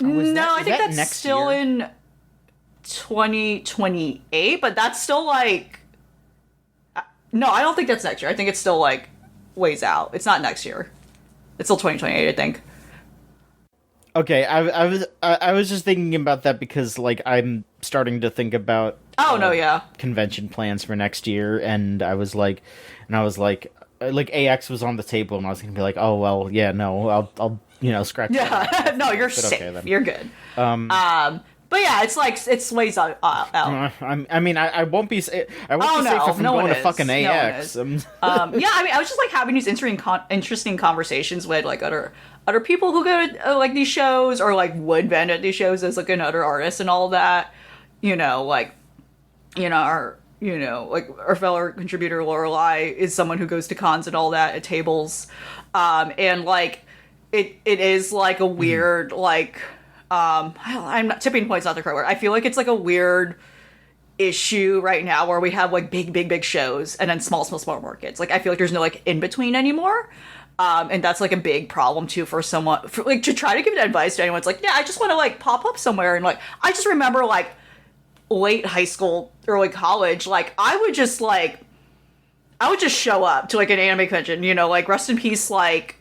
C: I think that's still in 2028, but that's still like... No, I don't think that's next year. I think it's still like ways out. It's not next year. It's still 2028, I think.
D: Okay, I was just thinking about that because, like, I'm starting to think about convention plans for next year, and I was like AX was on the table, and I was gonna be like, oh well, yeah, no, I'll scratch.
C: Yeah, no, you're safe. Okay, you're good. But yeah, it's ways out.
D: I won't be safe if I'm going to fucking AX.
C: I was just like having these interesting conversations with like other people who go to like these shows or like would vend at these shows as like another artist and all that, you know, like our fellow contributor Lorelai is someone who goes to cons and all that at tables, and like it is like a weird like I'm not, tipping point's not the correct word. I feel like it's like a weird issue right now where we have like big shows and then small markets. Like I feel like there's no like in between anymore. And that's like a big problem too for someone for, like to try to give advice to anyone. It's like, yeah, I just want to like pop up somewhere. And like, I just remember like late high school, early college, like I would just show up to like an anime convention, you know, like rest in peace, like,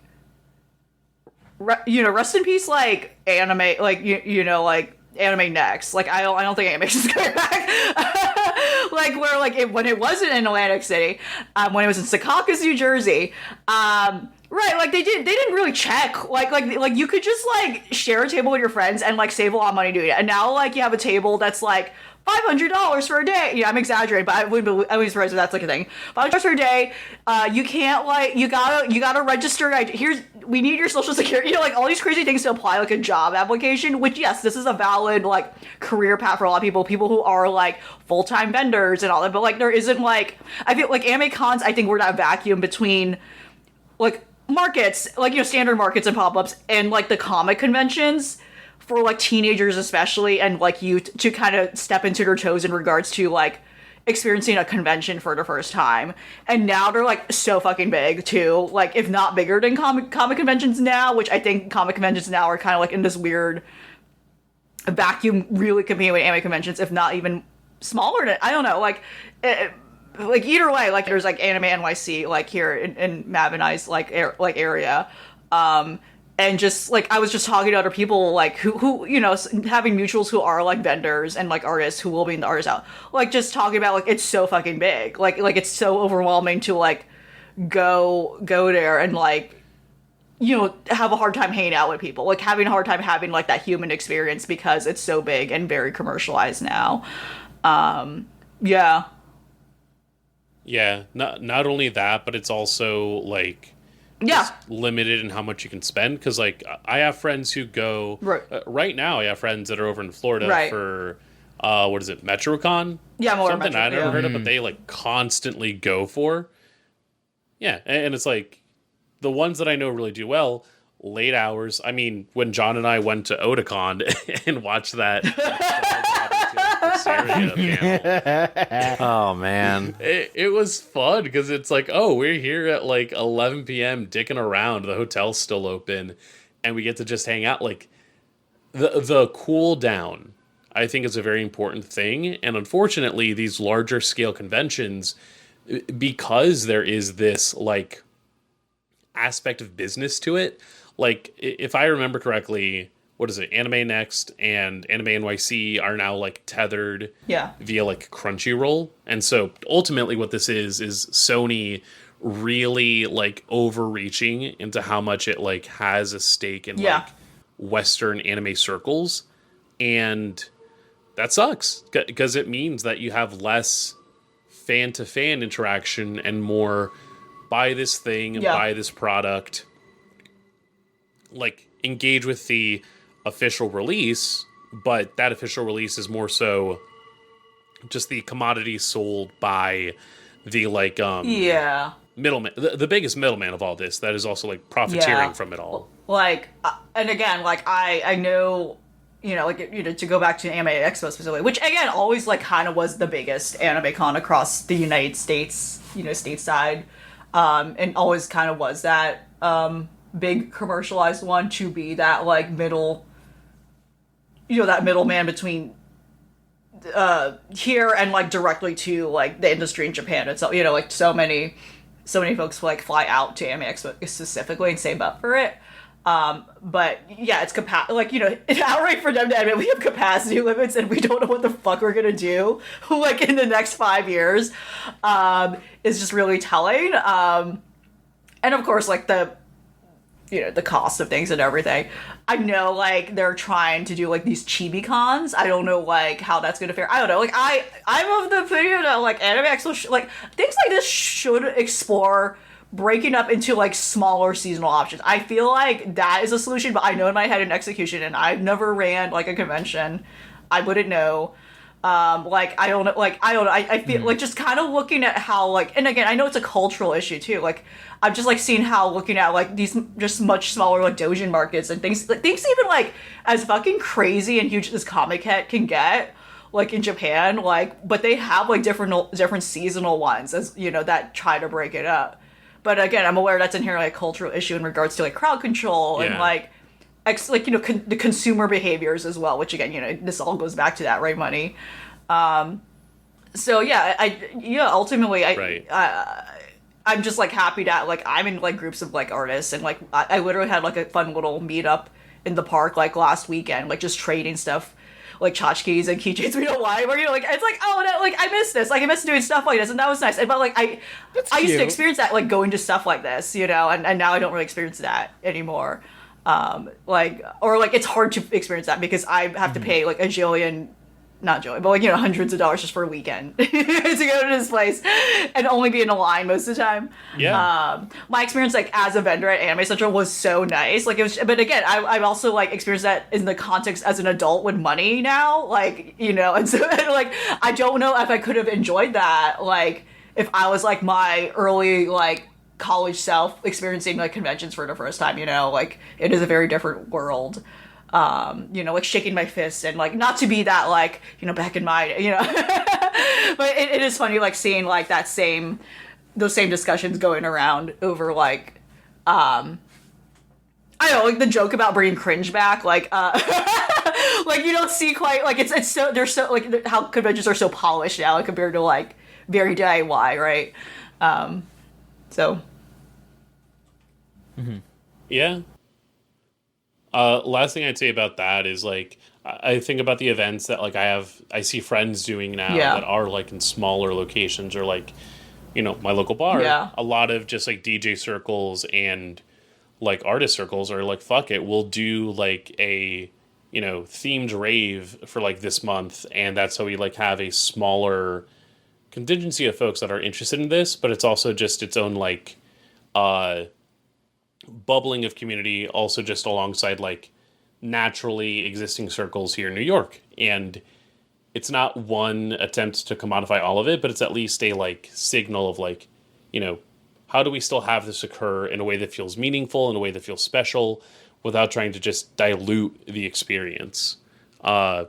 C: rest in peace, like anime, like, you know, like Anime Next. Like, I don't think Anime is coming back. Like, where, like, when it wasn't in Atlantic City, when it was in Secaucus, New Jersey, right, like, they didn't really check. Like, you could just, like, share a table with your friends and, like, save a lot of money doing it. And now, like, you have a table that's, like, $500 for a day. Yeah, I'm exaggerating, but I wouldn't be surprised if that's like a thing. $500 for a day. You can't like you gotta register. We need your social security. You know, like all these crazy things to apply like a job application. Which yes, this is a valid like career path for a lot of people. People who are like full-time vendors and all that. But like there isn't like I feel like anime cons. I think we're that vacuum between like markets, like you know standard markets and pop-ups, and like the comic conventions. For like teenagers especially and like youth to kind of step into their toes in regards to like experiencing a convention for the first time. And now they're like so fucking big too, like if not bigger than comic conventions now, which I think comic conventions now are kind of like in this weird vacuum really competing with anime conventions, if not even smaller than, I don't know, like like either way, like there's like Anime NYC like here in Mav and I's like area. And just like I was just talking to other people like who you know having mutuals who are like vendors and like artists who will be in the artist out, like just talking about like it's so fucking big, like it's so overwhelming to like go there and like you know have a hard time hanging out with people, like having a hard time having like that human experience because it's so big and very commercialized now. Yeah,
B: not only that, but it's also like limited in how much you can spend, because like I have friends who go right now. I have friends that are over in Florida for what is it, MetroCon?
C: Yeah, more
B: something I never heard of, but they like constantly go for. Yeah, and it's like the ones that I know really do well. Late hours. I mean, when John and I went to Otakon and watched that.
A: Oh man,
B: it was fun because it's like, oh, we're here at like 11 p.m. dicking around, the hotel's still open, and we get to just hang out. Like the cool down, I think, is a very important thing. And unfortunately, these larger scale conventions, because there is this like aspect of business to it, like if I remember correctly, what is it? Anime Next and Anime NYC are now like tethered via like Crunchyroll. And so ultimately what this is Sony really like overreaching into how much it like has a stake in like Western anime circles. And that sucks because it means that you have less fan to fan interaction and more buy this thing and buy this product, like engage with the official release, but that official release is more so just the commodity sold by the like middleman, the biggest middleman of all this, that is also like profiteering from it all.
C: Like and again, like I know, you know, like you know, to go back to Anime Expo specifically, which again always like kind of was the biggest anime con across the United States, you know, stateside, and always kind of was that big commercialized one to be that like middle, you know, that middleman between here and like directly to like the industry in Japan. It's, you know, like so many folks like fly out to Anime Expo specifically and save up for it. But yeah, it's like, you know, it's outright for them to admit we have capacity limits and we don't know what the fuck we're gonna do like in the next 5 years, is just really telling. And of course, like the, you know, the cost of things and everything. I know, like, they're trying to do, like, these chibi cons. I don't know, like, how that's gonna fare. I don't know. Like, I'm of the opinion that, like, Anime Expo, like, things like this should explore breaking up into, like, smaller seasonal options. I feel like that is a solution, but I know in my head in execution, and I've never ran, like, a convention. I wouldn't know. Like I don't know, I feel like just kind of looking at how like, and again I know it's a cultural issue too. Like I've just like seen how looking at like these just much smaller like doujin markets and things even like as fucking crazy and huge as Comic Con can get. Like in Japan, like, but they have like different seasonal ones, as you know, that try to break it up. But again, I'm aware that's inherently a cultural issue in regards to like crowd control and like, the consumer behaviors as well. Which again, you know, this all goes back to that, right? Money. So yeah, ultimately, I'm just like happy that like I'm in like groups of like artists and like I literally had like a fun little meetup in the park like last weekend, like just trading stuff. Like tchotchkes and keychains, we don't why, where you know, like it's like, oh no, like I miss this, like I miss doing stuff like this, and that was nice. But like I used to experience that like going to stuff like this, you know, and now I don't really experience that anymore. Like or like it's hard to experience that because I have to pay like a jillion, not jillion, but like, you know, hundreds of dollars just for a weekend to go to this place and only be in a line most of the time.
B: Yeah.
C: My experience like as a vendor at Anime Central was so nice. Like it was, but again, I've also like experienced that in the context as an adult with money now, like, you know, and so like I don't know if I could have enjoyed that like if I was like my early like college self experiencing like conventions for the first time, you know, like it is a very different world. You know, like shaking my fists and like not to be that like, you know, back in my, you know, but it is funny like seeing like those same discussions going around over like, I don't know, like the joke about bringing cringe back, like, like you don't see quite like it's so they're so like how conventions are so polished now like, compared to like very DIY, right? So.
B: Mm-hmm. Yeah. Last thing I'd say about that is like I think about the events that like I see friends doing now that are like in smaller locations or like, you know, my local bar.
C: Yeah.
B: A lot of just like DJ circles and like artist circles are like, fuck it, we'll do like a, you know, themed rave for like this month, and that's how we like have a smaller contingency of folks that are interested in this, but it's also just its own like bubbling of community, also just alongside like naturally existing circles here in New York. And it's not one attempt to commodify all of it, but it's at least a like signal of like, you know, how do we still have this occur in a way that feels meaningful, in a way that feels special, without trying to just dilute the experience. I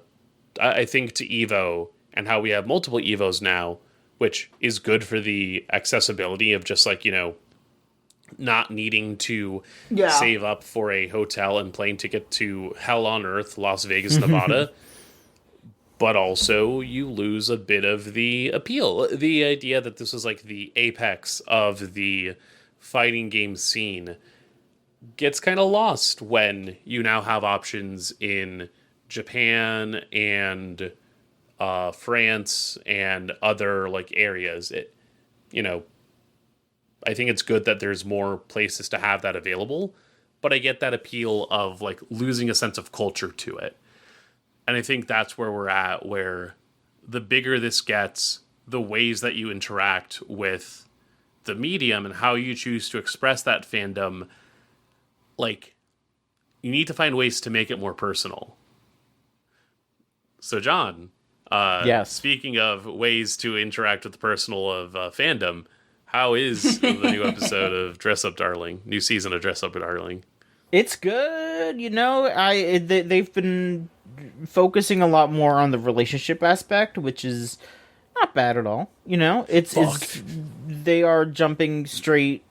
B: think to Evo and how we have multiple Evos now, which is good for the accessibility of just like, you know, not needing to save up for a hotel and plane ticket to hell on earth, Las Vegas, Nevada. But also you lose a bit of the appeal. The idea that this is like the apex of the fighting game scene gets kind of lost when you now have options in Japan and France and other like areas. It, you know, I think it's good that there's more places to have that available, but I get that appeal of like losing a sense of culture to it. And I think that's where we're at, where the bigger this gets, the ways that you interact with the medium and how you choose to express that fandom, like, you need to find ways to make it more personal. So, John,
D: yes.
B: Speaking of ways to interact with the personal of fandom, how is the new episode of Dress Up Darling, new season of Dress Up Darling?
D: It's good, you know. They've been focusing a lot more on the relationship aspect, which is not bad at all. You know, it's they are jumping straight,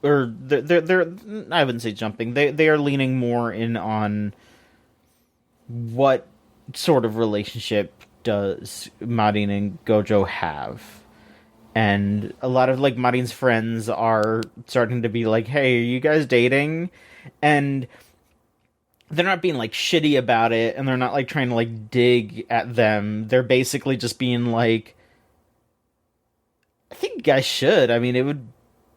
D: or they're I wouldn't say jumping. They are leaning more in on what sort of relationship does Marin and Gojo have. And a lot of, like, Marin's friends are starting to be like, hey, are you guys dating? And they're not being, like, shitty about it, and they're not, like, trying to, like, dig at them. They're basically just being like, I think you guys should. I mean,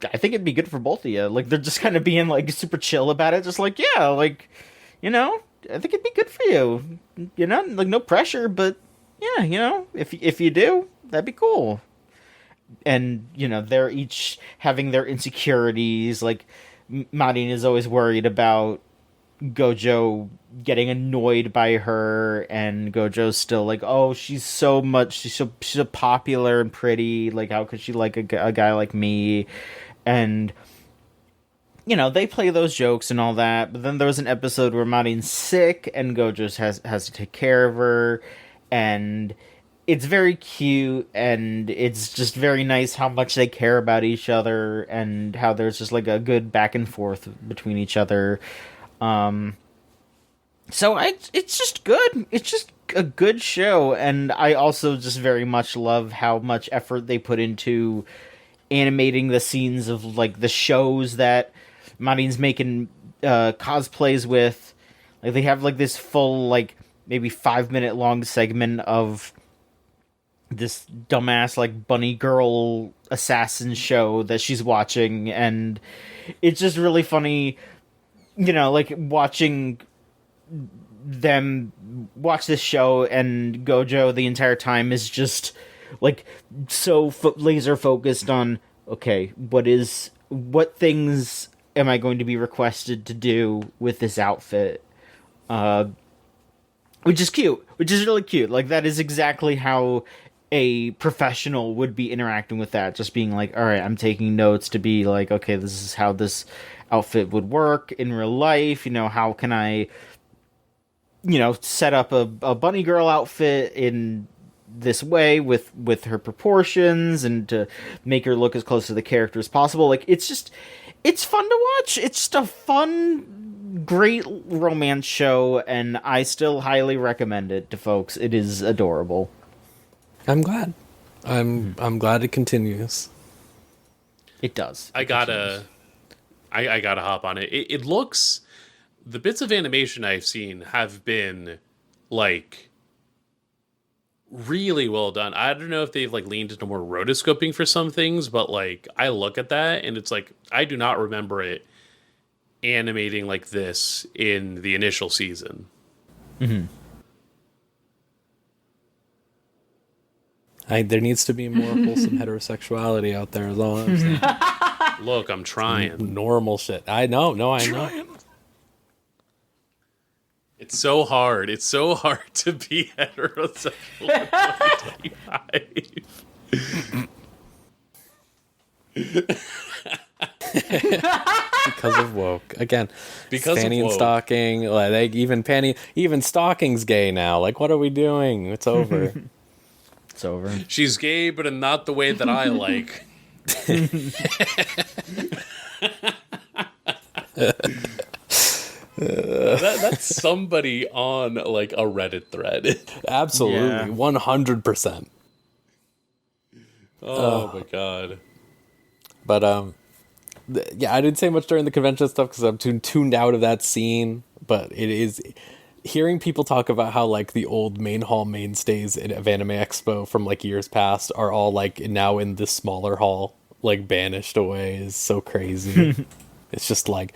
D: I think it'd be good for both of you. Like, they're just kind of being, like, super chill about it. Just like, yeah, like, you know, I think it'd be good for you. You know, like, no pressure, but, yeah, you know, if you do, that'd be cool. And, you know, they're each having their insecurities. Like, Marin is always worried about Gojo getting annoyed by her, and Gojo's still like, oh, she's so popular and pretty, like how could she like a guy like me? And they play those jokes and all that, but then there was an episode where Marin's sick and Gojo has to take care of her, and it's very cute, and it's just very nice how much they care about each other, and how there's just like a good back and forth between each other. So it's just good. It's just a good show, and I also just very much love how much effort they put into animating the scenes of like the shows that Marin's making cosplays with. Like they have like this full like maybe 5-minute long segment of this dumbass like bunny girl assassin show that she's watching, and it's just really funny, like watching them watch this show, and Gojo the entire time is just like so laser focused on, okay, what things am I going to be requested to do with this outfit, which is cute, which is really cute. Like that is exactly how a professional would be interacting with that, just being like, all right, I'm taking notes to be like, okay, this is how this outfit would work in real life. How can I, set up a bunny girl outfit in this way with her proportions, and to make her look as close to the character as possible. Like, it's fun to watch. It's just a fun, great romance show, and I still highly recommend it to folks. It is adorable.
A: I'm glad. I'm glad it continues.
D: It does.
B: I gotta hop on it. It looks, the bits of animation I've seen have been like really well done. I don't know if they've like leaned into more rotoscoping for some things, but like I look at that and it's like I do not remember it animating like this in the initial season.
D: Mm-hmm.
A: There needs to be more wholesome heterosexuality out there, is all I'm saying.
B: Look, I'm trying.
A: Normal shit. I know. No, I know.
B: It's so hard. It's so hard to be heterosexual in 2025.
A: Because of woke. Again,
B: because
A: Panty
B: of
A: and Stocking. Like, even Stocking's gay now. Like, what are we doing? It's over.
D: It's over.
B: She's gay, but in not the way that I like. That's somebody on like a Reddit thread.
A: Absolutely.
D: Yeah.
A: 100%.
B: Oh my god.
A: But yeah, I didn't say much during the convention stuff because I'm tuned out of that scene. But it is hearing people talk about how like the old main hall mainstays of Anime Expo from like years past are all like now in this smaller hall, like banished away, is so crazy. It's just like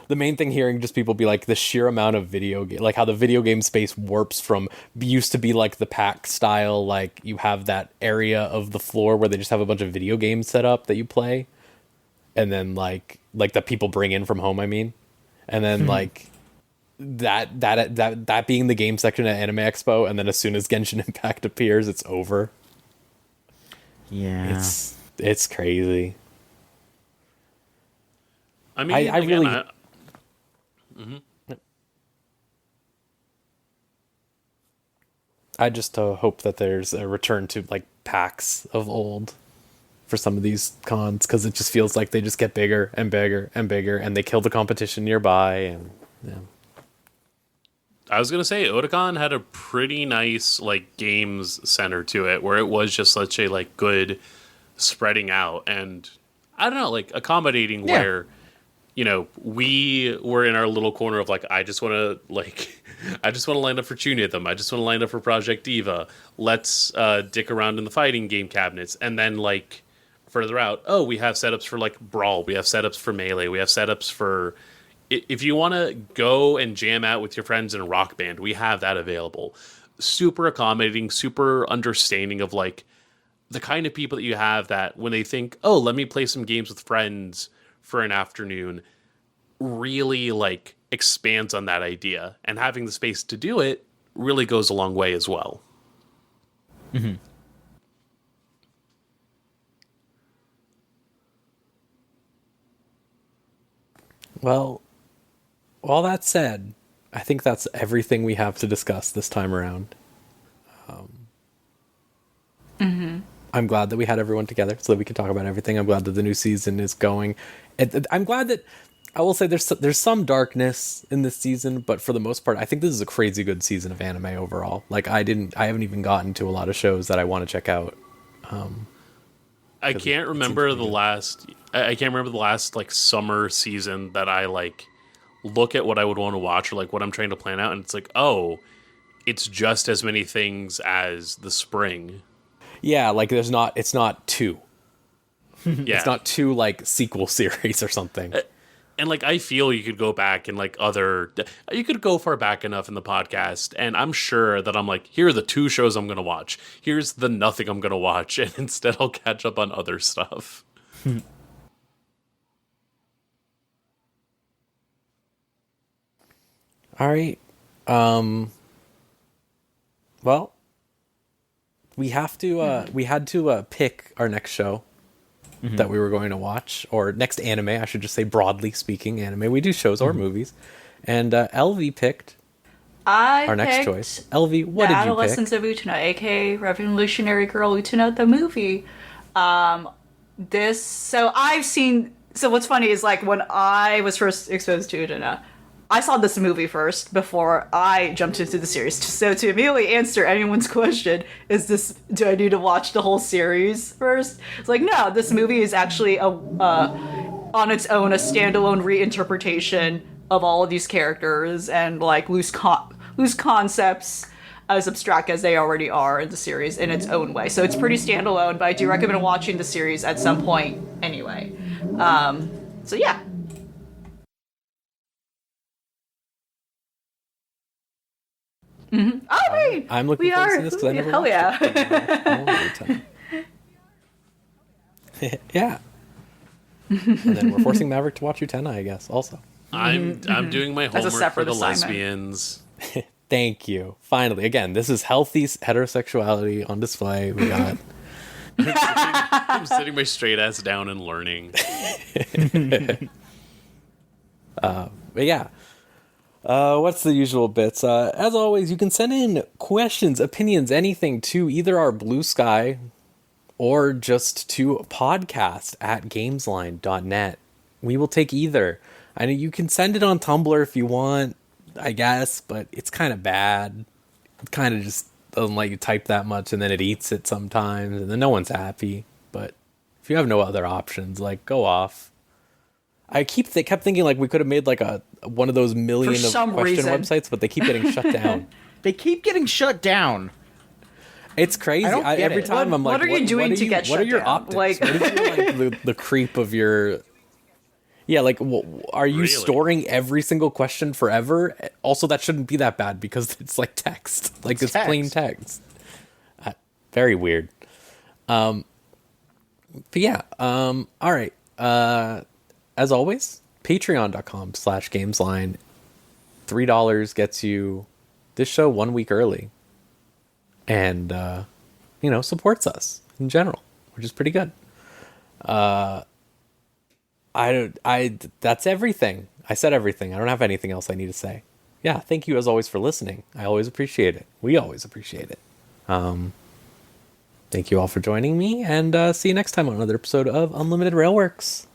A: the main thing, hearing just people be like the sheer amount of video game, like how the video game space warps from used to be like the pack style, like you have that area of the floor where they just have a bunch of video games set up that you play, and then like that people bring in from home, I mean, and then like that being the game section at Anime Expo, and then as soon as Genshin Impact appears, it's over.
D: Yeah,
A: it's crazy.
B: I mean,
A: I really. I just hope that there's a return to like packs of old for some of these cons, because it just feels like they just get bigger and bigger and bigger, and they kill the competition nearby. And yeah.
B: I was gonna say Otakon had a pretty nice like games center to it, where it was just such a like good spreading out, and I don't know, like accommodating, where we were in our little corner of like, I just want to line up for Chunithm. I just want to line up for Project Diva. Let's dick around in the fighting game cabinets. And then like further out, we have setups for like Brawl. We have setups for Melee. We have setups for, if you want to go and jam out with your friends in a Rock Band, we have that available. Super accommodating, super understanding of like the kind of people that you have that when they think, let me play some games with friends for an afternoon, really like expands on that idea, and having the space to do it really goes a long way as well.
D: Mm-hmm.
A: Well, all that said, I think that's everything we have to discuss this time around. I'm glad that we had everyone together so that we could talk about everything. I'm glad that the new season is going. I'm glad that, I will say, there's some darkness in this season, but for the most part, I think this is a crazy good season of anime overall. Like, I haven't even gotten to a lot of shows that I want to check out.
B: I can't remember the last like summer season that I like look at what I would want to watch or like what I'm trying to plan out, and it's like, oh, it's just as many things as the spring.
A: Yeah, like it's not two.
B: Yeah.
A: It's not two like sequel series or something.
B: And like, I feel you could go back and like you could go far back enough in the podcast, and I'm sure that I'm like, here are the 2 shows I'm going to watch. Here's the nothing I'm going to watch. And instead I'll catch up on other stuff.
A: All right. Well, we had to pick our next show that we were going to watch, or next anime, I should just say, broadly speaking, anime. We do shows or movies. And LV picked our next choice. LV, what did you pick?
C: Adolescence of Utena, aka Revolutionary Girl Utena, the movie. So what's funny is, like, when I was first exposed to Utena, I saw this movie first before I jumped into the series. So to immediately answer anyone's question, do I need to watch the whole series first? It's like, no, this movie is actually on its own a standalone reinterpretation of all of these characters and like loose concepts as abstract as they already are in the series in its own way. So it's pretty standalone, but I do recommend watching the series at some point anyway. So yeah. Mm-hmm. Oh, wait!
A: I'm looking forward to this because I never watched it. Yeah. And then we're forcing Maverick to watch Utena, I guess, also.
B: I'm doing my homework for the
C: assignment.
B: lesbians.
A: Thank you. Finally, again, this is healthy heterosexuality on display. We got
B: I'm sitting my straight ass down and learning.
A: But yeah. What's the usual bits? As always, you can send in questions, opinions, anything to either our Blue Sky or just to podcast@gamesline.net. We will take either. I know you can send it on Tumblr if you want, I guess, but it's kind of bad. It kind of just doesn't let you type that much, and then it eats it sometimes, and then no one's happy. But if you have no other options, like, go off. I kept thinking like we could have made like one of those million of question websites, but they keep getting shut down.
D: They keep getting shut down.
A: It's crazy. Every time I'm like,
C: what are you doing to get shut down?
A: What are your optics?
C: Like,
A: what is your, like the creep of your? Yeah, like, are you storing every single question forever? Also, that shouldn't be that bad because it's like text, like it's plain text. Very weird. But yeah. All right. As always, patreon.com/gamesline. $3 gets you this show 1 week early. And, supports us in general, which is pretty good. That's everything. I said everything. I don't have anything else I need to say. Yeah, thank you as always for listening. I always appreciate it. We always appreciate it. Thank you all for joining me, and see you next time on another episode of Unlimited Railworks.